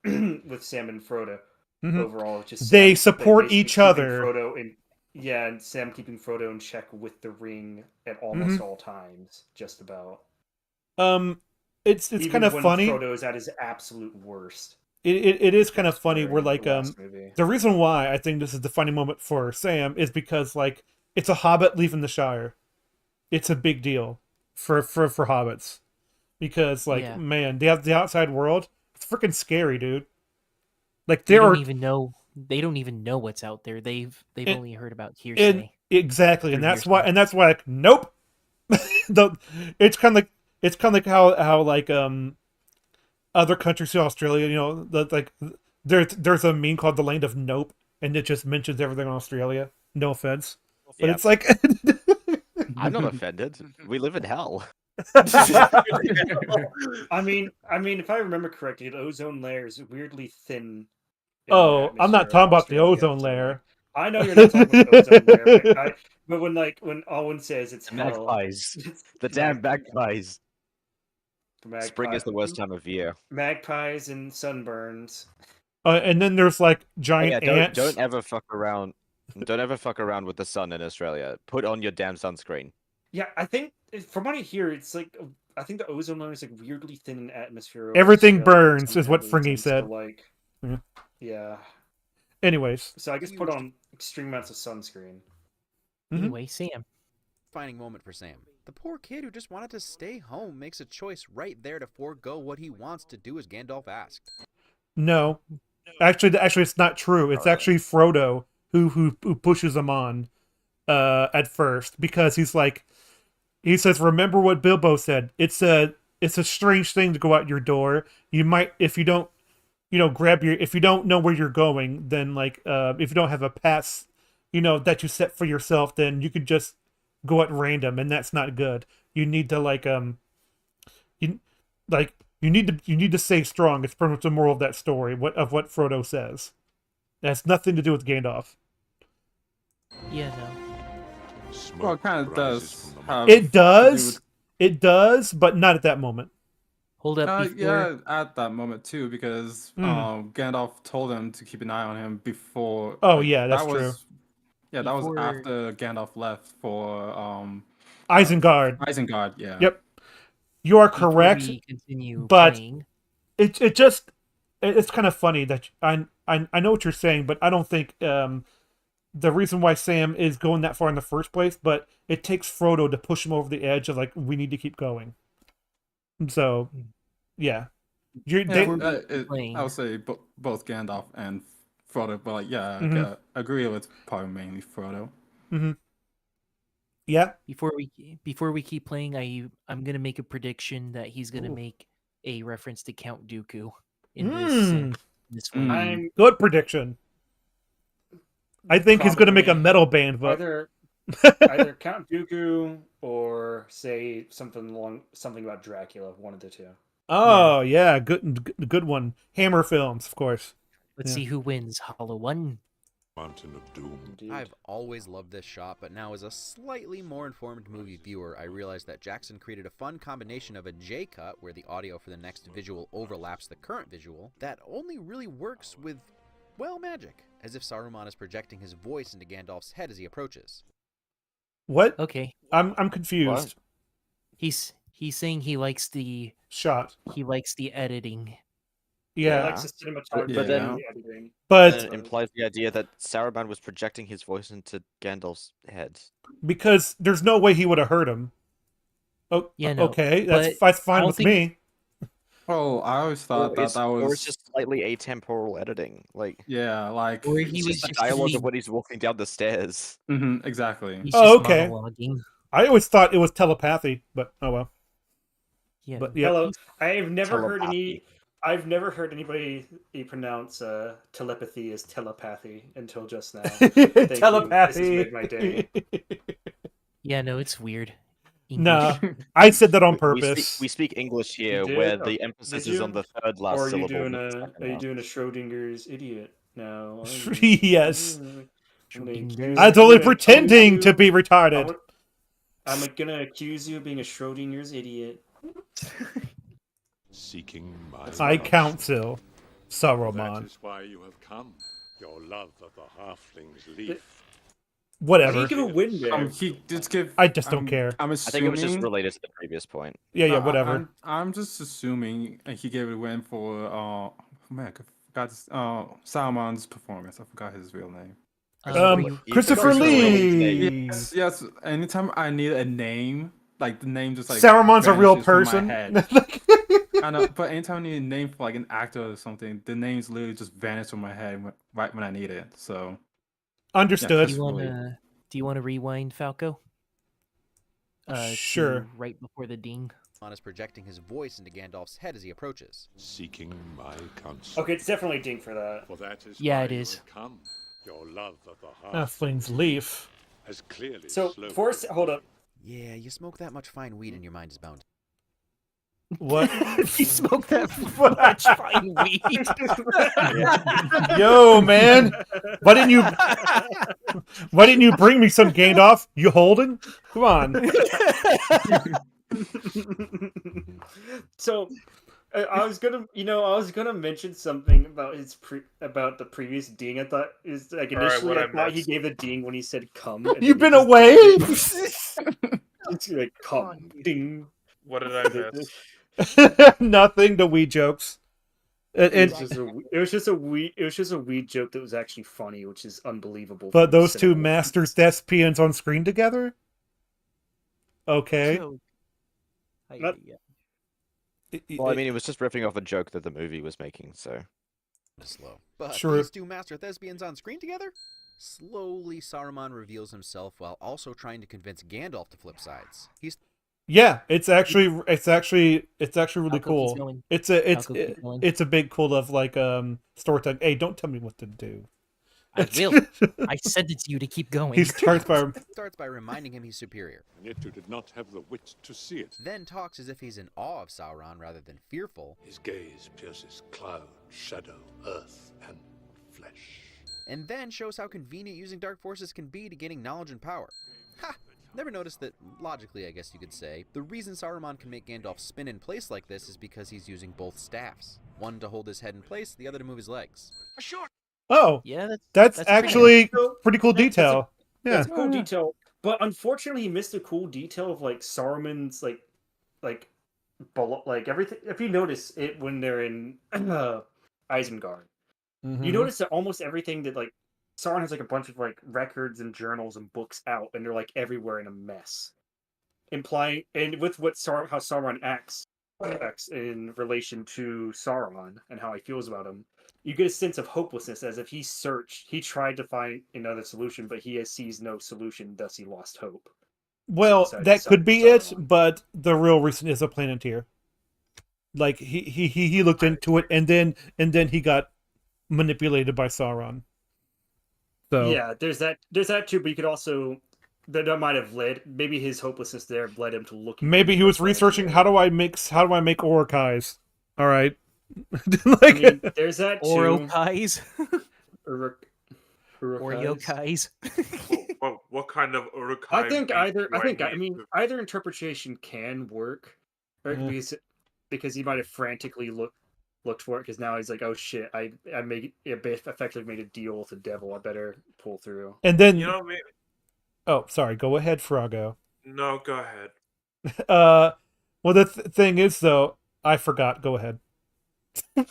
and Frodo. Overall, just they support each other. Frodo and Sam keeping Frodo in check with the ring at almost all times, just about. It's even kind of when funny. Frodo is at his absolute worst. It is kind of funny. We're like the reason why I think this is a defining moment for Sam is because like it's a hobbit leaving the Shire. It's a big deal for hobbits because like man, the outside world, it's freaking scary, dude. Like they don't even know what's out there. They've only heard about hearsay. Exactly, and that's why like nope. It's kind of like how like other countries to Australia, you know, like there's a meme called the Land of Nope, and it just mentions everything in Australia. No offense, but it's like I'm not offended. We live in hell. I mean, if I remember correctly, the ozone layer is weirdly thin. Oh, I'm not talking about the ozone layer. I know you're not talking about the ozone layer, but when Owen says it's magpies, the damn magpies. Spring is the worst time of year. Magpies and sunburns. And then there's like giant ants. Don't ever fuck around. Don't ever fuck around with the sun in Australia. Put on your damn sunscreen. Yeah, I think from what I hear, it's like I think the ozone layer is like weirdly thin in atmosphere. Everything burns, is what Fringy said. Yeah. Anyways, so I guess put on extreme amounts of sunscreen. Anyway, Sam. Defining moment for Sam. The poor kid who just wanted to stay home makes a choice right there to forego what he wants to do as Gandalf asked. No. Actually, it's not true. It's actually Frodo who pushes him on at first because he says, remember what Bilbo said. It's a strange thing to go out your door. You might, if you don't, if you don't know where you're going, then like, if you don't have a pass, that you set for yourself, then you could just go at random, and that's not good. You need to you need to stay strong. It's pretty much the moral of that story. What Frodo says. It has nothing to do with Gandalf. Yeah, no. Well, it kind of does. It does, but not at that moment. Hold up. Yeah, at that moment too, because Gandalf told him to keep an eye on him before. Oh, like, yeah, that's that was, true. Yeah, that was Before- after Gandalf left for Isengard. Isengard, yeah. Yep. You are Before correct. we continue but playing, it's kind of funny that I know what you're saying, but I don't think the reason why Sam is going that far in the first place, but it takes Frodo to push him over the edge of like, we need to keep going. So, yeah. I would say both Gandalf and Frodo, but like, I agree with probably mainly Frodo. Mm-hmm. Yeah. Before we keep playing, I'm gonna make a prediction that he's gonna make a reference to Count Dooku in this one. Good prediction. I think he's gonna make a metal band, but either Count Dooku or say something about Dracula, one of the two. Oh yeah, good one. Hammer Films, of course. Let's see who wins. Hollow 1. Mountain of Doom. Indeed. I've always loved this shot, but now as a slightly more informed movie viewer, I realized that Jackson created a fun combination of a J-cut, where the audio for the next visual overlaps the current visual, that only really works with, well, magic, as if Saruman is projecting his voice into Gandalf's head as he approaches. What? Okay. I'm confused. He's saying he likes the shot. He likes the editing. Yeah. He likes the cinematography. But then, editing. But it implies the idea that Saruman was projecting his voice into Gandalf's head. Because there's no way he would have heard him. Oh, yeah, no, okay, that's fine with me. Oh, I always thought that was... Or it's just slightly atemporal editing. Like, yeah, like... Or it's just the dialogue of when he's walking down the stairs. Mm-hmm, exactly. Oh, okay. I always thought it was telepathy, but oh well. Yeah. But yeah. Hello. I've never heard anybody pronounce telepathy as telepathy until just now. Telepathy. This has made my day. Yeah, no, it's weird. Nah, I said that on purpose. We speak English here, where the emphasis is on the third last or are syllable. Are you doing a Schrodinger's idiot now? Yes. I was only pretending to be retarded. I'm gonna accuse you of being a Schrodinger's idiot. Seeking my counsel, Saruman. That is why you have come. Your love of the halfling's leaf. Whatever. He give a win there. I just don't care. I'm assuming... I think it was just related to the previous point. Yeah, whatever. I'm just assuming he gave it a win for I forgot Saruman's performance. I forgot his real name. Christopher Lee. Yes. Anytime I need a name, like the name just like Saruman's a real person. I know, but anytime I need a name for like an actor or something, the names literally just vanish from my head right when I need it. So understood. Do you want to rewind, Falco? Sure. Right before the ding. Saruman is projecting his voice into Gandalf's head as he approaches. Seeking my counsel. Okay, it's definitely ding for that. For that is yeah, why it is. You have come. Your love of the halfling's leaf has clearly. So, hold up. Yeah, you smoke that much fine weed and your mind is bound. What? You smoke that much fine weed. Yo, man, why didn't you bring me some Gandalf? You holding? Come on. So, I was gonna mention something about about the previous ding. I thought is like initially I thought he gave the ding when he said "come." You've been away. It's like come ding. What did I miss? Nothing. The weed jokes. It was just a weed joke that was actually funny, which is unbelievable. But those two masters thespians on screen together. Okay. Well, I mean, it was just riffing off a joke that the movie was making, so. Slow. But True. These two master thespians on screen together? Slowly, Saruman reveals himself while also trying to convince Gandalf to flip sides. Yeah, it's actually really cool. It's a big cool of like storytelling. Hey, don't tell me what to do. I will. I said it to you to keep going. He starts by reminding him he's superior. And yet you did not have the wit to see it. Then talks as if he's in awe of Sauron rather than fearful. His gaze pierces cloud, shadow, earth, and flesh. And then shows how convenient using dark forces can be to gaining knowledge and power. Ha! Never noticed that, logically I guess you could say, the reason Saruman can make Gandalf spin in place like this is because he's using both staffs. One to hold his head in place, the other to move his legs. Sure. Oh, Yeah, that's actually pretty cool detail. That's a Yeah. cool detail. But unfortunately, he missed a cool detail of like Saruman's like everything. If you notice it when they're in Isengard, you notice that almost everything that like Sauron has like a bunch of like records and journals and books out, and they're like everywhere in a mess, implying and with what how Sauron acts in relation to Sauron and how he feels about him, you get a sense of hopelessness, as if he tried to find another solution, but he sees no solution, thus he lost hope. Well, that could be it, but the real reason is a Planeteer. Like he looked into it, and then he got manipulated by Sauron. So yeah, there's that too. But you could also that might have led, maybe his hopelessness there led him to look. Maybe he was researching how do I make Urukais. All right, like, I mean, there's that too. Urukais. Urukais. What kind of Urukai? I mean either interpretation can work, right? Because he might have frantically looked for it, because now he's like, oh shit, I effectively made a deal with the devil. I better pull through. And then you know what I mean? Oh, sorry. Go ahead, Froggo. No, go ahead. Well, the thing is, though, I forgot. Go ahead. Well,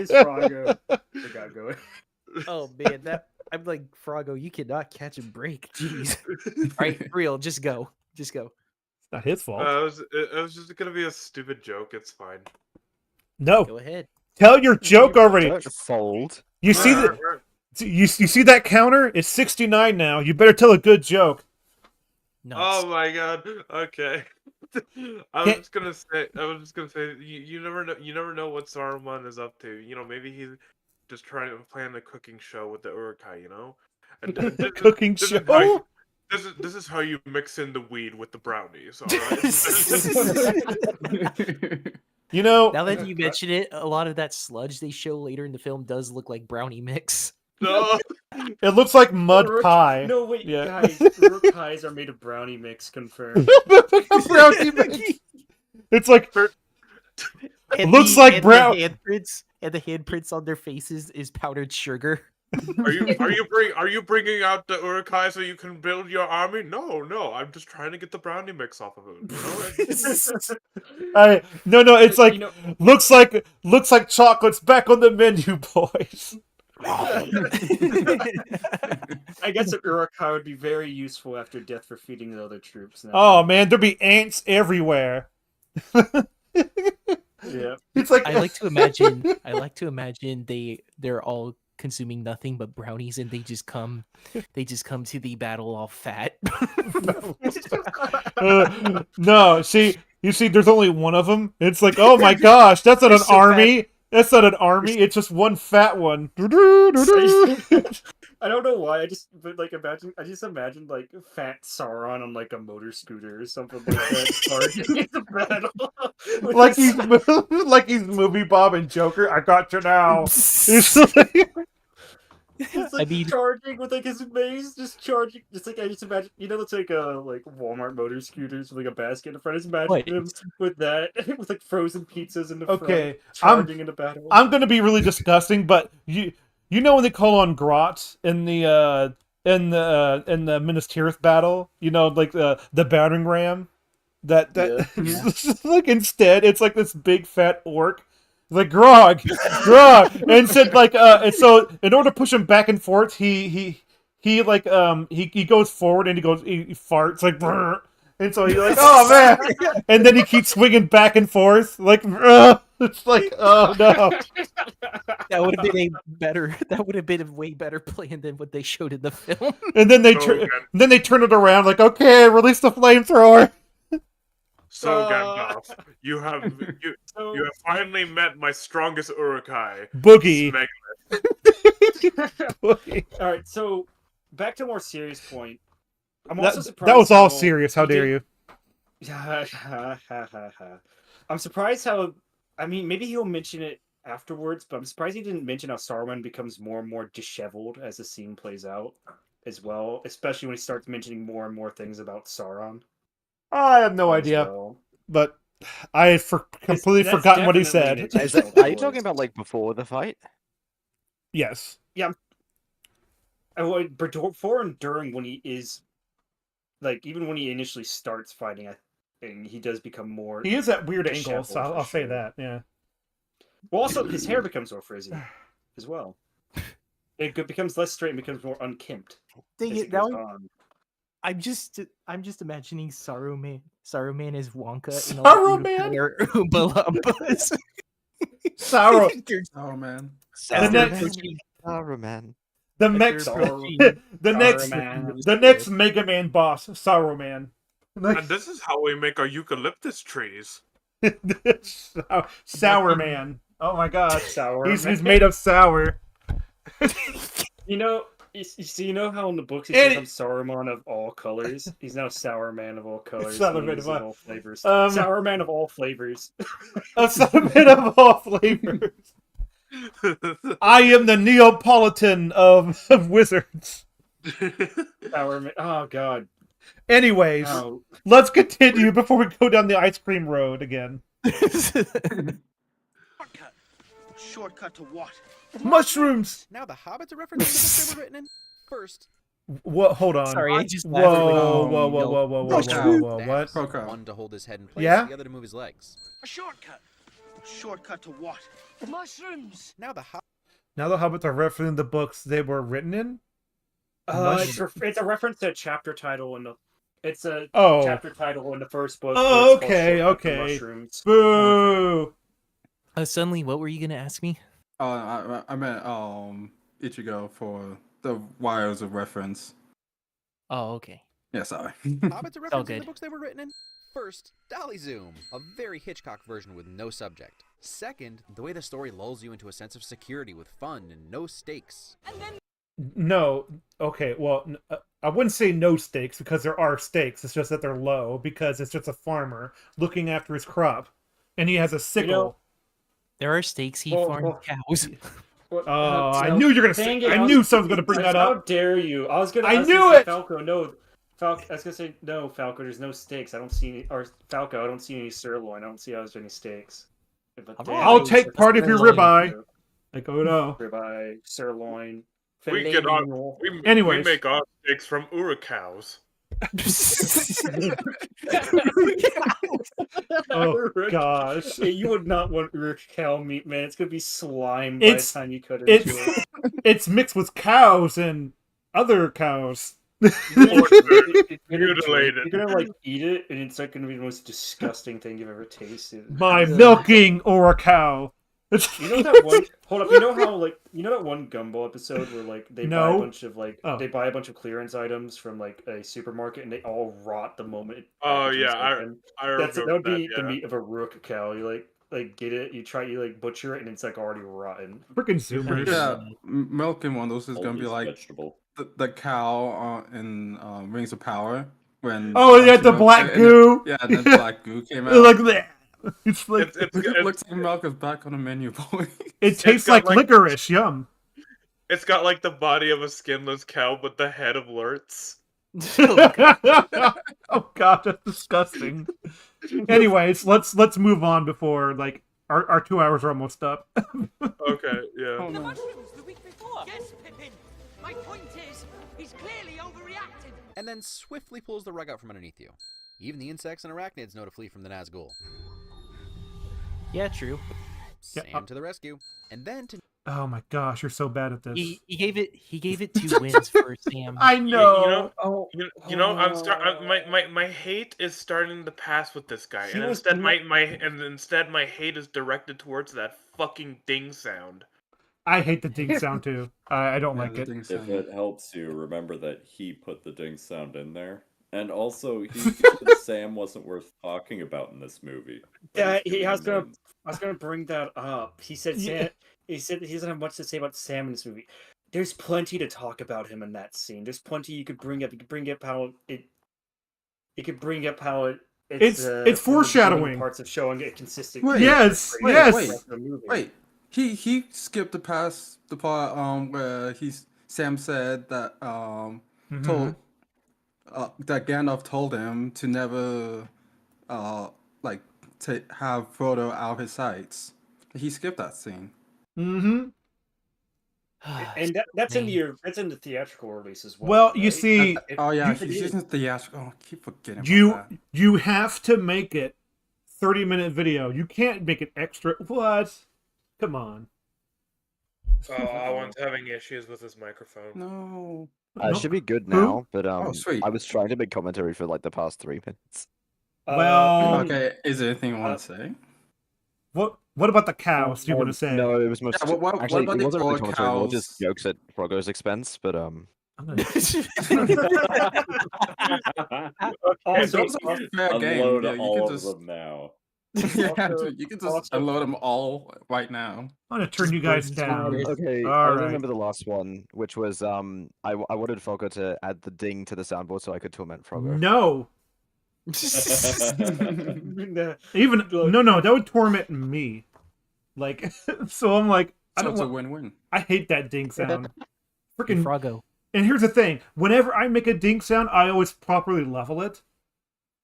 Froggo. Forgot, go ahead. Oh man, I'm like, Froggo, you cannot catch a break. Jeez. All right, for real, just go. It's not his fault. It was just gonna be a stupid joke. It's fine. No. Go ahead. Tell your joke already. Don't fold. You see that? You see that counter? It's 69 now. You better tell a good joke. Nice. Oh my god. Okay. I was just gonna say. You never know what Saruman is up to. You know, maybe he's just trying to plan a cooking show with the Urukai. You know, and cooking show. This is how you mix in the weed with the brownies. All right. You know, now that you mention it, a lot of that sludge they show later in the film does look like brownie mix. No. It looks like mud pie. No, wait, guys. Urukais are made of brownie mix, confirmed. Brownie mix. It's like... It looks like brown... The handprints on their faces is powdered sugar. Are you bringing out the Urukai so you can build your army? No, I'm just trying to get the brownie mix off of him. No, it's like looks like chocolate's back on the menu, boys. I guess an Urukai would be very useful after death for feeding the other troops. Now. Oh man, there'd be ants everywhere. Yeah, it's like I like to imagine they're all consuming nothing but brownies, and they just come to the battle all fat. No, you see, there's only one of them. It's like, oh my gosh, that's not an army. Fat. That's not an army. It's just one fat one. I don't know why. I just imagine like fat Sauron on like a motor scooter or something like that, charging in the battle. like he's movie Bob and Joker. I got you now. It's like charging with like his mace, just charging. Just like I just imagine, it's like Walmart motor scooters with like a basket in front. I just imagine him with that, with like frozen pizzas in the front, charging into battle. I'm gonna be really disgusting, but you know when they call on Grot in the Minas Tirith battle, like the battering ram, that like instead it's like this big fat orc. Like Grog, and said like and so in order to push him back and forth, he goes forward and he farts like, brr, and so he's like, oh man, and then he keeps swinging back and forth like, it's like, oh no. That would have been a way better plan than what they showed in the film. And then they turn it around like, okay, release the flamethrower. So Gandalf, you have finally met my strongest Urukai, Boogie. Boogie. All right, so back to a more serious point. I'm also surprised. That was all serious. How dare you? I'm surprised how I mean, maybe he'll mention it afterwards, but I'm surprised he didn't mention how Saruman becomes more and more disheveled as the scene plays out as well, especially when he starts mentioning more and more things about Sauron. I have no as idea, well. but I had completely that's forgotten what he definitely said. an Are you talking about like before the fight? Yes. Yeah. Before and during, when he is like, even when he initially starts fighting, I think he does become more. He is at weird angles, disheveled so I'll for say sure. that. Yeah. Well, also his hair becomes more frizzy as well. It becomes less straight and becomes more unkempt. Dang as it, it now goes on. I'm just imagining Saruman as Wonka in a Saruman? Oompa Loompas. Sorrow. Oh man. The next, Saruman. the next, the next Mega Man boss, Saruman. And this is how we make our eucalyptus trees. Sour Man. Oh my gosh. Sour He's Man. made of sour. You know, you know how in the books he says I'm Saruman of all colors? He's now Sour Man of all colors. Sour He Man is of of all- all flavors. Um, Sour Man of all flavors. A Sour Man of all flavors. I am the Neapolitan of wizards. Sour Man. Oh god. Anyways, Oh. let's continue before we go down the ice cream road again. Shortcut to what? Mushrooms. Now the hobbits are referencing the books they were written in. First, What? Hold on. Sorry, I just Whoa, what? one to hold his head in place, Yeah? the other to move his legs. A shortcut. Shortcut to what? Mushrooms. Now the hobbits are referencing the books they were written in. It's a reference to a chapter title in the. It's a Oh. chapter title in the first book. Oh, where it's called okay, Shortcut to okay. Mushrooms. Boo. Suddenly, what were you gonna ask me? I meant Ichigo for the wires of reference. Oh, okay. Yeah, sorry. Hobbits are It's all referencing the good. books they were written in. First, Dolly Zoom, a very Hitchcock version with no subject. Second, the way the story lulls you into a sense of security with fun and no stakes. No. Okay. Well, I wouldn't say no stakes because there are stakes. It's just that they're low because it's just a farmer looking after his crop, and he has a sickle. There are stakes. He farmed cows. I knew you were gonna say. I knew someone's gonna bring that How up. dare you? I was I gonna knew say, it! Falco, no. Falco, I was gonna say no, Falco. There's no stakes. I don't see any. Or Falco, I don't see any sirloin. I don't see how there's any stakes. But I'll take part of your ribeye. Like, oh no. Ribeye, sirloin. We filet get our mignon. we Anyways. make our steaks from Ura cows. Oh gosh. Hey, you would not want Uruk cow meat, man. It's gonna be slime by the time you cut it into it. It's mixed with cows and other cows. You're Mutilated. gonna like eat it, and it's like gonna be the most disgusting thing you've ever tasted. My milking or a cow. You know that one? Hold up. You know how that one Gumball episode where like they buy No. a bunch of they buy a bunch of clearance items from like a supermarket and they all rot the moment. Oh packaging's yeah, open? I remember That would be that, the yeah. meat of a Rook cow. You like get it, you like butcher it, and it's like already rotten. Freaking zoomers. Yeah, milk in one of those is gonna be Oldest like vegetable. the cow in Rings of Power when. Oh, yeah, the black goo. Yeah, and then black goo came out. Like that. It's like it looks like milk is back on the menu, boy. it tastes like licorice. Yum. It's got like the body of a skinless cow, but the head of Lurtz. Oh god, that's disgusting. Anyways, let's move on before like our 2 hours are almost up. Okay, yeah. Oh, no. mushrooms the week before. Yes, Pippin. My point is, he's clearly overreacted. And then swiftly pulls the rug out from underneath you. Even the insects and arachnids know to flee from the Nazgul. Yeah, true. Sam to the rescue. And then to... Oh my gosh, you're so bad at this. He gave it 2 wins for Sam. I know. My hate is starting to pass with this guy, He and was instead not- my hate is directed towards that fucking ding sound. I hate the ding sound too. I don't like it. If it helps you, remember that he put the ding sound in there. And also, he Sam wasn't worth talking about in this movie. Yeah, He's I was giving him gonna bring that up. He said Yeah. he doesn't have much to say about Sam in this movie. There's plenty to talk about him in that scene. There's plenty you could bring up. You could bring up how it. You could bring up how It's one of the foreshadowing. beginning parts of showing it consistent. Yes. Wait. He skipped the part where Sam said that told that Gandalf told him to never like to have Frodo out of his sights. He skipped that scene. Mm-hmm. And that's in the theatrical release as well. Well, you right? see, He's using theatrical. Oh, I keep forgetting about that. You have to make it 30-minute video. You can't make it extra. What? Come on. Owen's having issues with his microphone. No. It should be good now, but sweet. I was trying to make commentary for like the past 3 minutes. Well, okay. Is there anything you want to say? What about the cows? Do you want to say? No, it was most. what Actually, about it wasn't the really commentary. More cows? just jokes at Frogo's expense, but Those are fair game. Unload Yeah, you all can of just them now. you can just unload them all right now. I'm gonna turn you guys down. Okay, All I right. remember the last one, which was I wanted Falco to add the ding to the soundboard so I could torment Frogo. No. Even no, that would torment me. Like, so I'm like, So it's a win-win. I hate that ding sound. Freaking Frogo. And here's the thing: whenever I make a ding sound, I always properly level it.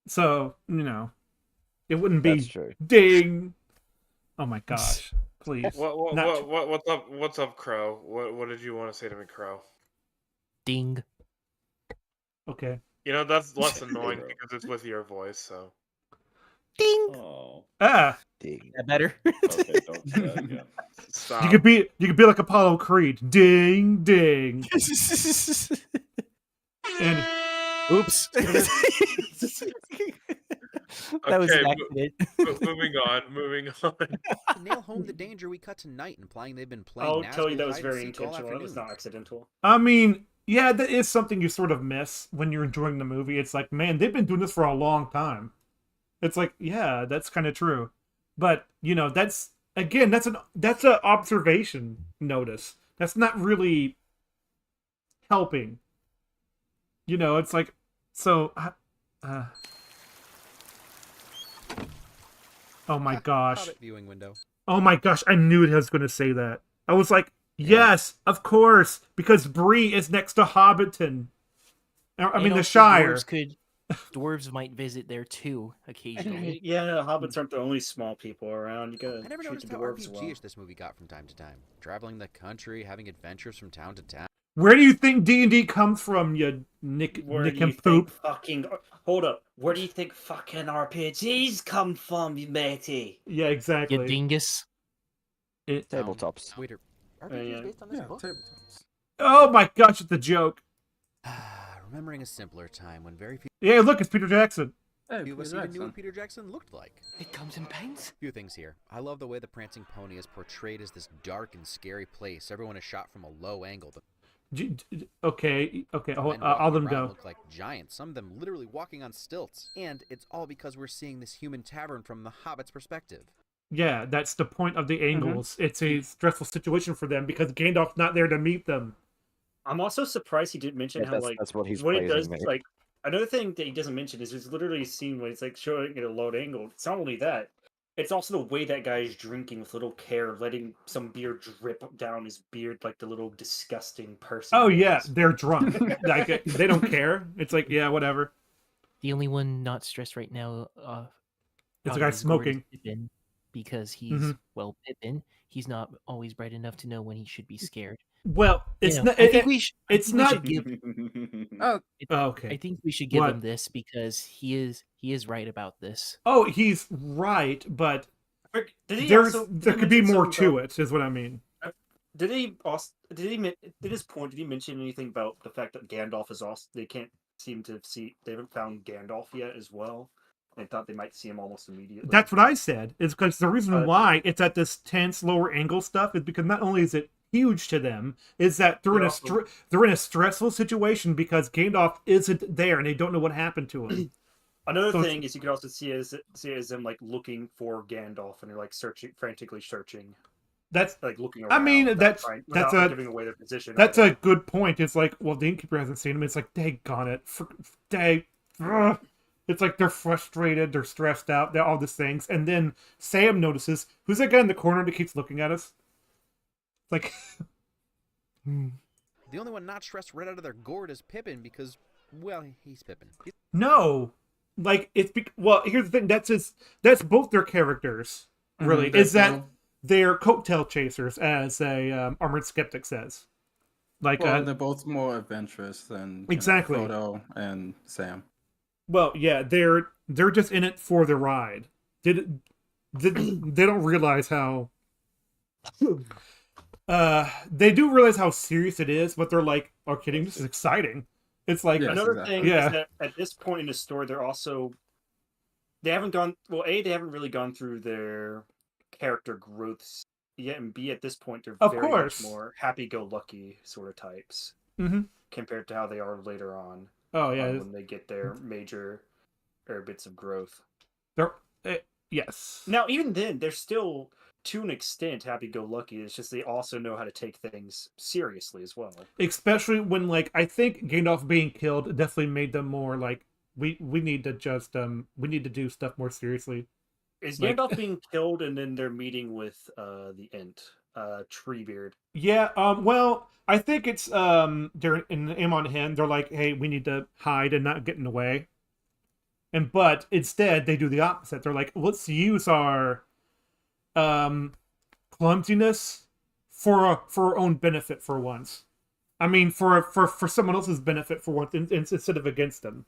So it wouldn't be ding. Oh my gosh! Please. What's up, Crow? What did you want to say to me, Crow? Ding. Okay. That's less annoying because it's with your voice. So. Ding. Oh. Ding. That better? Okay, don't say that again. Stop. You could be like Apollo Creed. Ding ding. And oops. That was an accident. Moving on. To nail home the danger, we cut to Night, implying they've been playing. I'll tell you that was hide and very seek all intentional. That was afternoon. not accidental. I mean, yeah, that is something you sort of miss when you're enjoying the movie. It's like, man, they've been doing this for a long time. It's like, yeah, that's kind of true. But, that's an observation notice. That's not really helping. It's like, so oh my gosh. Hobbit viewing window. Oh my gosh, I knew I was going to say that. I was like, yes, of course, because Bree is next to Hobbiton. I mean, the Shire. Dwarves might visit there too occasionally. Yeah, hobbits aren't the only small people around. You gotta I never treat noticed the how dwarves well. RPG-ish this movie got from time to time. Traveling the country, having adventures from town to town. Where do you think D&D comes from, you Nick and Poop? Hold up. Where do you think fucking RPGs come from, you matey? Yeah, exactly. You dingus. Tabletops. Wait, are RPGs based on this book? Tabletops. Oh my gosh, it's a joke. Remembering a simpler time when very few... Yeah, look, it's Peter Jackson. Few of us even knew what Peter Jackson looked like. It comes in paints? Few things here. I love the way the Prancing Pony is portrayed as this dark and scary place. Everyone is shot from a low angle. Okay, I'll let them go. Look like giants, some of them literally walking on stilts. And it's all because we're seeing this human tavern from the Hobbit's perspective. Yeah, that's the point of the angles. It's a stressful situation for them because Gandalf's not there to meet them. I'm also surprised he didn't mention how that's what he's what he does. praising, mate. Like another thing that he doesn't mention is there's literally a scene where it's like showing it at a low angle. It's not only that; it's also the way that guy is drinking with little care, letting some beer drip down his beard like the little disgusting person. Oh yeah, they're drunk. Like they don't care. It's like whatever. The only one not stressed right now. It's a guy smoking. Pippin, because he's Pippin. He's not always bright enough to know when he should be scared. Well, it's not. I think we should. It's not. Okay. I think we should give him this because he is right about this. Oh, he's right, but there could be more to it. Is what I mean. Did he mention anything about the fact that Gandalf is also? They can't seem to see. They haven't found Gandalf yet as well. They thought they might see him almost immediately. That's what I said. Is because the reason why it's at this tense lower angle stuff is because not only is it huge to them, is that they're in a stressful situation because Gandalf isn't there and they don't know what happened to him. Another thing is you could also see as them like looking for Gandalf and they're like frantically searching. That's like looking around. I mean, that's giving away their position. That's a good point. It's like, well, the innkeeper hasn't seen him. It's like, daggone it, It's like they're frustrated, they're stressed out, they're all these things, and then Sam notices, who's that guy in the corner that keeps looking at us? Like, The only one not stressed right out of their gourd is Pippin because, well, he's Pippin. no, like well, here's the thing. That's both their characters. Really, is that they're coattail chasers, as a Armored Skeptic says. Like, well, they're both more adventurous than exactly Frodo and Sam. Well, yeah, they're just in it for the ride. They don't realize how. They do realize how serious it is, but they're like, "Oh, kidding! This is exciting." It's like another thing is that at this point in the story, they haven't gone. Well, A, they haven't really gone through their character growths yet, and B, at this point, they're very much more happy-go-lucky sort of types compared to how they are later on. Oh yeah, when they get their major bits of growth. Yes. Now, even then, they're still, to an extent, happy-go-lucky. It's just they also know how to take things seriously as well. Especially when, like, I think Gandalf being killed definitely made them more like, we need to just we need to do stuff more seriously. Is Gandalf being killed, and then they're meeting with the Ent, Treebeard? Yeah. Well, I think it's they're in aim on him. They're like, hey, we need to hide and not get in the way. But instead, they do the opposite. They're like, let's use our clumsiness for our own benefit for once. I mean, for someone else's benefit for once, instead of against them.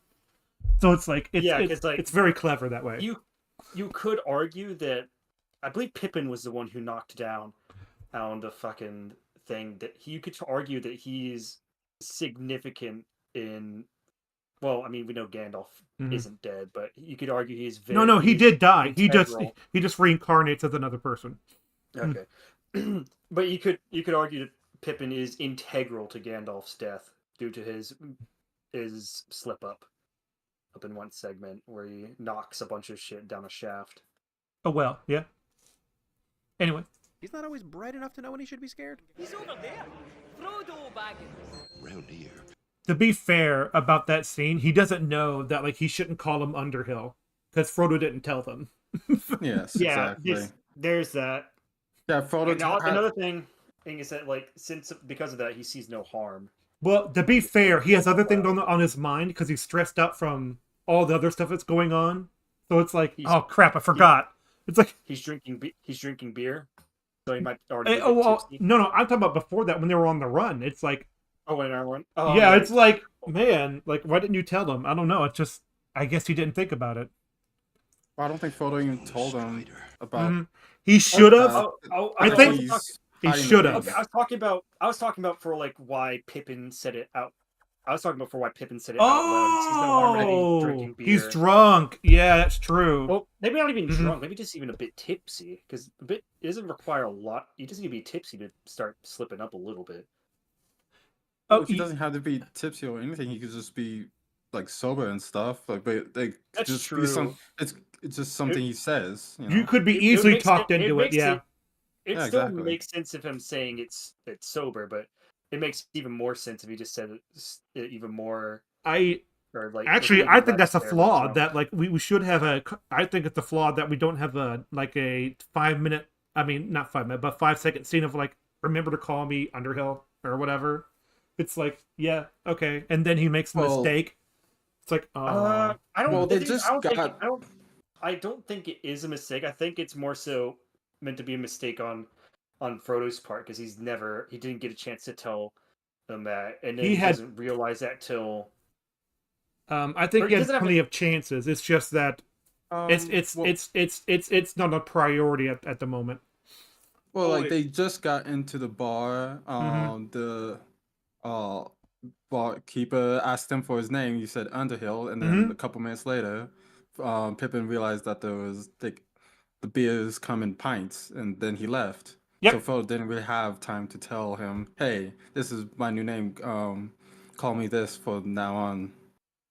So it's like it's very clever that way. You could argue that I believe Pippin was the one who knocked down on the fucking thing. That you could argue that he's significant in. Well, I mean, we know Gandalf isn't dead, but you could argue he's very. No, he did die. Integral. He just reincarnates as another person. Okay, but you could argue that Pippin is integral to Gandalf's death due to his slip up in one segment where he knocks a bunch of shit down a shaft. Oh well, yeah. Anyway, he's not always bright enough to know when he should be scared. He's over there, Frodo Baggins. Round here. To be fair about that scene, he doesn't know that like he shouldn't call him Underhill because Frodo didn't tell them. Yes, yeah, exactly. There's that. Yeah, Frodo. Another thing is that like because of that he sees no harm. Well, to be fair, he has other things on his mind because he's stressed out from all the other stuff that's going on. So it's like, oh crap, I forgot. It's like he's drinking beer, so he might already. No, I'm talking about before that when they were on the run. It's like, when they're on the run. Oh, yeah, it's like, man, like why didn't you tell them? I don't know. It's just, I guess he didn't think about it. Well, I don't think Frodo even told him about. He should have. I think he should have. Okay, I was talking about for like why Pippin said it out. I was talking about for why Pippin said it out loud. He's no harm already drinking beer. He's drunk. Yeah, that's true. Well, maybe not even drunk. Maybe just even a bit tipsy. Because it doesn't require a lot. You just need to be tipsy to start slipping up a little bit. Oh, he doesn't have to be tipsy or anything. He could just be like sober and stuff. Like, but like, that's just true. It's just something he says. You could be easily talked into it. Yeah. It still makes sense of him saying it's sober, but it makes even more sense if he just said it even more. I think that's a flaw that like we should have I think it's a flaw that we don't have a 5 minute. I mean, not 5 minute, but 5 second scene of like, remember to call me Underhill or whatever. It's like, yeah, okay, and then he makes a mistake. It's like, I don't think it is a mistake. I think it's more so meant to be a mistake on Frodo's part because he didn't get a chance to tell them that, and then he doesn't realize that till. I think he has plenty of chances. It's just that it's not a priority at the moment. Well, like they just got into the bar. The barkeeper asked him for his name. He said Underhill, and then a couple minutes later, Pippin realized that there was the beers come in pints, and then he left. Yep. So Frodo didn't really have time to tell him, "Hey, this is my new name. Call me this from now on."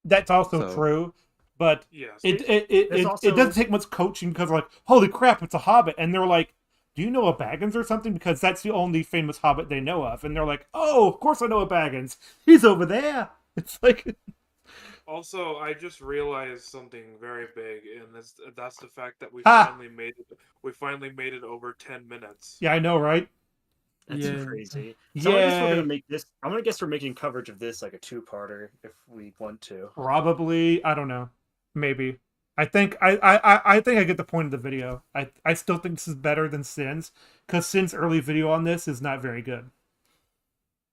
That's also true, but it doesn't take much coaching because like, holy crap, it's a Hobbit, and they're like, do you know a Baggins or something? Because that's the only famous Hobbit they know of. And they're like, oh, of course I know a Baggins. He's over there. It's like... Also, I just realized something very big, and that's the fact that we Ah! finally made it. We finally made it over 10 minutes. Yeah, I know, right? That's Yeah. crazy. So I guess we're Yay. gonna make this. I'm gonna guess we're making coverage of this like a two-parter if we want to. Probably, I don't know. Maybe. I think I think I get the point of the video. I still think this is better than Sin's, because Sin's early video on this is not very good.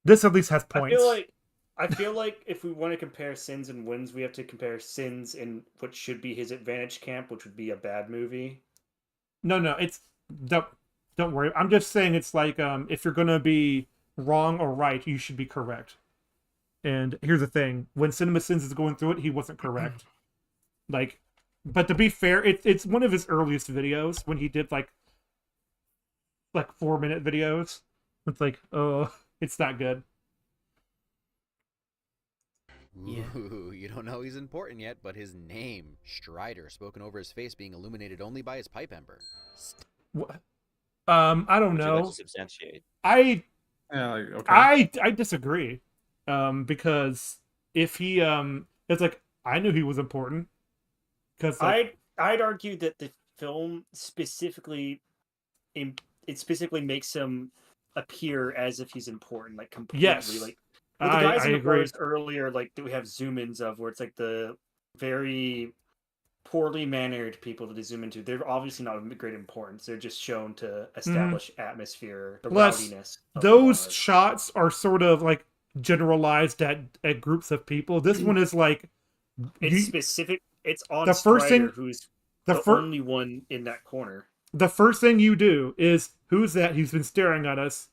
This at least has points. I feel like if we want to compare Sins and wins, we have to compare Sins in what should be his advantage camp, which would be a bad movie. No, it's don't worry. I'm just saying it's like if you're gonna be wrong or right, you should be correct. And here's the thing: when Cinema Sins is going through it, he wasn't correct. Like, but to be fair, it's one of his earliest videos when he did like 4-minute videos. It's like, oh, it's not good. Ooh, you don't know he's important yet, but his name, Strider, spoken over his face, being illuminated only by his pipe ember. What? I don't Would you like know. to substantiate? I Okay. disagree. Because if he it's like I knew he was important. Because I'd argue that the film specifically makes him appear as if he's important, like completely. Yes. Like with the guys I in the agree. forest earlier, like that we have zoom-ins of where it's like the very poorly mannered people that they zoom into. They're obviously not of great importance. They're just shown to establish atmosphere, the Plus, rowdiness. Of the those bars. shots are sort of like generalized at groups of people. This one is like It's specific. It's on the first Strider, thing- who's the the fir- only one in that corner. the first thing you do is, who's that? He's been staring at us.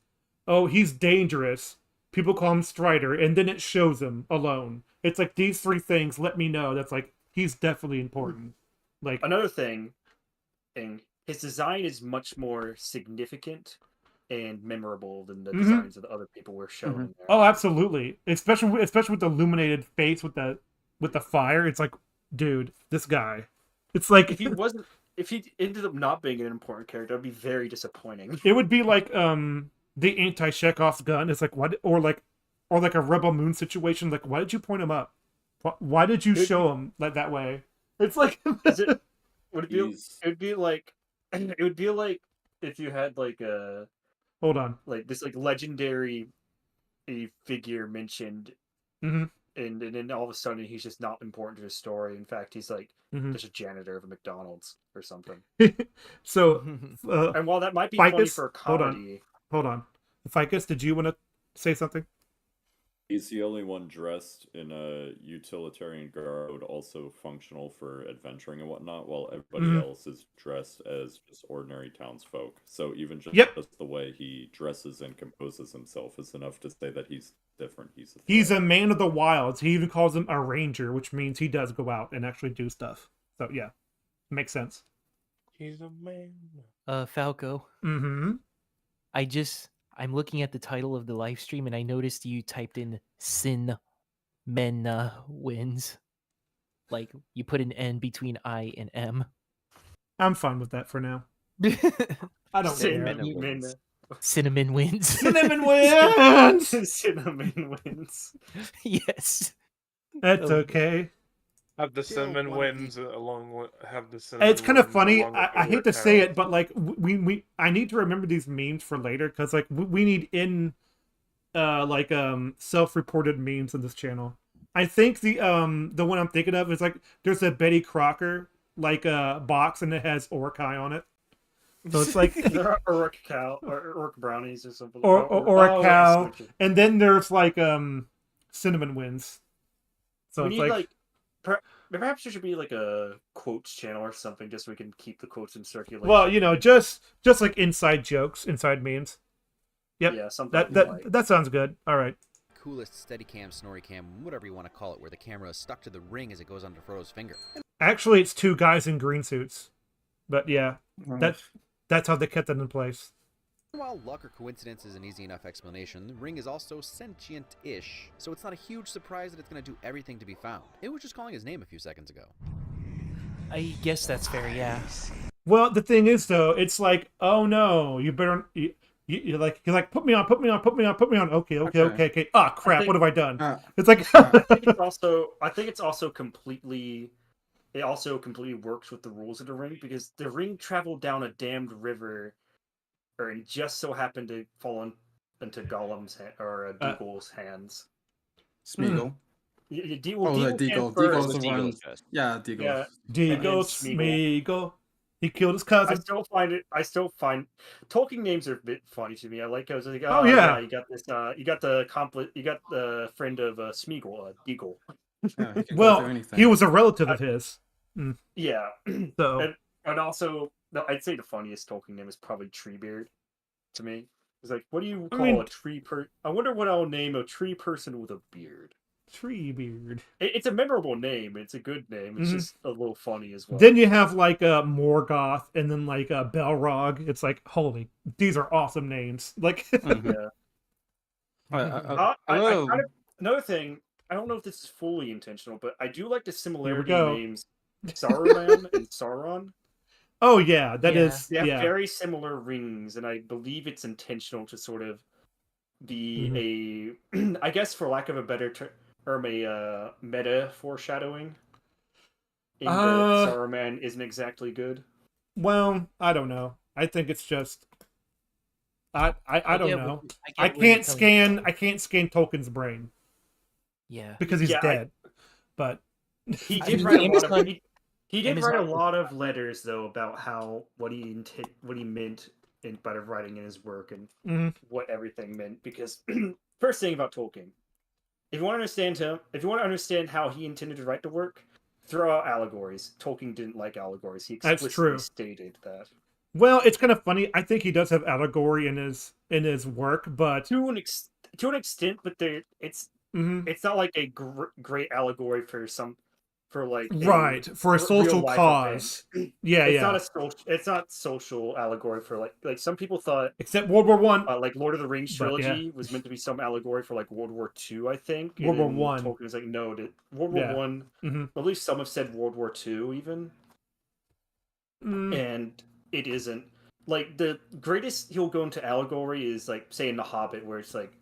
Oh, he's dangerous. People call him Strider, and then it shows him alone. It's like these three things let me know that's like he's definitely important. Like Another thing, his design is much more significant and memorable than the designs of the other people we're showing there. Oh, absolutely. Especially with the illuminated face with the fire. It's like, dude, this guy. It's like if he ended up not being an important character, it'd be very disappointing. it would be like the anti-Chekhov's gun. It's like what, or like a Rebel Moon situation. Like, why did you point him up? Why did you show him like that way? It's like it would be like if you had like a hold on, like this like legendary figure mentioned, and then all of a sudden he's just not important to the story. In fact, he's like just a janitor of a McDonald's or something. So and while that might be funny for a comedy, hold on, Ficus, did you want to say something? He's the only one dressed in a utilitarian garb, also functional for adventuring and whatnot, while everybody else is dressed as just ordinary townsfolk. So even just the way he dresses and composes himself is enough to say that he's different. He's a man of the wilds. He even calls him a ranger, which means he does go out and actually do stuff. So yeah, makes sense. He's a man. Falco. I'm looking at the title of the live stream, and I noticed you typed in Sin Men Wins. Like, you put an N between I and M. I'm fine with that for now. I don't care. Cinnamon wins. Cinnamon wins! Cinnamon wins. Yes. That's okay. Have the cinnamon wins along with the cinnamon. It's kind of wins funny. along with I hate to the say cow. it, but like I need to remember these memes for later, because like we need self-reported memes on this channel. I think the one I'm thinking of is like there's a Betty Crocker box and it has Orkai on it. So it's like Orc cow or Orc brownies or something. or a cow, and then there's like cinnamon wins. So we it's need like perhaps there should be like a quotes channel or something, just so we can keep the quotes in circulation. well, just like inside jokes, inside memes. Yep. Yeah, something that sounds good. All right. Coolest Steadicam, Snorricam, whatever you want to call it, where the camera is stuck to the ring as it goes under Frodo's finger. Actually, it's two guys in green suits, but yeah, that's how they kept it in place. While luck or coincidence is an easy enough explanation, the ring is also sentient-ish, so it's not a huge surprise that it's going to do everything to be found. It was just calling his name a few seconds ago. I guess that's fair, yeah. Well, the thing is, though, it's like, oh no, you better You're like, put me on. Okay. Ah, crap. think- What have I done? It's like, I think it's also completely. It also completely works with the rules of the ring because the ring traveled down a damned river, or it just so happened to fall into Gollum's or Deagle's hands. Smeagol. Deagle, Oh, Deagle Deagle. came Deagle's first. the one. Yeah, Deagle. Yeah, Deagle, Smeagol. He killed his cousin. I still find talking names are a bit funny to me. I was like, Oh, yeah. you got this. You got the friend of Smeagol, Deagle. Yeah, he Well, he was a relative of his. Mm. Yeah. So and also, I'd say the funniest talking name is probably Treebeard to me. It's like, what do you call a tree I wonder what I'll name a tree person with a beard. Treebeard. It's a memorable name. It's a good name. It's just a little funny as well. Then you have like Morgoth and then like Balrog. It's like, holy, these are awesome names. Like, yeah. Another thing, I don't know if this is fully intentional, but I do like the similarity in names Saruman and Sauron. Oh yeah, that is. They have very similar rings, and I believe it's intentional to sort of be a, I guess for lack of a better term, a meta foreshadowing. In that Saruman isn't exactly good. Well, I don't know. I think it's just. I don't know. I can't scan Tolkien's brain. Yeah, because he's dead. But he did write a lot of. He did write a lot of letters though about what he meant by writing in his work and what everything meant. Because first thing about Tolkien, if you want to understand how he intended to write the work, throw out allegories. Tolkien didn't like allegories. He explicitly stated that. Well, it's kind of funny. I think he does have allegory in his work, but to an extent, but it's not like a great allegory for for a social cause. It's not social allegory for like some people thought. Except World War One, like Lord of the Rings trilogy was meant to be some allegory for like World War II, I think. World War One. Tolkien was like, no, World War One. At least some have said World War II even, and it isn't. Like the greatest he'll go into allegory is like say in The Hobbit, where it's like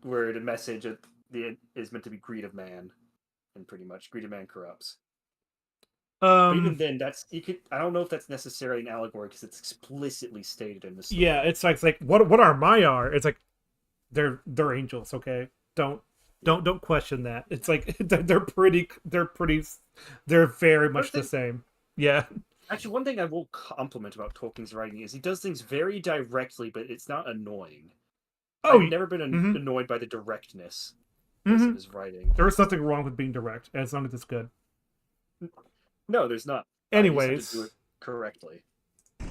where the message is meant to be greed of man. And pretty much greed of man corrupts. But even then, I don't know if that's necessarily an allegory because it's explicitly stated in the story. Yeah, it's like what are Maiar? It's like they're angels, okay? Don't question that. It's like they're very much the same. Yeah. Actually, one thing I will compliment about Tolkien's writing is he does things very directly, but it's not annoying. I've never been annoyed by the directness. Of his writing. There's nothing wrong with being direct, as long as it's good. No, there's not. Anyways, do it correctly. And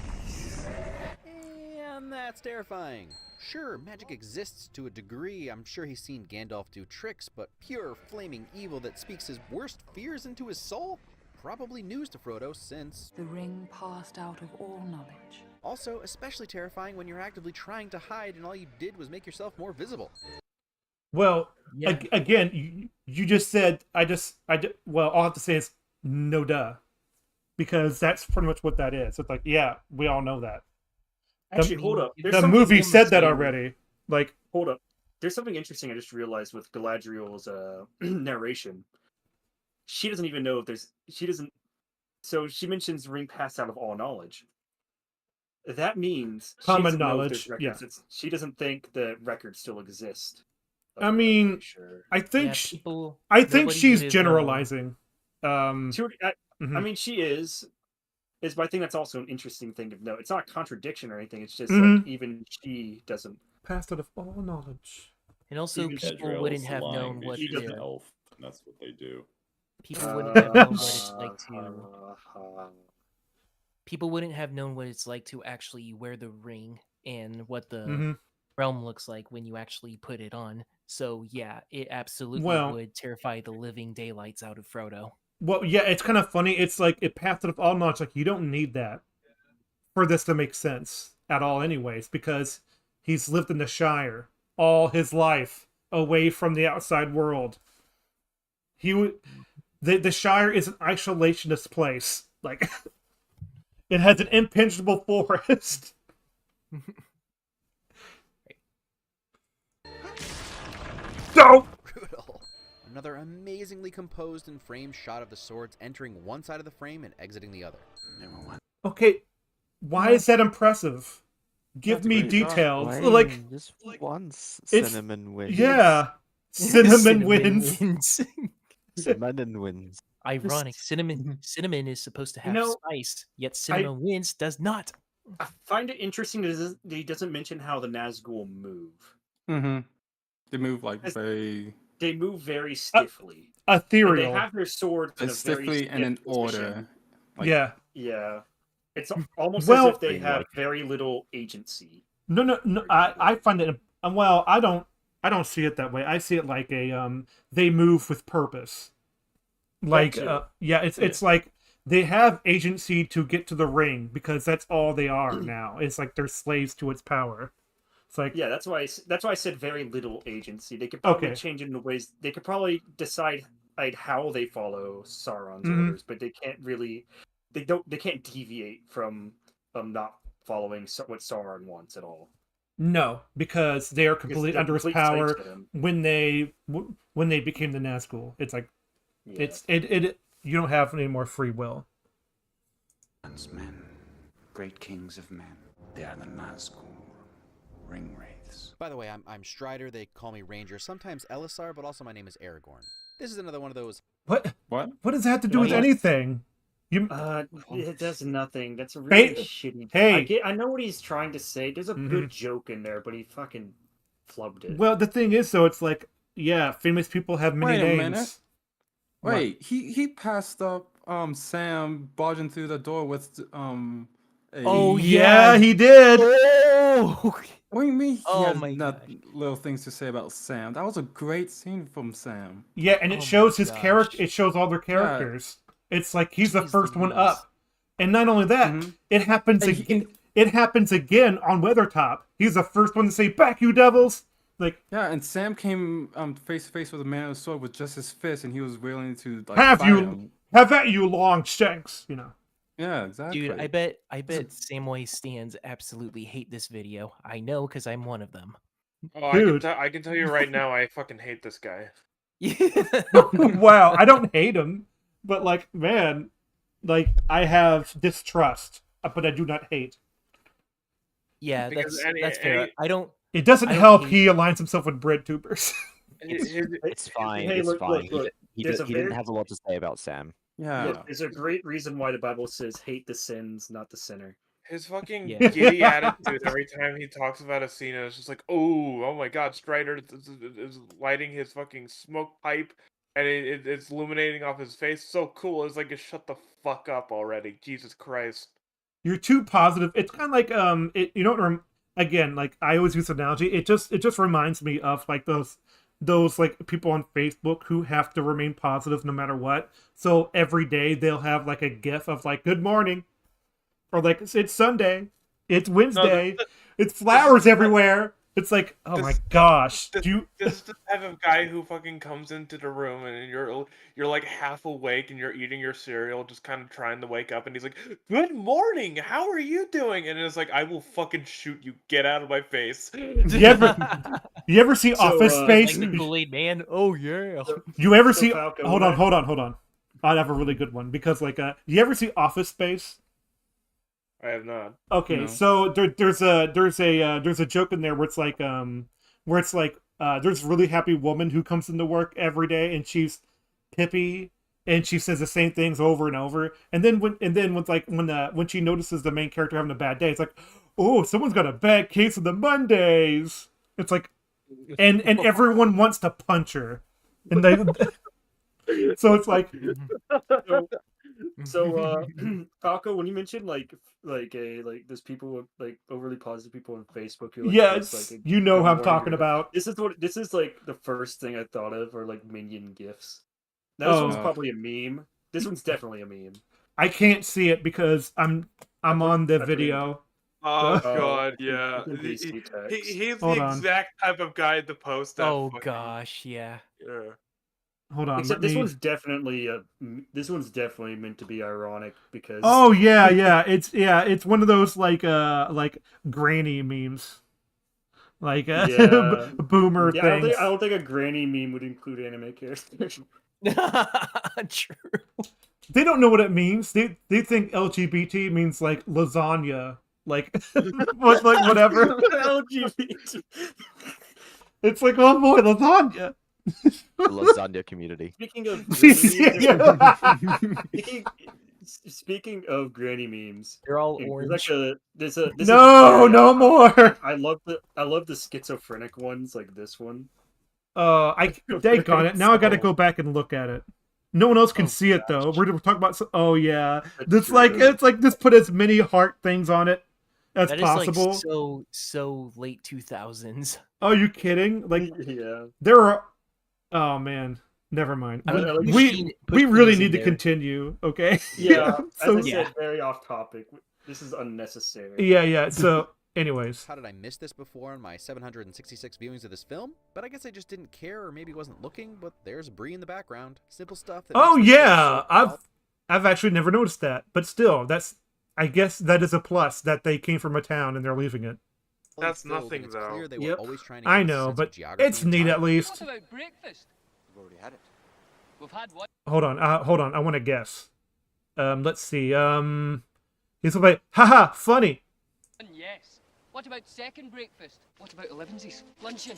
that's terrifying. Sure, magic exists to a degree. I'm sure he's seen Gandalf do tricks, but pure flaming evil that speaks his worst fears into his soul? Probably news to Frodo since the ring passed out of all knowledge. Also, especially terrifying when you're actively trying to hide and all you did was make yourself more visible. Well, again, you just said well, all I have to say is no duh, because that's pretty much what that is. It's like, yeah, we all know that. Actually, hold up. The movie said that already. Like, hold up. There's something interesting I just realized with Galadriel's narration. She doesn't even know if so she mentions ring passed out of all knowledge. That means common knowledge. Yeah. She doesn't think the records still exist. I mean, I think she's generalizing. I mean, she is. But I think that's also an interesting thing to note. It's not a contradiction or anything. It's just like even she doesn't pass out of all knowledge. And also, people wouldn't have known what she's an elf. And that's what they do. People wouldn't have known what it's like to. People wouldn't have known what it's like to actually wear the ring and what the realm looks like when you actually put it on. So yeah, it absolutely would terrify the living daylights out of Frodo. Well, yeah, it's kind of funny. It's like it passed out of all knowledge. Like you don't need that for this to make sense at all, anyways, because he's lived in the Shire all his life, away from the outside world. The Shire is an isolationist place. Like it has an impenetrable forest. No! Brutal. Another amazingly composed and framed shot of the swords entering one side of the frame and exiting the other. Okay, why is that impressive? Give me details. Like, just once it's cinnamon wins. yeah, cinnamon wins. Cinnamon wins. Ironic. Cinnamon is supposed to have spice, yet cinnamon wins does not. I find it interesting that he doesn't mention how the Nazgul move. Mm-hmm. They move like very. They move very stiffly. Ethereal. And they have their swords in a stiffly very and in position. order. Like, yeah. Yeah. It's almost as if they have very little agency. No. I find it. Well, I don't see it that way. I see it like a they move with purpose. Like it's like they have agency to get to the ring because that's all they are now. It's like they're slaves to its power. It's like that's why I said very little agency. They could probably change it in ways. They could probably decide how they follow Sauron's orders, but they can't really. They can't deviate from not following what Sauron wants at all. No, because they are completely under his power when they became the Nazgul. It's like it you don't have any more free will. Men, great kings of men. They are the Nazgul, ring wraiths. By the way, I'm Strider. They call me Ranger. Sometimes Elisar, but also my name is Aragorn. This is another one of those. What? What? What does that have to do with anything? It does nothing. That's really shitty. Hey, I know what he's trying to say. There's a good joke in there, but he fucking flubbed it. Well, the thing is, though, it's like, yeah, famous people have many names. Minute. Wait, he passed up Sam barging through the door with yeah, he did. Oh, what do you mean? He has little things to say about Sam. That was a great scene from Sam. Yeah, and it shows his character. It shows all their characters. It's like he's the first one up, and not only that, it happens again. It happens again on Weathertop. He's the first one to say, "Back, you devils!" Like, yeah, and Sam came face to face with a man with a sword with just his fist, and he was willing to like have him. at you, long shanks. You know. Yeah, exactly. Dude, I bet Samway stands absolutely hate this video. I know because I'm one of them. Oh, I can tell you right now, I fucking hate this guy. Wow, I don't hate him. But, like, man, like, I have distrust, but I do not hate. Yeah, that's fair. I don't... It doesn't help he aligns himself with bread tubers. It's fine, Hey, it's look, fine. look. He didn't have a lot to say about Sam. Yeah. There's a great reason why the Bible says hate the sins, not the sinner. His fucking giddy attitude every time he talks about a scene, it's just like, oh my god, Strider is lighting his fucking smoke pipe. And it's illuminating off his face. So cool. It's like, shut the fuck up already. Jesus Christ. You're too positive. It's kind of like you know, again, like I always use the analogy. It just reminds me of like those like people on Facebook who have to remain positive no matter what. So every day they'll have like a gif of like "Good morning," or like "It's Sunday," "It's Wednesday," "It's flowers everywhere." It's like, oh my gosh. This is the type of guy who fucking comes into the room and you're like half awake and you're eating your cereal, just kind of trying to wake up, and he's like, "Good morning, how are you doing?" And it's like, I will fucking shoot you. Get out of my face. You ever see Office Space? Like the Kool-Aid Man. Oh yeah. You ever see? Falco, hold on. I have a really good one because like, you ever see Office Space? I have not. Okay, No. so there's a joke in there where it's like there's a really happy woman who comes into work every day and she's Pippi and she says the same things over and over, and then when she notices the main character having a bad day, it's like, oh, someone's got a bad case of the Mondays. It's like, and everyone wants to punch her, and they so it's like. So, Falco, when you mentioned like there's people like overly positive people on Facebook who Yes, you know who I'm talking about. This is like the first thing I thought of are like minion gifs. Now, this one's probably a meme. This one's definitely a meme. I can't see it because I'm on the video. Oh god, yeah. He's the exact type of guy to post that. Oh gosh, yeah. Yeah. Hold on. Except this one's definitely meant to be ironic because. Oh yeah. It's one of those like granny memes. like Yeah. boomer Yeah, things. I don't think a granny meme would include anime characters. True. They don't know what it means. They think LGBT means like lasagna, like whatever. LGBT. It's like, oh boy, lasagna. The lasagna community. Speaking of speaking of granny memes, they're all there's orange. like this is No, no more. I love the schizophrenic ones like this one. Dang on it. Now I got to go back and look at it. No one else can see it though. We're talking about. Oh yeah, it's like just put as many heart things on it as That possible. is like so late 2000s. Oh, you kidding? Like, yeah, there are. Oh man, never mind. I mean, we really need to continue. Okay. Yeah, So, as I said, very off topic. This is unnecessary. yeah. So, anyways, How did I miss this before on my 766 viewings of this film? But I guess I just didn't care or maybe wasn't looking, but there's Bree in the background. Simple stuff. That oh makes this film yeah, so well. I've actually never noticed that, but still, I guess that is a plus that they came from a town and they're leaving it. That's Filled, and nothing, it's though. clear they were always trying to I give us a know, sense of but geography it's and neat time. at least. What about breakfast? We've already had it. We've had one. Hold on, I want to guess. Let's see. He's like, haha, funny. Yes. What about second breakfast? What about 11's? Luncheon?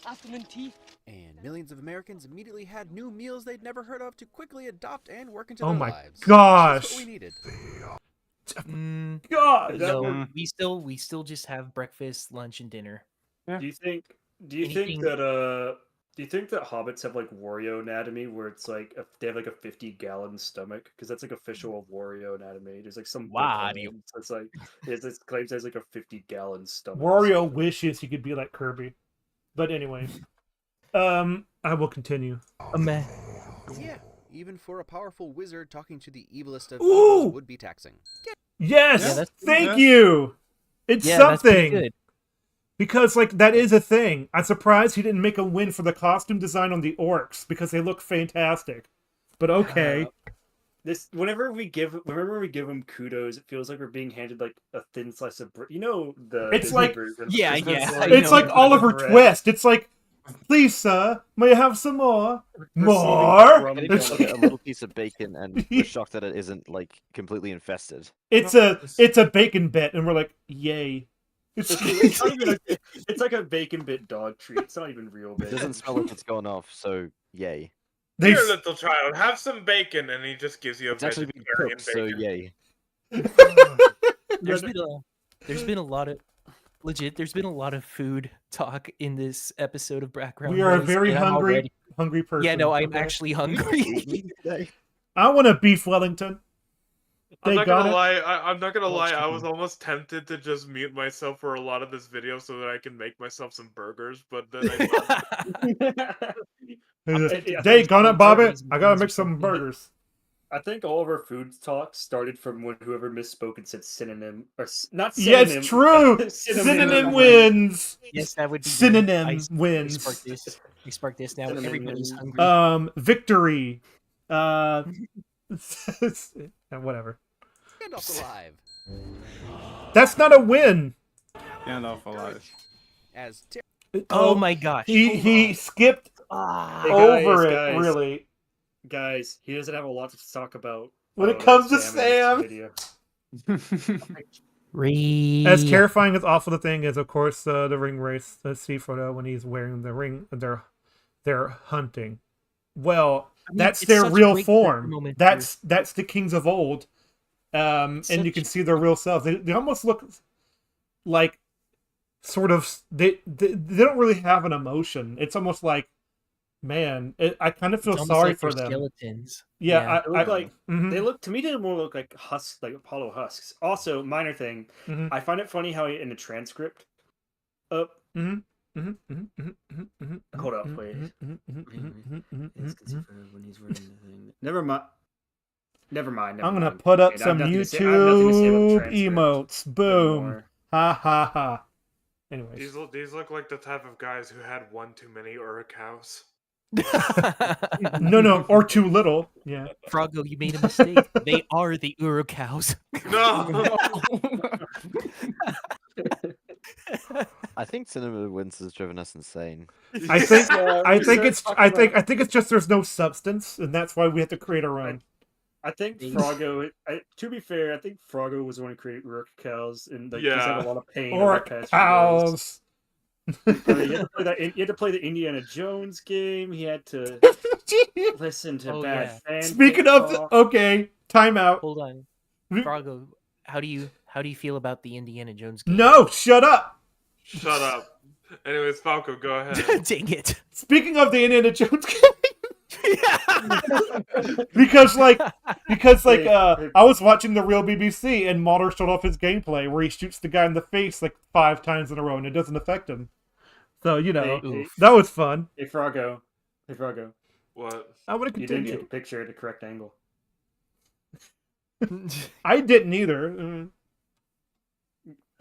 Afternoon tea? And millions of Americans immediately had new meals they'd never heard of to quickly adopt and work into Oh their my lives. gosh. That's what we needed. God. No, we still just have breakfast, lunch, and dinner. Do you think hobbits have like Wario anatomy where it's like they have like a 50-gallon stomach? Because that's like official Wario anatomy. There's like some Wario. it's like it claims there's like a 50-gallon stomach. Wario wishes he could be like Kirby, but anyways, I will continue. Yeah, even for a powerful wizard, talking to the evilest of Ooh! evils would be taxing. Yes, Yeah, thank you. It's that's pretty something. good. Because, like, that is a thing. I'm surprised he didn't make a win for the costume design on the orcs, because they look fantastic. But okay. Whenever we give him kudos, it feels like we're being handed like a thin slice of bread. You know the It's Disney like- version. Yeah, It's yeah, like- I It's know. like Oliver bread. Twist. It's like, please, sir, may I have some more? Receiving More? crumbs And It's you look at a little piece of bacon and we're shocked that it isn't like completely infested. It's a bacon bit, and we're like, yay. It's not even it's like a bacon bit dog treat. It's not even real It bacon. doesn't smell like it's gone off, so yay. They Here, little child, have some bacon, and he just gives you a It's actually been vegetarian cooked, so bacon. yay. There's been a lot of there's been a lot of food talk in this episode of Background We are a Noise, very and I'm hungry already- person. Yeah, no, I'm okay? actually hungry. I want a beef Wellington. I'm They not got gonna it. lie. I'm not gonna Oh, lie. I chicken. was almost tempted to just mute myself for a lot of this video so that I can make myself some burgers, but then I thought, They got it, Bobby. I gotta make some burgers. I think all of our food talk started from when whoever misspoke and said synonym or not Yeah, synonym. it's true. Synonym wins. Yes, that would be Synonym I wins. spark this now. Synonym Everybody's wins. hungry. Victory. Whatever. Gandalf's alive. That's not a win. Gandalf alive. As Oh my gosh. He skipped Hey, over guys, it. Really. Guys, he doesn't have a lot to talk about When it comes to in this Sam. video. As terrifying as awful the thing is, of course, the ring race. Let's see Frodo when he's wearing the ring. They're hunting. Well, I mean, that's it's their such a real great form. moment That's the kings of old, and you can such- see their real selves. They almost look like sort of they don't really have an emotion. It's almost like, man, I kind of feel It's almost sorry like for they're them. skeletons. Yeah, They look like mhm. they look to me. They more look like husks, like Apollo husks. Also, minor thing, Mhm. I find it funny how in the transcript, Mhm. hold up, wait. It's considered when he's wearing the thing. Never mind. I'm gonna put up Okay, I have some nothing to say- I have nothing to say about YouTube transcript emotes. Boom. anymore. Ha ha ha. Anyways. these look like the type of guys who had one too many cows. No, or too little. Yeah. Froggo, you made a mistake. They are the Urukows. No. I think Cinema Wins has driven us insane. I think I we think started it's talking I think about- I think it's just there's no substance, and that's why we have to create our own. I think Froggo. To be fair, I think Froggo was the one who created Rook Cows, and like he's had a lot of pain over the Orc past few days. cows. I mean, he had to play the Indiana Jones game. He had to listen to bad fan. Speaking of okay, timeout. Hold on, Froggo. How do you feel about the Indiana Jones game? No, shut up. Shut up. Anyways, Falco, go ahead. Dang it. Speaking of the Indiana Jones game. because I was watching the real BBC and Mulder showed off his gameplay where he shoots the guy in the face like 5 times in a row and it doesn't affect him. So that was fun. Hey Froggo. What? I want to You didn't continue. take a picture at the correct angle. I didn't either.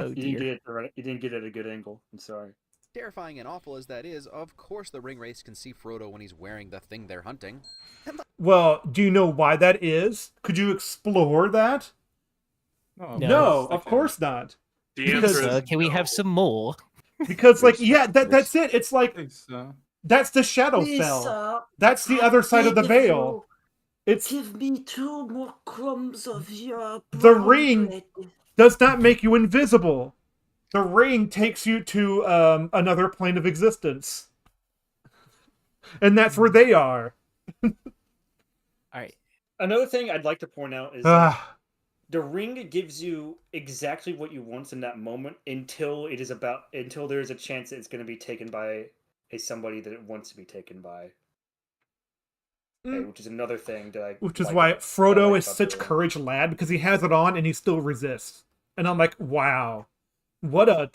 Oh, You didn't get it at a good angle. I'm sorry. Terrifying and awful as that is, of course the ring wraiths can see Frodo when he's wearing the thing they're hunting. Well, do you know why that is? Could you explore that? No, of course not. Can we have some more? Because that's it. It's like that's the shadow spell. That's the other side of the veil. It's give me 2 more crumbs of your the brown ring bread. does not make you invisible. The ring takes you to another plane of existence, and that's where they are. All right. Another thing I'd like to point out is Ah. the ring gives you exactly what you want in that moment until there's a chance that it's going to be taken by somebody that it wants to be taken by. Which is another thing that Which is why Frodo is such courage lad, because he has it on and he still resists. And I'm like, wow, what a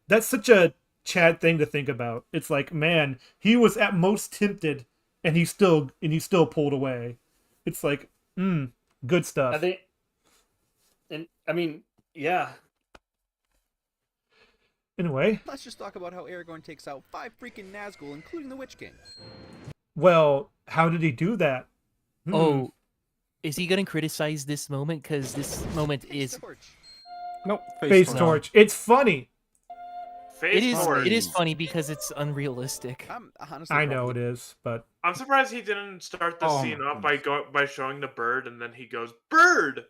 that's such a Chad thing to think about. It's like, man, he was at most tempted and he still pulled away. It's like, good stuff. Yeah. Anyway, Let's just talk about how Aragorn takes out 5 freaking Nazgul, including the Witch King. well, how did he do that? Oh, is he gonna criticize this moment? Because this moment is Nope. Face torch. It's funny. It is funny because it's unrealistic. I know it is, but I'm surprised he didn't start the Oh scene my off by showing the bird, and then he goes, "Bird!"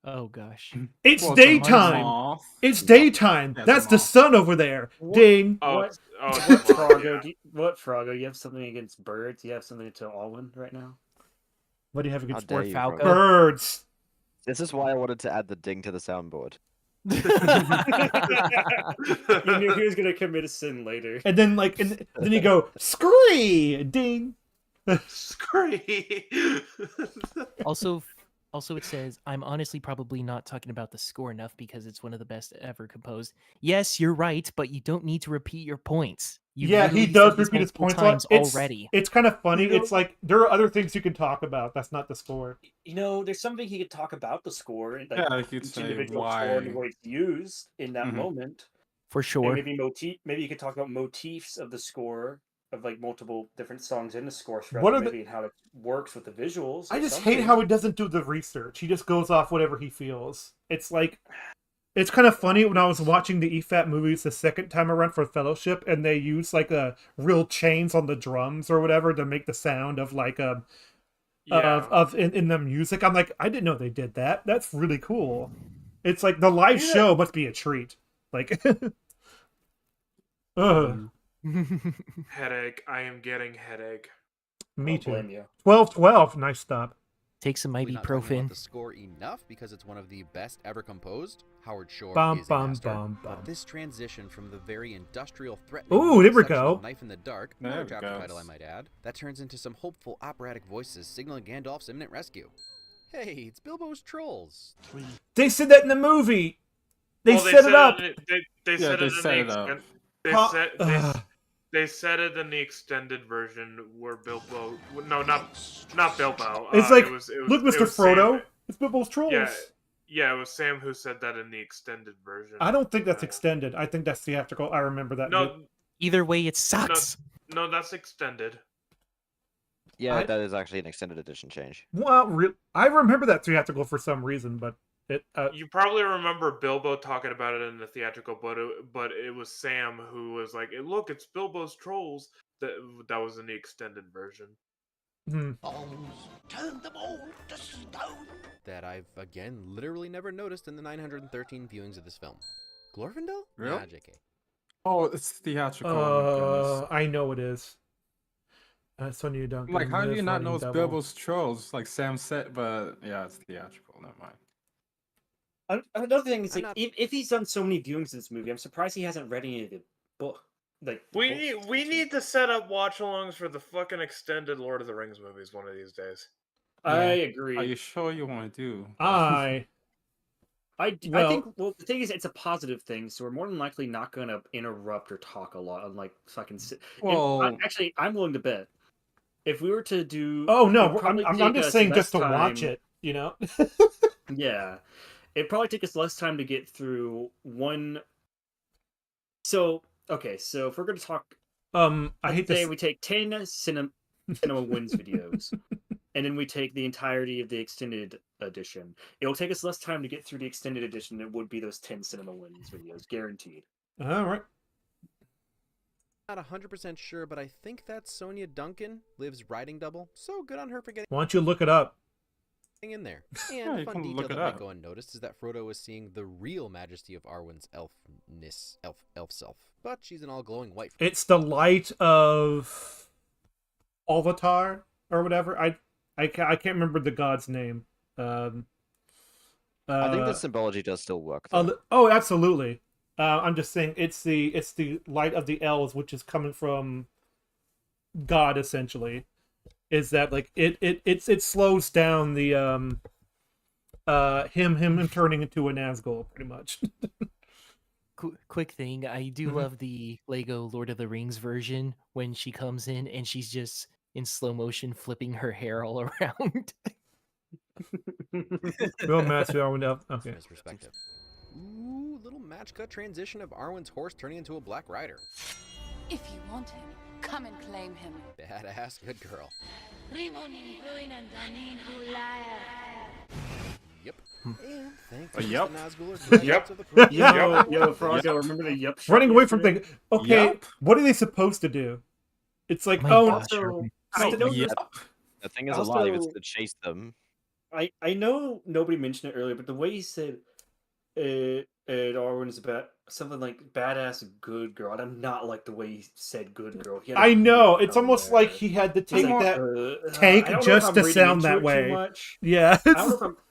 Oh gosh. it's Well, daytime. It's daytime. That's the sun over there. Ding. What Froggo? You have something against birds? You have something to Alwyn right now? What do you have against How dare you, Falco? Froggo. birds? This is why I wanted to add the ding to the soundboard. You knew he was going to commit a sin later. And then then you go scree ding. Scree. Also, it says, I'm honestly probably not talking about the score enough because it's one of the best ever composed. Yes, you're right, but you don't need to repeat your points. You Yeah, he literally does said this repeat his multiple points a lot. times It's already. It's kind of funny. You know- It's like there are other things you can talk about. That's not the score. There's something he could talk about the score, like Yeah, he could each say individual why. score and the way it's used in that Mhm. moment. For And sure. maybe you could talk about motifs of the score of like multiple different songs in the score throughout What the are the- movie and how it works with the visuals. I or just something. hate how he doesn't do the research. He just goes off whatever he feels. It's like, it's kind of funny when I was watching the EFAT movies the second time around for Fellowship, and they use like a real chains on the drums or whatever to make the sound of like in the music. I'm like, I didn't know they did that. That's really cool. It's like the live show must be a treat. Like, ugh. Headache. I am getting headache. Me Don't blame too. you. 12-12. Nice stop. Take some Are we not talking about ibuprofen. the score enough because it's one of the best ever composed? Howard Shore Bum, is a bum, master. bum, bum. But this transition from the very industrial threatening Ooh, there we section of go. Knife in the Dark, There another it chapter goes. title I might add, that turns into some hopeful operatic voices signaling Gandalf's imminent rescue. Hey, it's Bilbo's trolls. They said that in the movie. They Well, set it up. They Yeah, set they it set in it up. They said it in the extended version where Bilbo. No, not Bilbo. It's like, it was look, it Mr. was Frodo, Sam. it's Bilbo's trolls. Yeah, it was Sam who said that in the extended version. I don't think that's extended. I think that's theatrical. I remember that. No, Either way, it sucks. no, that's extended. Yeah, I- that is actually an extended edition change. Well, I remember that theatrical for some reason, but You probably remember Bilbo talking about it in the theatrical, but it was Sam who was like, "Hey, look, it's Bilbo's trolls." That was in the extended version. Turn them all to stone. That I've, again, literally never noticed in the 913 viewings of this film. Glorfindel? Really? Nah, JK. Oh, it's theatrical. Oh my goodness. I know it is. Sonya Duncan. Like, how do you not know it's Double. Bilbo's trolls? Like Sam said, but yeah, it's theatrical. Never mind. Another thing is, like, if he's done so many viewings of this movie, I'm surprised he hasn't read any of the book. Like, We need to set up watch-alongs for the fucking extended Lord of the Rings movies one of these days. I agree. Are you sure you want to do? I think, well, the thing is, it's a positive thing, so we're more than likely not going to interrupt or talk a lot, unlike fucking. Well, actually, I'm willing to bet if we were to do. Oh no, I'm just saying just to watch it, you know. Yeah, it'd probably take us less time to get through one. So okay, so if we're going to talk, I hate to say we take 10 cinema wins videos. And then we take the entirety of the extended edition. It'll take us less time to get through the extended edition than it would be those 10 Cinema Wins videos, guaranteed. All right. Not 100% sure, but I think that Sonya Duncan lives riding double. So good on her for getting Why don't you look it up? in there. Yeah, And you a fun can detail look that it might up. go unnoticed is that Frodo is seeing the real majesty of Arwen's elf self, but she's in all glowing white. It's the light of LOTR or whatever. I can't remember the god's name. I think the symbology does still work. Oh, absolutely. I'm just saying it's the light of the elves, which is coming from God, essentially. Is that like it slows down the him turning into a Nazgul, pretty much. Quick thing, I do love the Lego Lord of the Rings version when she comes in and she's just in slow motion flipping her hair all around. Real master Arwen elf. Okay. From his perspective. Ooh, little match cut transition of Arwen's horse turning into a black rider. If you want him, come and claim him. Badass, good girl. Yep. And thanks to Yep. the Nazgul Yep. of the Yo, Froggo, remember the yep? Running away from things. Okay, Yep. what are they supposed to do? It's like, My oh, gosh, Also, Sherman. I know Yep. The thing is Also- alive, it's to chase them. I know nobody mentioned it earlier, but the way he said Arwen is about something like badass good girl, and I'm not like the way he said good girl. He had a I know. weird It's almost tone like there. he had to He's take like, that I take don't know if just I'm to reading sound into that it too way. much. Yeah.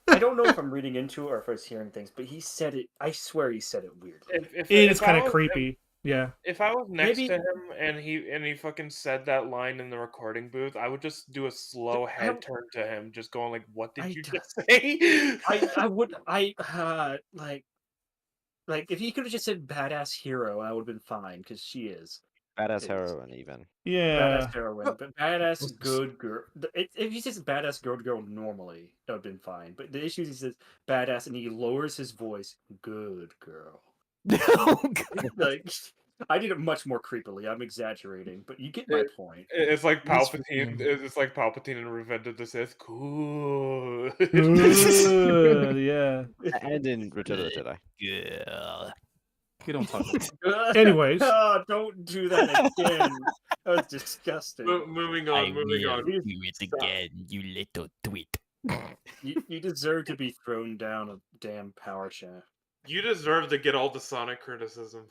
I don't know if I'm reading into it or if I was hearing things, but he said it. I swear he said it weirdly. It is kind of creepy. Yeah. If I was next Maybe- to him and he fucking said that line in the recording booth, I would just do a slow head turn to him, just going like, "What did you just say?" I would like if he could have just said badass hero, I would have been fine because she is Badass heroine, even. Yeah. badass heroine, but badass good girl. If he says badass good girl normally, that would have been fine. But the issue is he says badass and he lowers his voice, good girl. Like I did it much more creepily. I'm exaggerating, but you get my point. It's like He's Palpatine. It's like Palpatine in Revenge of the Sith. Cool. Good, yeah. And in Return of the Jedi. Yeah. You don't talk about Anyways. Oh, don't do that again. That was disgusting. Moving on. Moving on. Do it again, you little twit. You deserve to be thrown down a damn power shaft. You deserve to get all the Sonic criticism.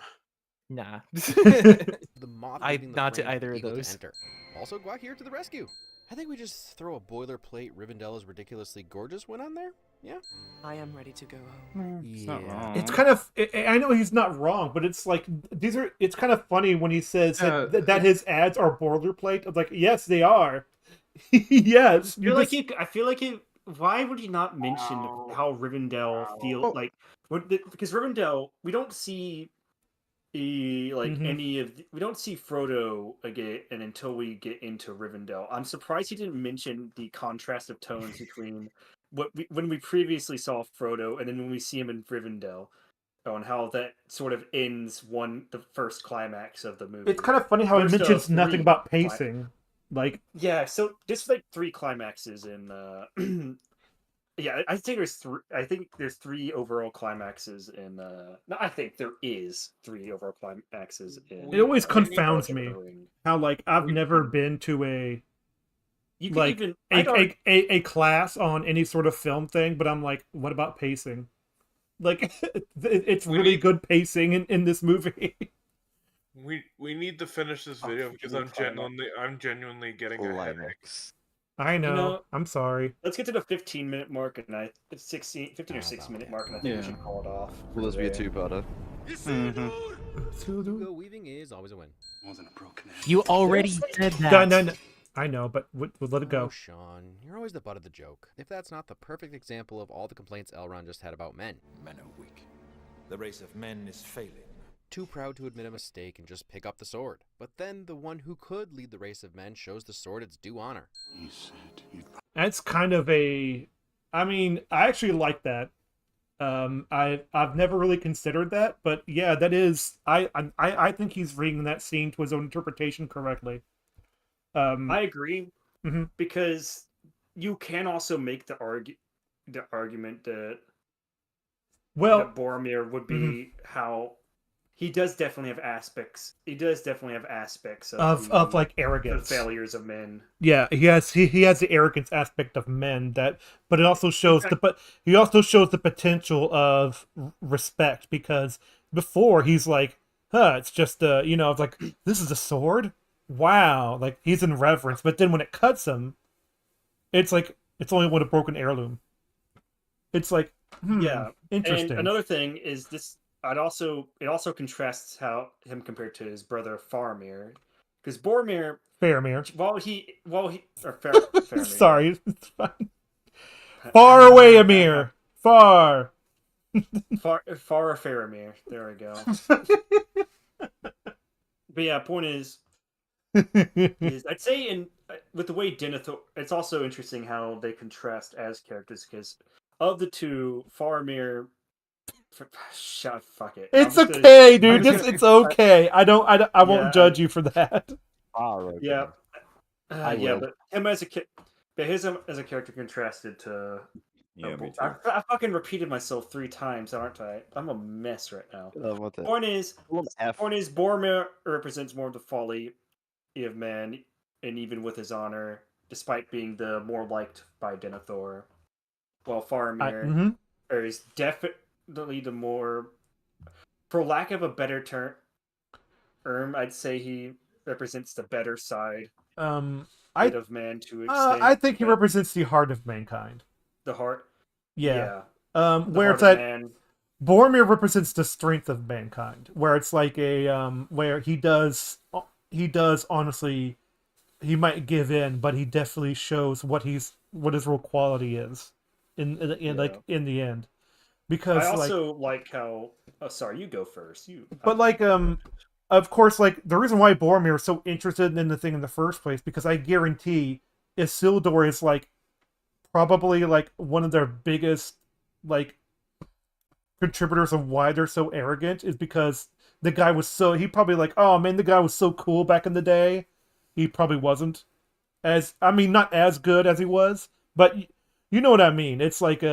Nah. The moth I'm leaving the not to frame for either of Eagle to those. enter. Also, Guac here to the rescue. I think we just throw a boilerplate Rivendell is ridiculously gorgeous one on there. Yeah. I am ready to go home. It's not wrong. It's kind of. I know he's not wrong, but it's like these are. It's kind of funny when he says that his ads are boilerplate. I'm like, yes, they are. Yes. I feel like he. Why would he not mention how Rivendell feels like? Because Rivendell, we don't see any of we don't see Frodo again, and until we get into Rivendell, I'm surprised he didn't mention the contrast of tones between when we previously saw Frodo and then when we see him in Rivendell, and how that sort of ends the first climax of the movie. It's kind of funny how he First of mentions nothing three about pacing. Like, yeah, so there's like 3 climaxes in Yeah, I think there's three. I think there's three overall climaxes in. No, I think there is three overall climaxes in. It always Lord confounds of the me Ring. how like I've never been to a You could like even a class on any sort of film thing, but I'm like, what about pacing? Like, it's really good pacing in this movie. We need to finish this video because I'm genuinely getting a headache. I know. You know, I'm sorry. Let's get to the 15-minute mark, and 15 or 16-minute mark, and I think we should call it off. Will this be a two-parter? Hugo weaving is always a win. Wasn't a broken egg. You already said that. No. I know, but we'll let it go. Oh, Sean, you're always the butt of the joke. If that's not the perfect example of all the complaints Elrond just had about men. Men are weak. The race of men is failing. Too proud to admit a mistake and just pick up the sword. But then the one who could lead the race of men shows the sword its due honor. He said you'd... That's kind of a. I mean, I actually like that. I've never really considered that, but yeah, that is. I think he's reading that scene to his own interpretation correctly. I agree, mm-hmm. because you can also make the argument that that Boromir would be how he does definitely have aspects. He does definitely have aspects of like arrogance, the failures of men. Yeah, he has the arrogance aspect of men but it also shows he also shows the potential of respect, because before he's like, it's just it's like, this is a sword. Wow, like he's in reverence, but then when it cuts him, it's like it's only one a broken heirloom. It's like, yeah, interesting. And another thing is this. It also contrasts him compared to his brother Faramir, because Faramir. Faramir. Sorry, it's fine. Far away, Amir. Far. Far Faramir. There we go. But yeah, point is I'd say with the way Denethor, it's also interesting how they contrast as characters, because of the two, Faramir. Fuck it. It's okay, dude. It's okay. I won't judge you for that. Yeah. But him as a character contrasted to. Yeah, me too. I fucking repeated myself 3 times, aren't I? I'm a mess right now. Point is, Boromir represents more of the folly of man, and even with his honor, despite being the more liked by Denethor, while Faramir is definitely the more, for lack of a better term, I'd say he represents the better side of man to extent. I think he represents the heart of mankind. The heart? Yeah. Where it's like Boromir represents the strength of mankind, where it's like where he does honestly, he might give in, but he definitely shows what his real quality is in the end. Because I also like how. Oh, sorry, you go first. But of course, like the reason why Boromir is so interested in the thing in the first place, because I guarantee Isildur is like probably like one of their biggest like contributors of why they're so arrogant, is because the guy was he probably like, oh man, the guy was so cool back in the day. He probably wasn't not as good as he was, but you know what I mean. It's like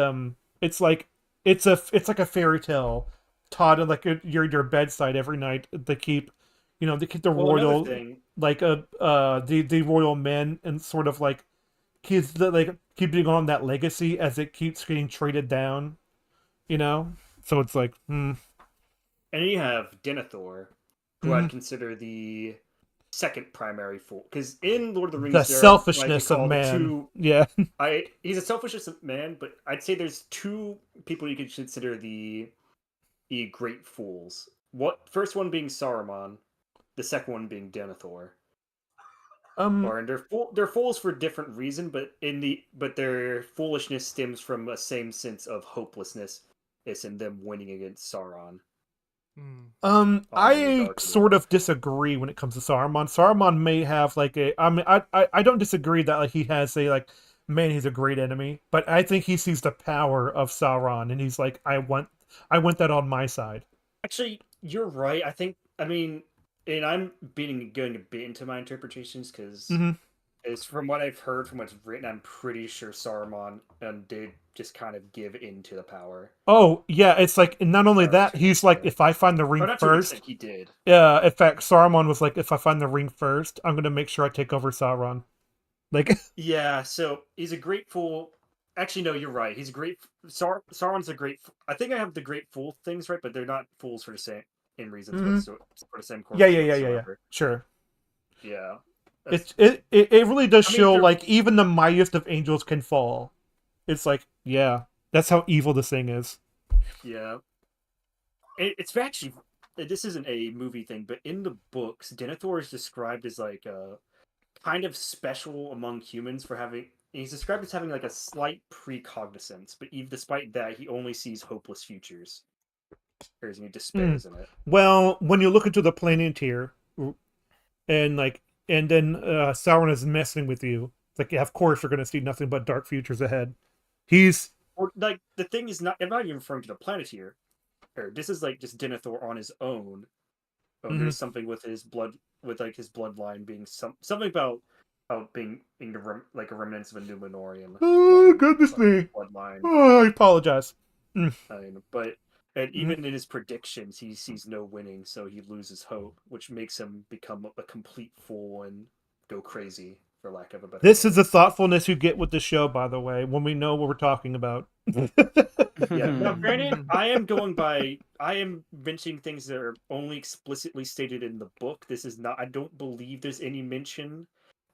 it's like a fairy tale taught at like your bedside every night. They keep the royal the royal men, and sort of like keeping on that legacy as it keeps getting traded down. So it's like, And you have Denethor, who I'd consider the second primary fool, because in Lord of the Rings, the selfishness of man. He's a selfishness of man, but I'd say there's 2 people you could consider the great fools. First one being Saruman, the second one being Denethor. And they're fools for different reason, but their foolishness stems from a same sense of hopelessness. It's in them winning against Sauron. I sort of disagree when it comes to Saruman. Saruman may have like I don't disagree that like he has man, he's a great enemy, but I think he sees the power of Sauron and he's like, I want that on my side. Actually, you're right. And I'm going a bit into my interpretations, because is from what I've heard, from what's written, I'm pretty sure Saruman did just kind of give into the power. Oh yeah, it's like not only that, he's like, if I find the ring not to an first. extent, he did. Yeah, in fact, Saruman was like, if I find the ring first, I'm gonna make sure I take over Sauron. Like, yeah, so he's a great fool. Actually, no, you're right. He's a great. Sauron's a great. I think I have the great fool things right, but they're not fools for the same reasons. For the same yeah. whatsoever. Sure. Yeah. It really does I mean, show like even the mightiest of angels can fall. It's like, yeah, that's how evil this thing is. Yeah. It's actually, this isn't a movie thing, but in the books, Denethor is described as like kind of special among humans for having. He's described as having like a slight precognizance, but even despite that, he only sees hopeless futures. Or he despairs in it. Well, when you look into the Planeteer, and then Sauron is messing with you, it's like, yeah, of course you're going to see nothing but dark futures ahead. Or like the thing is not. I'm not even referring to the Planeteer. This is like just Denethor on his own. Oh, there's something with his blood, with like his bloodline being something about being like a remnants of a Numenorian. Oh goodness me! Bloodline. Oh, I apologize. But even in his predictions, he sees no winning, so he loses hope, which makes him become a complete fool and go crazy, for lack of a better. This is the thoughtfulness you get with the show, by the way, when we know what we're talking about. Yeah. Now, granted, I am mentioning things that are only explicitly stated in the book. This is not. I don't believe there's any mention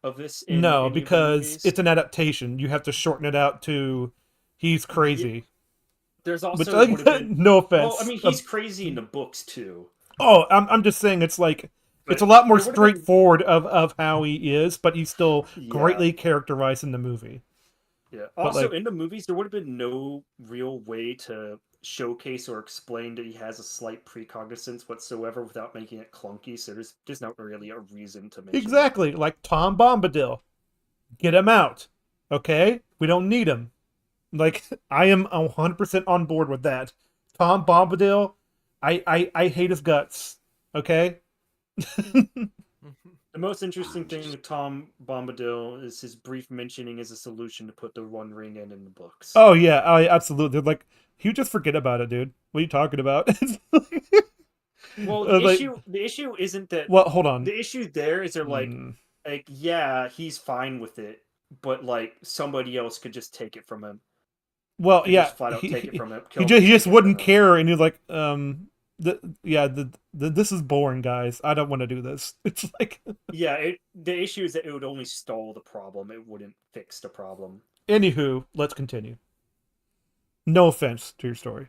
of this. No, because it's an adaptation. You have to shorten it out to he's crazy. Yeah. There's also no offense. Well, I mean, he's crazy in the books too. Oh, I'm just saying it's like it's a lot more straightforward of how he is, but he's still greatly characterized in the movie. Yeah. Also, in the movies, there would have been no real way to showcase or explain that he has a slight precognizance whatsoever without making it clunky. So there's not really a reason to mention. Exactly, like Tom Bombadil. Get him out, okay? We don't need him. Like, I am 100% on board with that. Tom Bombadil, I hate his guts, okay? The most interesting thing with Tom Bombadil is his brief mentioning as a solution to put the One Ring in the books. Oh, yeah, absolutely. Like, you just forget about it, dude. What are you talking about? Well, the issue isn't that... Well, hold on. The issue there is they're like, yeah, he's fine with it, but, like, somebody else could just take it from him. Well, yeah, just flat out take it from him. He just wouldn't care, and he's like, this is boring, guys. I don't want to do this. It's like, yeah, the issue is that it would only stall the problem. It wouldn't fix the problem. Anywho, let's continue. No offense to your story.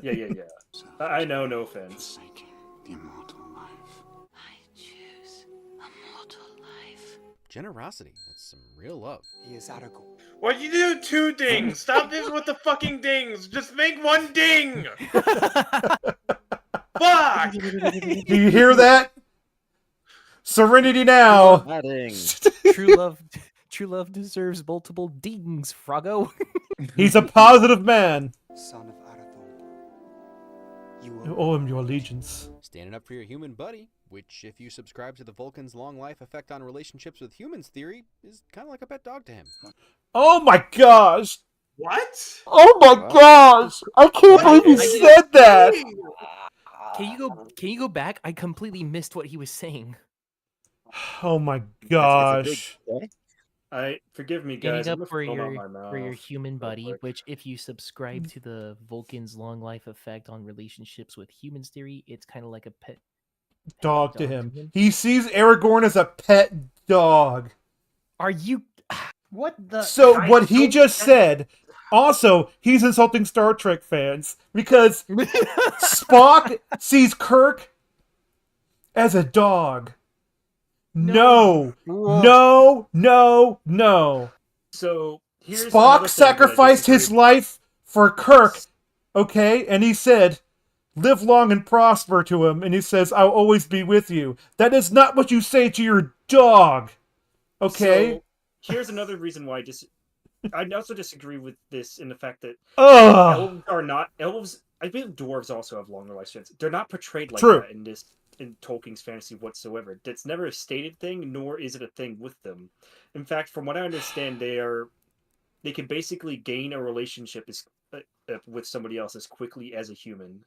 Yeah. I know, no offense. The immortal life. I choose immortal life. Generosity. That's some real love. He is Aragon. Why you do two dings? Stop this with the fucking dings. Just make one ding. Fuck! Do you hear that? Serenity now. True love deserves multiple dings, Froggo. He's a positive man. Son of Arathorn. You owe him your allegiance. Standing up for your human buddy, which, if you subscribe to the Vulcan's long life effect on relationships with humans theory, is kind of like a pet dog to him. Oh my gosh! What? Oh my gosh! I can't believe you said that! Can you go back? I completely missed what he was saying. Oh my gosh. Forgive me, guys. Standing up for your human buddy, which, if you subscribe to the Vulcan's long life effect on relationships with humans theory, it's kind of like a pet dog to him. He sees Aragorn as a pet dog. Are you... What the... So, what he just said... Also, he's insulting Star Trek fans because Spock sees Kirk as a dog. No. So Spock sacrificed his life for Kirk, okay? And he said, live long and prosper to him. And he says, I'll always be with you. That is not what you say to your dog, okay? So, here's another reason why I also disagree with this in the fact that elves are not elves. I believe dwarves also have longer lifespans. They're not portrayed like that in this in Tolkien's fantasy whatsoever. That's never a stated thing, nor is it a thing with them. In fact, from what I understand, they can basically gain a relationship with somebody else as quickly as a human.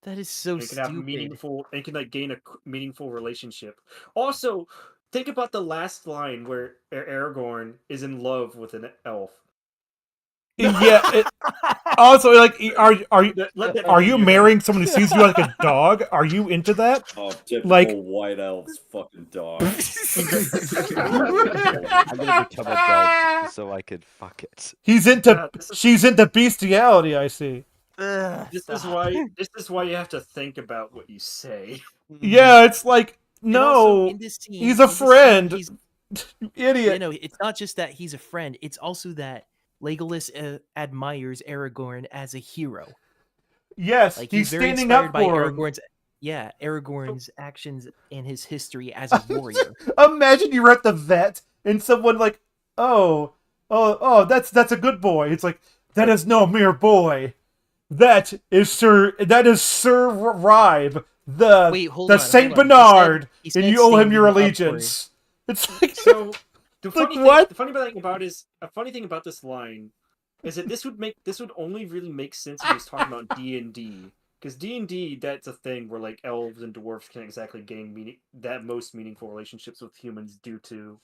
That is so And can have stupid. meaningful and can like gain a meaningful relationship. Also, think about the last line where Aragorn is in love with an elf. Yeah. Also, like, are you marrying someone who sees you like a dog? Are you into that? Oh, typical Like, white elf's fucking dog. I'm gonna become a dog so I could fuck it. She's into bestiality, I see. This is why you have to think about what you say. Yeah, it's like, And also, no, in this scene, he's a friend. You idiot. You know, it's not just that he's a friend; it's also that Legolas admires Aragorn as a hero. Yes, Like he's very standing inspired up by for him. Aragorn's actions and his history as a warrior. Imagine you're at the vet and someone like, oh, that's a good boy. It's like, that is no mere boy. That is Sir Ribe, the Saint Bernard, He said and you owe him your standing up for allegiance. It's like, So the like, funny thing, what? the funny thing about this line is that this would only really make sense if he was talking about D&D, because D&D, that's a thing where like elves and dwarves can't exactly gain most meaningful relationships with humans due to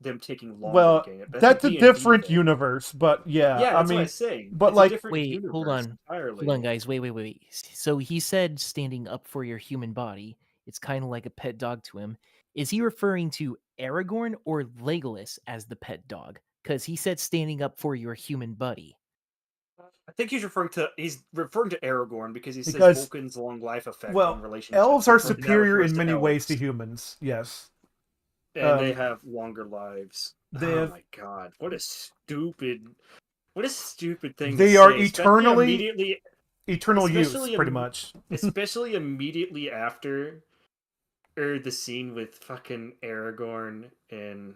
them taking longer Well, to gain it. that's a D&D different thing. universe, but yeah, Yeah, I that's mean, what I'm saying. but It's a like, different Wait, universe hold on. entirely. Hold on, guys. Wait. So he said standing up for your human body. It's kind of like a pet dog to him. Is he referring to Aragorn or Legolas as the pet dog? Because he said standing up for your human buddy. I think he's referring to Aragorn because he says Because- Vulcan's long life effect well, on relationships. elves are That superior refers in to many ways elves. to humans. Yes. And they have longer lives. They Oh have- my god! What a stupid thing. They to are say, especially eternally eternal use, especially pretty much. especially immediately after, the scene with fucking Aragorn and.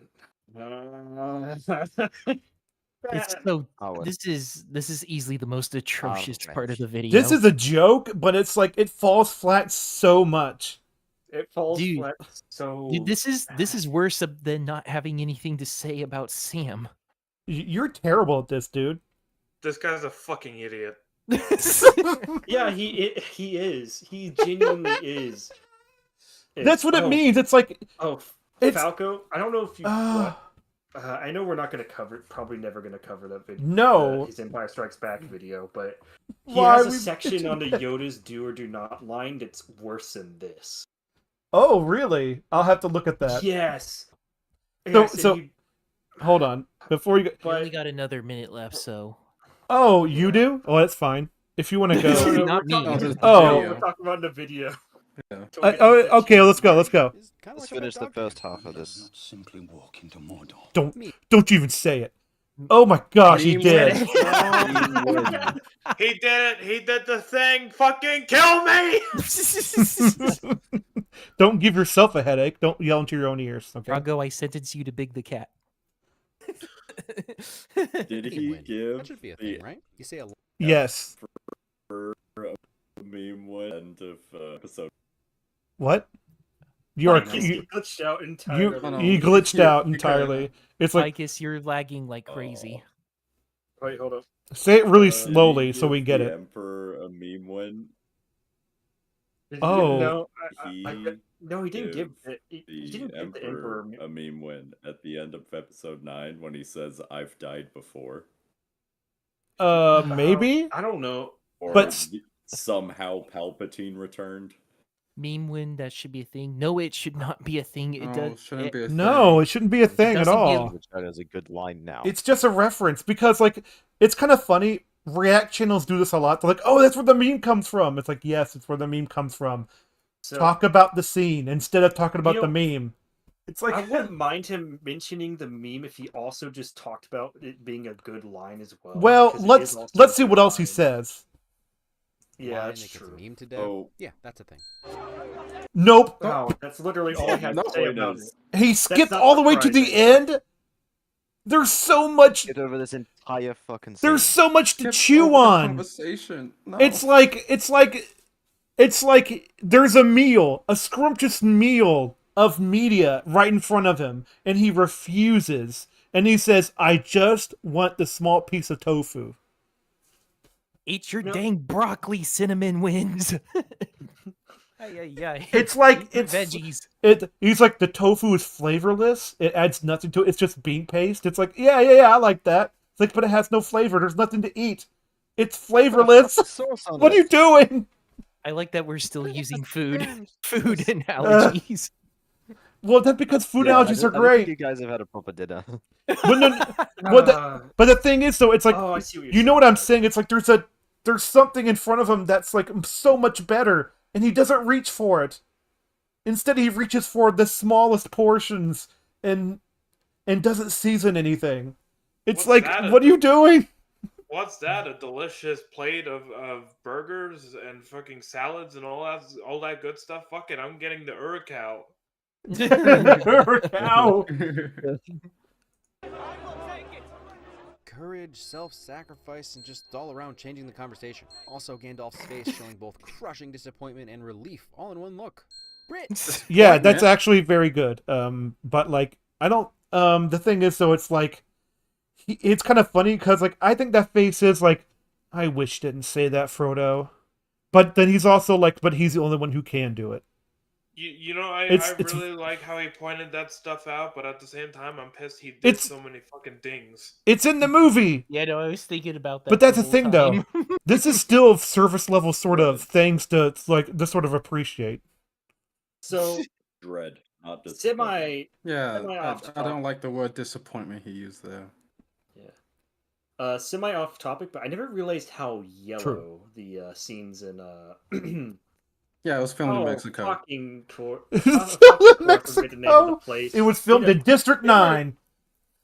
It's so. Oh, This is easily the most atrocious part of the video. This is a joke, but it's like it falls flat so much. It falls Dude, flat so. Dude, this is worse than not having anything to say about Sam. You're terrible at this, dude. This guy's a fucking idiot. Yeah, he is. He genuinely is. That's what it means. It's like it's Falco. I don't know if you. I know we're not going to cover. Probably never going to cover that video. No. His Empire Strikes Back video, but he Why has a we section mentioned on the that? Yoda's do or do not line that's worse than this. Oh, really? I'll have to look at that. Yes. So hold on before you. We only got another minute left, so. Oh, you do? Oh, that's fine. If you want to go. No, Not me. we're Oh. talking about the video. Okay, let's go. Let's go. Let's finish the first half of this. Simply walk into Mordor. Don't you even say it. Oh my gosh, he did. He did it. He did the thing. Fucking kill me. Don't give yourself a headache. Don't yell into your own ears. Okay. Drago, I sentence you to Big the Cat. Did he give That should be a thing, right? You say a Yes. for a meme one end of episode? What? You are He you glitched out entirely. you glitched out entirely. It's like Ficus, you're lagging like crazy. Wait, hold up. say it really Did he slowly so give we get the it. Emperor a meme win? Oh. No, He no, he didn't give give it. He the didn't give the Emperor. a meme win at the end of episode 9 when he says, "I've died before," Maybe. I don't know. or But- somehow Palpatine returned. Meme win, that should be a thing. No, it should not be a thing. It No, does. shouldn't be a No, it shouldn't be a thing at doesn't all. give- That is a good line now. It's just a reference because like it's kind of funny. React channels do this a lot. They're like, "Oh, that's where the meme comes from." It's like, yes, it's where the meme comes from. So, Talk about the scene instead of talking about You the know, meme. It's like I wouldn't mind him mentioning the meme if he also just talked about it being a good line as well. well, 'cause it let's is also let's a see good what else he line. says. Yeah, line that's that gets true. meme to death. Oh. Yeah, that's a thing. Nope. Wow, that's literally all I have to say about it. He skipped not all the way to the surprising. end. There's so much. Get over this entire fucking. There's scene. so much to Skip chew over the on. Conversation. No. It's like It's like there's a scrumptious meal of media right in front of him, and he refuses. And he says, "I just want the small piece of tofu." Eat your dang broccoli cinnamon wings. It's like Eat your veggies. He's like, the tofu is flavorless. It adds nothing to it. It's just bean paste. It's like, yeah, I like that. It's like, but it has no flavor. There's nothing to eat. It's flavorless. What are you doing? I like that we're still using food analogies. Well, that's because food allergies are I don't great. think you guys have had a proper dinner. But the thing is, though, it's like, I see what you're you know what I'm saying? It's like there's something in front of him that's like so much better, and he doesn't reach for it. Instead, he reaches for the smallest portions and doesn't season anything. It's like, what are you doing? What's that? A delicious plate of burgers and fucking salads and all that good stuff? Fuck it, I'm getting the urcow. Courage, self-sacrifice, and just all around changing the conversation. Also, Gandalf's face showing both crushing disappointment and relief all in one look. Brit! Yeah, that's actually very good. But like, I don't. The thing is, though, it's like, it's kind of funny because like I think that face is like, I wish didn't say that, Frodo. But then he's also like, but he's the only one who can do it. You know, I really like how he pointed that stuff out, but at the same time, I'm pissed he did so many fucking dings. It's in the movie. Yeah, no, I was thinking about that. But that's the whole thing, time. though. This is still service level sort of things to like to sort of appreciate. So dread, not just semi. Yeah, semi-off I don't like the word disappointment he used there. Semi off topic, but I never realized how yellow the scenes in Yeah, it was filmed in Mexico. Fucking Mexico. It was filmed in District 9.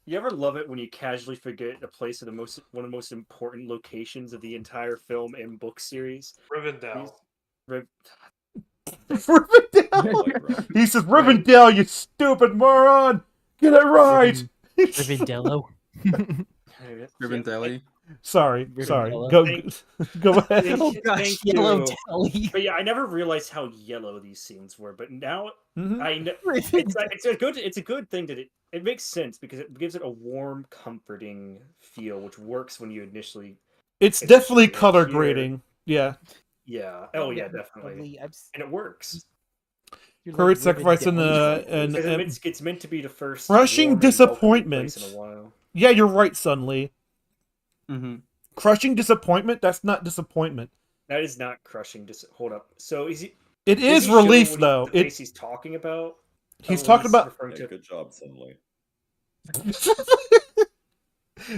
You ever love it when you casually forget a place of one of the most important locations of the entire film and book series? Rivendell. Rivendell. He says, "Rivendell, you stupid moron! Get it right." Rivendello. Rivendell. Sorry. Rivendell. Go ahead. Oh gosh, yellow telly. But yeah, I never realized how yellow these scenes were. But now Mhm. I know it's a good thing that it makes sense because it gives it a warm, comforting feel, which works when you initially. It's definitely initially color hear- grading. Yeah. Yeah. Oh yeah, definitely. And it works. Courage, sacrifice, and Because it's meant to be the first crushing warm and welcoming disappointment. place in a while. Yeah, you're right, Sunlee. Mm-hmm. Crushing disappointment? That's not disappointment. That is not crushing. Hold up. So is he? It is he showing relief, what though. The face he's talking about. He's talking about. referring to- good job, Sunley.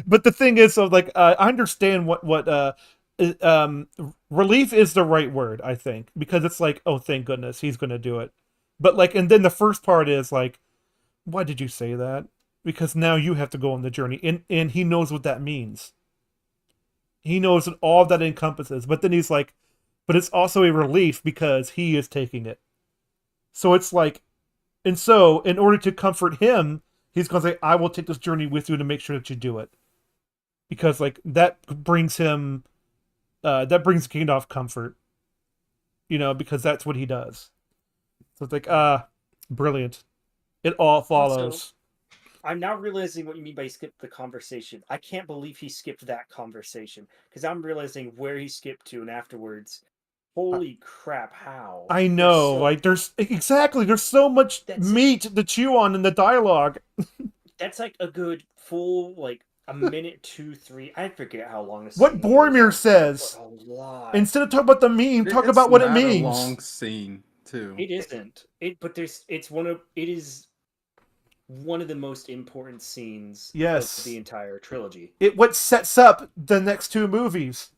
But the thing is, so like, I understand what relief is the right word, I think, because it's like, oh, thank goodness he's going to do it. But like, and then the first part is like, why did you say that? Because now you have to go on the journey, and he knows what that means. He knows what all that encompasses. But then he's like, but it's also a relief because he is taking it. So it's like, and so in order to comfort him, he's going to say, I will take this journey with you to make sure that you do it. Because like that brings him, that brings Gandalf comfort. You know, because that's what he does. So it's like, brilliant. It all follows. Also, I'm now realizing what you mean by he skipped the conversation. I can't believe he skipped that conversation because I'm realizing where he skipped to, and afterwards, holy crap! How I know, like there's so much meat to chew on in the dialogue. That's like a good full like a minute, 2, 3. I forget how long this. What Boromir says. Instead of talking about the meme, talk about what it means. A long scene too. It isn't. It is one of the most important scenes of the entire trilogy. It what sets up the next two movies.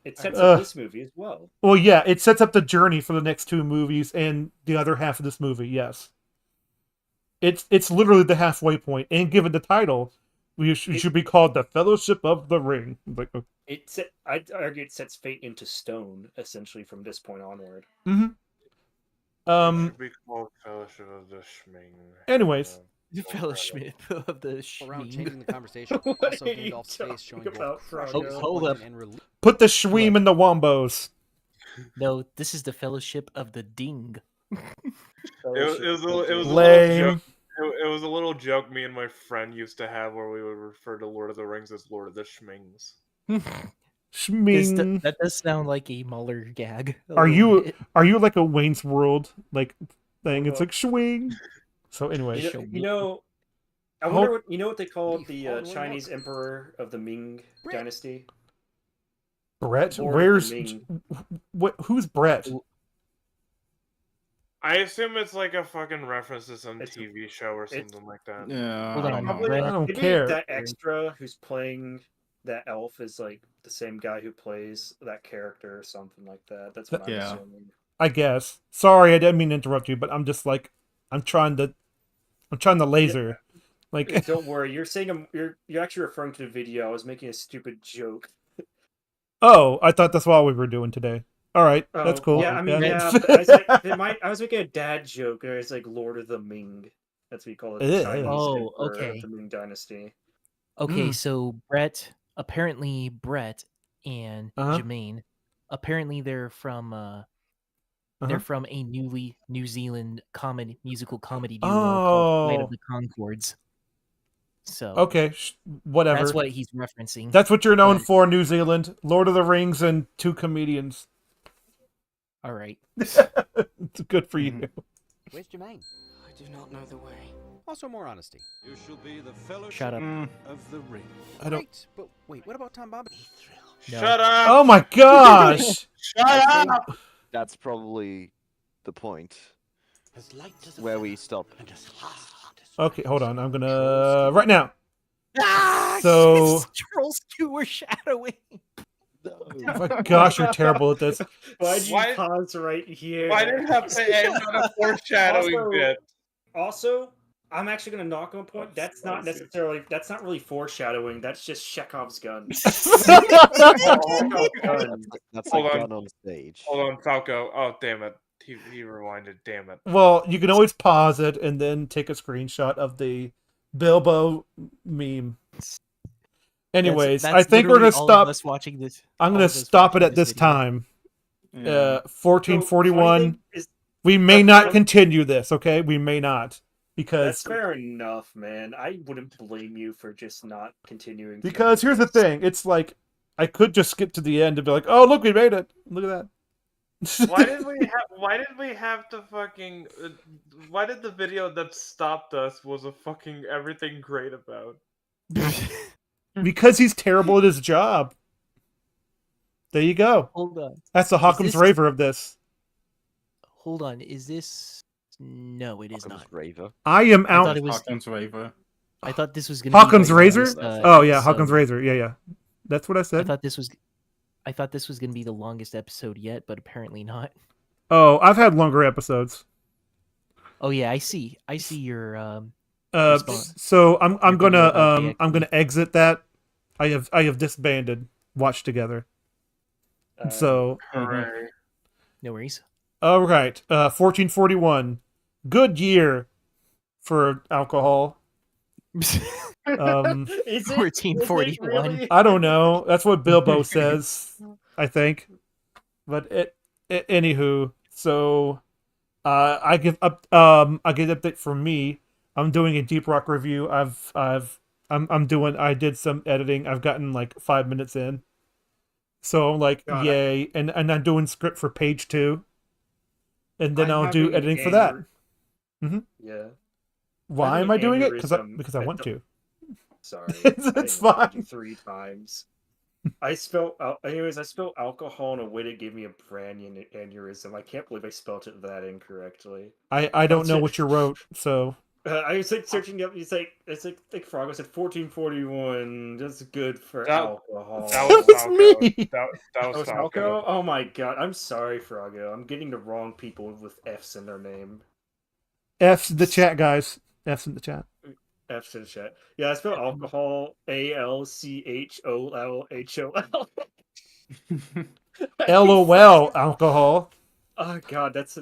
It sets up this movie as well. Well, yeah, it sets up the journey for the next two movies and the other half of this movie, yes. It's literally the halfway point, and given the title, it should be called The Fellowship of the Ring. Like, I'd argue it sets fate into stone, essentially, from this point onward. mm-hmm. It should be called Fellowship of the Schming. Anyways, The fellowship of the Around Shmeen. changing the conversation. What Also, are you Gandalf's face showing talking both about, crushing Froggo? Hold up. disappointment and relief. Put the Shweem in the Wombos. No, this is the Fellowship of the Ding. It was a little Lame. joke. It was a little joke me and my friend used to have where we would refer to Lord of the Rings as Lord of the Schmings. Shming. That does sound like a Muller gag. a Are little you bit. are you like a Wayne's World like thing? It's like swing. So anyway, I Hold- wonder what they call the Chinese emperor of the Ming dynasty. Brett, Lord of where's the Ming. what? Who's Brett? I assume it's like a fucking reference to some TV show or something like that. Yeah, Hold I on, don't know. Brett. I don't Maybe care. that extra who's playing that elf is like the same guy who plays that character or something like that. That's what I'm Yeah. assuming. I guess. Sorry, I didn't mean to interrupt you, but I'm just like I'm trying to laser. Like Don't worry, you're saying you're actually referring to the video. I was making a stupid joke. oh, I thought that's all we were doing today. All right, that's cool. Yeah, I mean, but I was like, I was making a dad joke. It's like Lord of the Ming. That's what you call it. The Ew. Chinese Oh, emperor okay. of the Ming dynasty. Okay, so Brett and Uh-huh. Jermaine, apparently they're from Uh-huh. a New Zealand musical comedy duo called Flight Oh. of the Conchords. So Okay, whatever. that's what he's referencing. That's what you're known but- for, New Zealand. Lord of the Rings and 2 comedians. All right. It's good for you. Where's Jermaine? I do not know the way. Also, more honesty. You shall be the fellowship Shut up. of the ring. I don't. Great, but wait, what about Tom Bombadil? No. Shut up! Oh my gosh! Shut up! That's probably the point As light as a where we stop. and as hard as Okay, hold on. I'm gonna right now. Ah, So- Charles Q were shadowing. Oh my gosh, you're terrible at this. Why'd you Why- pause right here? Why did it have to end on a foreshadowing Also- bit? Also, I'm actually gonna knock on a point. That's not really foreshadowing. That's just Chekhov's gun. Chekhov's gun. That's Hold like on. done on stage. Hold on, Falco. Oh, damn it. He rewinded. Damn it. Well, you can always pause it and then take a screenshot of the Bilbo meme. Anyways, That's I think we're literally gonna all of stop. us watching this. I'm all gonna of us stop it watching at this video. time. Yeah. 1441. So, funny thing is, We may that's not one- continue this. Okay, we may not because That's fair enough, man. I wouldn't blame you for just not continuing. because here's the thing. It's like I could just skip to the end and be like, "Oh, look, we made it! Look at that." Why did we have to fucking? Why did the video that stopped us was a fucking everything great about? Because he's terrible at his job. There you go. Hold on. That's the Hawkins this- Raver of this. Hold on. Is this? No, it is Hawkins not. Raver. I am I out. thought it was. Hawkins Raver. I thought this was gonna Hawkins be the Razor? longest, Oh yeah, Hawkins episode. Razor. Yeah. That's what I I said. thought this was gonna be the longest episode yet, but apparently not. Oh, I've had longer episodes. Oh yeah, I see your response. So I'm Your gonna video about JXP. I'm gonna exit that. I have disbanded Watch Together. So Hooray. No worries. all right, 1441, good year for alcohol. Is it 1441. really? I don't know. That's what Bilbo says, I think. But anywho, so I give update for me. I'm doing a Deep Rock review. I did some editing. I've gotten like 5 minutes in. So I'm like, God, yay. And I'm doing script for page 2. And then I'm I'll do having editing for that. anger- hmm Yeah. Why having am I doing it? Because aneurysm I at want the- to. Sorry. It's I interrupted fine. you 3 times. I spelled alcohol in a way that gave me a brand new aneurysm. I can't believe I spelled it that incorrectly. I don't know what you wrote, so I was like searching up. It's like Froggo said 1441. That's good for That- alcohol. That was was Falco. me. That Oh, was it's Falco. Falco? Oh my god. I'm sorry, Froggo. I'm getting the wrong people with F's in their name. F's in the chat, guys. F's in the chat. F's in the chat. Yeah, I spelled alcohol ALCHOLHOL. LOL alcohol. Oh god, that's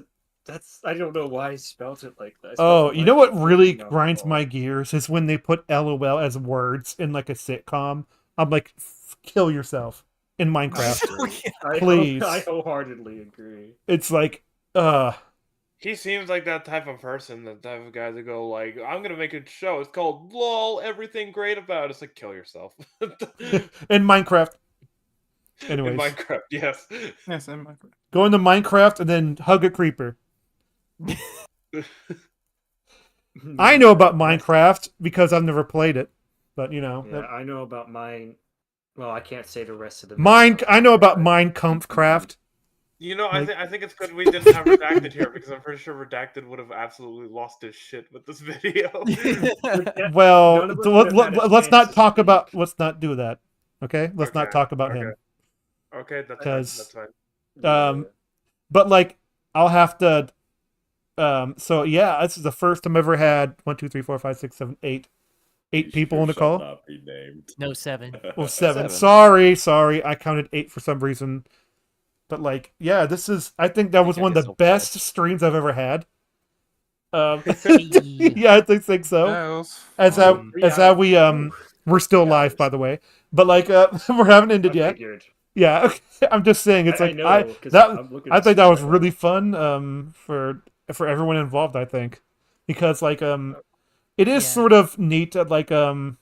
I don't know why I spelled it like that. I spelled Oh, you know what like really not grinds wrong. my gears is when they put LOL as words in like a sitcom. I'm like, kill yourself in Minecraft. Please. I wholeheartedly agree. It's like, He seems like that type of person, the type of guy to go like, I'm gonna make a show. It's called LOL, everything great about it. It's like, kill yourself. in Minecraft. Anyways. In Minecraft, yes. Yes, in Minecraft. Go into Minecraft and then hug a creeper. I know about Minecraft because I've never played it, but you know. Yeah, I know about mine. Well, I can't say the rest of the. I know about Minecraft. You know, I think it's good we didn't have Redacted here because I'm pretty sure Redacted would have absolutely lost his shit with this video. Well, let's not talk about. Let's not do that. Okay, let's not talk about him. Okay, that's fine. But like, I'll have to. So yeah, this is the first time I've ever had 1, 2, 3, 4, 5, 6, 7, 8 people on the call. Not be named. No, 7. Well, 7. Sorry, I counted 8 for some reason. But like, yeah, this is. I think that was one of the best streams I've ever had. Yeah, I think so. As how we're still live, by the way. But like, we haven't ended yet. Yeah, I'm just saying it's like I think that was really fun for everyone involved. I think because like it is sort of neat to like to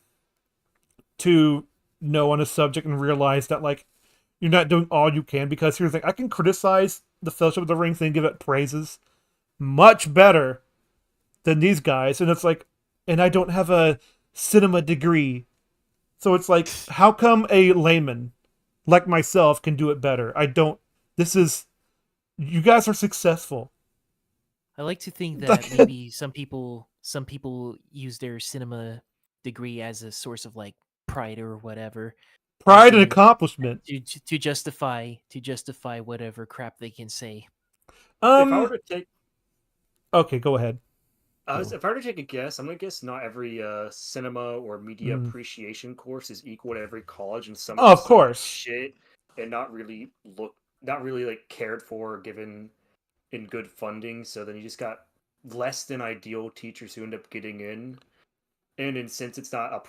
know on a subject and realize that like you're not doing all you can, because here's the thing: I can criticize the Fellowship of the Rings and give it praises much better than these guys, and it's like, and I don't have a cinema degree, so it's like, how come a layman like myself can do it better? I don't. This is, you guys are successful. I like to think that maybe some people use their cinema degree as a source of like pride or whatever. Pride and accomplishment to justify whatever crap they can say. If I were to take, okay, go ahead. If I were to take a guess, I'm gonna guess not every cinema or media appreciation course is equal to every college, and some of course shit and not really like cared for or given in good funding. So then you just got less than ideal teachers who end up getting in. And since it's not a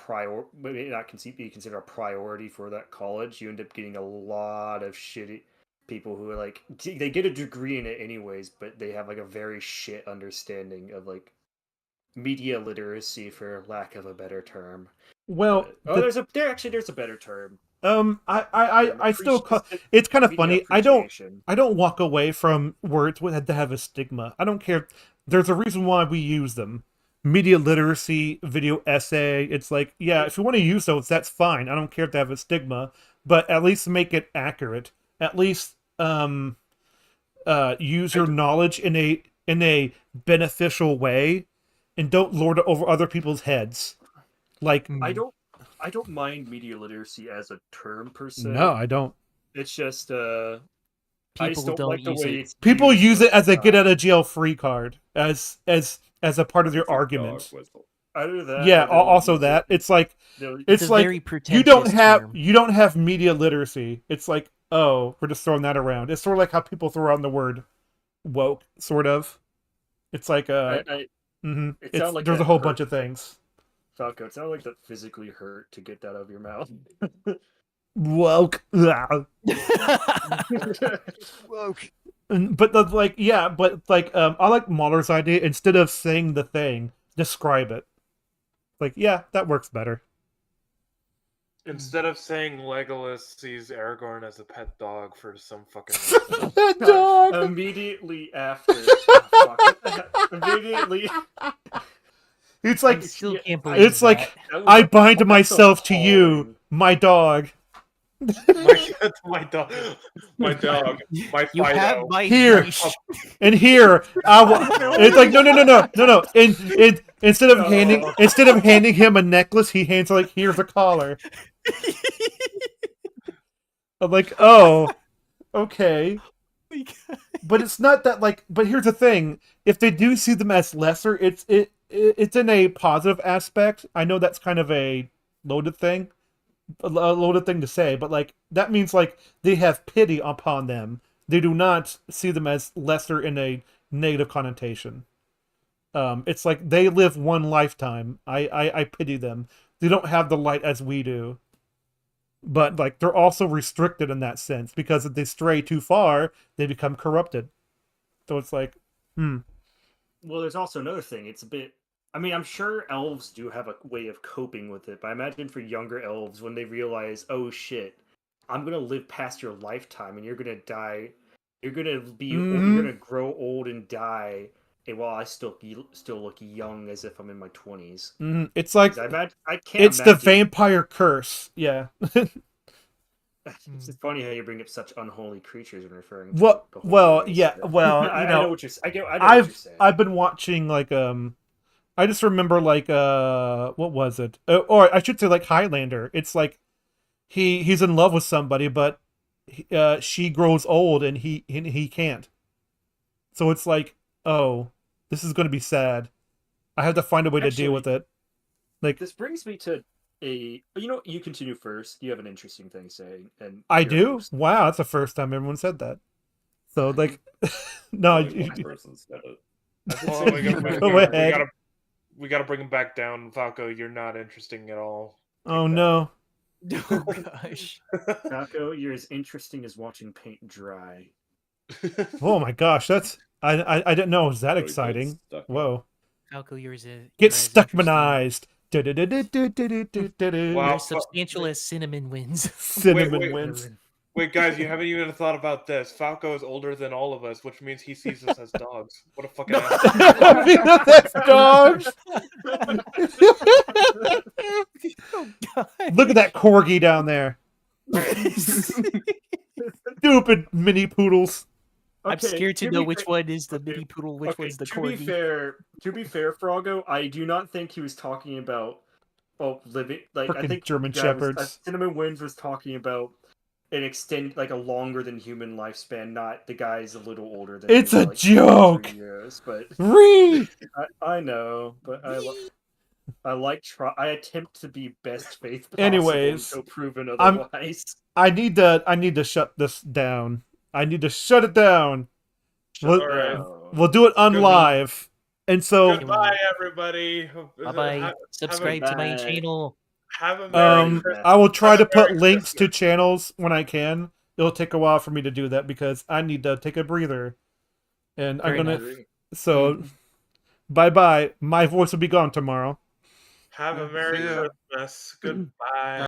be considered a priority for that college, you end up getting a lot of shitty people who are like, they get a degree in it anyways, but they have like a very shit understanding of like media literacy, for lack of a better term. Well, there's a better term. I still it's kind of funny. I don't walk away from words that have a stigma. I don't care. There's a reason why we use them. Media literacy, video essay. It's like, yeah, if you want to use those, that's fine. I don't care if they have a stigma, but at least make it accurate. At least use your knowledge in a beneficial way, and don't lord it over other people's heads. Like, I don't mind media literacy as a term per se. No, I don't. It's just I just don't like the way it's people use it as a get out of jail free card, as a part of your argument. Either that, yeah, also that. It's like you don't have media literacy. It's like, oh, we're just throwing that around. It's sort of like how people throw around the word woke, sort of. It's like there's a whole bunch of things. Falco, it sounded like that physically hurt to get that out of your mouth. Woke. Woke. But I like Mahler's idea. Instead of saying the thing, describe it. Like, yeah, that works better. Instead of saying Legolas sees Aragorn as a pet dog for some fucking pet dog. Immediately after. Immediately. It's like I bind myself to you, my dog. my dog, my you Fido. have my Here leash. And here, it's like no. Instead of handing him a necklace, he hands like, here's a collar. I'm like, oh, okay. But it's not that like. But here's the thing: if they do see them as lesser, it's in a positive aspect. I know that's kind of a loaded thing to say, but like that means like they have pity upon them. They do not see them as lesser in a negative connotation. It's like they live one lifetime. I pity them. They don't have the light as we do. But like they're also restricted in that sense because if they stray too far, they become corrupted. So it's like, Well, there's also another thing. It's a bit. I mean, I'm sure elves do have a way of coping with it, but I imagine for younger elves, when they realize, oh shit, I'm gonna live past your lifetime, and you're gonna die. You're gonna be. You're gonna grow old and die. And while I still look young, as if I'm in my 20s. It's like I can't. It's the vampire curse. Yeah. It's just funny how you bring up such unholy creatures when referring to Well, the holy well, race. yeah. Well, I you know, know what you're. I know what you're saying. I've been watching like I just remember like what was it? Or I should say like Highlander. It's like he's in love with somebody, but she grows old and he can't. So it's like, oh, this is going to be sad. I have to find a way to deal with it. Like this brings me to a. You know, you continue first. You have an interesting thing to say, and I you're do. host. Wow, that's the first time everyone said that. So like, no, Only one person said it. Hold on, Go ahead. We gotta bring him back down, Falco. You're not interesting at all. Oh no. Oh gosh. Falco, you're as interesting as watching paint dry. Oh my gosh, that's I didn't know it was that Oh, it gets exciting. stuck Whoa. Falco, yours Get stuckmanized. You're Wow, as substantial as cinnamon wins. Cinnamon wins. Wait, guys, you haven't even thought about this. Falco is older than all of us, which means he sees us as dogs. What a fucking asshole. That's dogs. Look at that corgi down there. Stupid mini poodles. I'm Okay, scared to to know be which fair- one is the mini poodle, which one's the to corgi. be fair, Froggo, I do not think he was talking about living like I Frickin' think German the guy shepherds. Cinnamon Winds was talking about an extend like a longer than human lifespan, not the guy's a little older than. It's him by, a like, 2 or 3 joke. years, but Ree! I know, but I attempt to be best faith possible Anyways, until proven I'm- otherwise. I need to shut this down. I need to shut it down. We'll do it unlive. And so Goodbye, everybody. Bye-bye. Subscribe to my channel. Have a Merry Christmas. I will try to put Merry links to Christmas. channels when I can. It'll take a while for me to do that because I need to take a breather. And Fair I'm gonna enough. so bye-bye. My voice will be gone tomorrow. Have a Merry Christmas. Goodbye.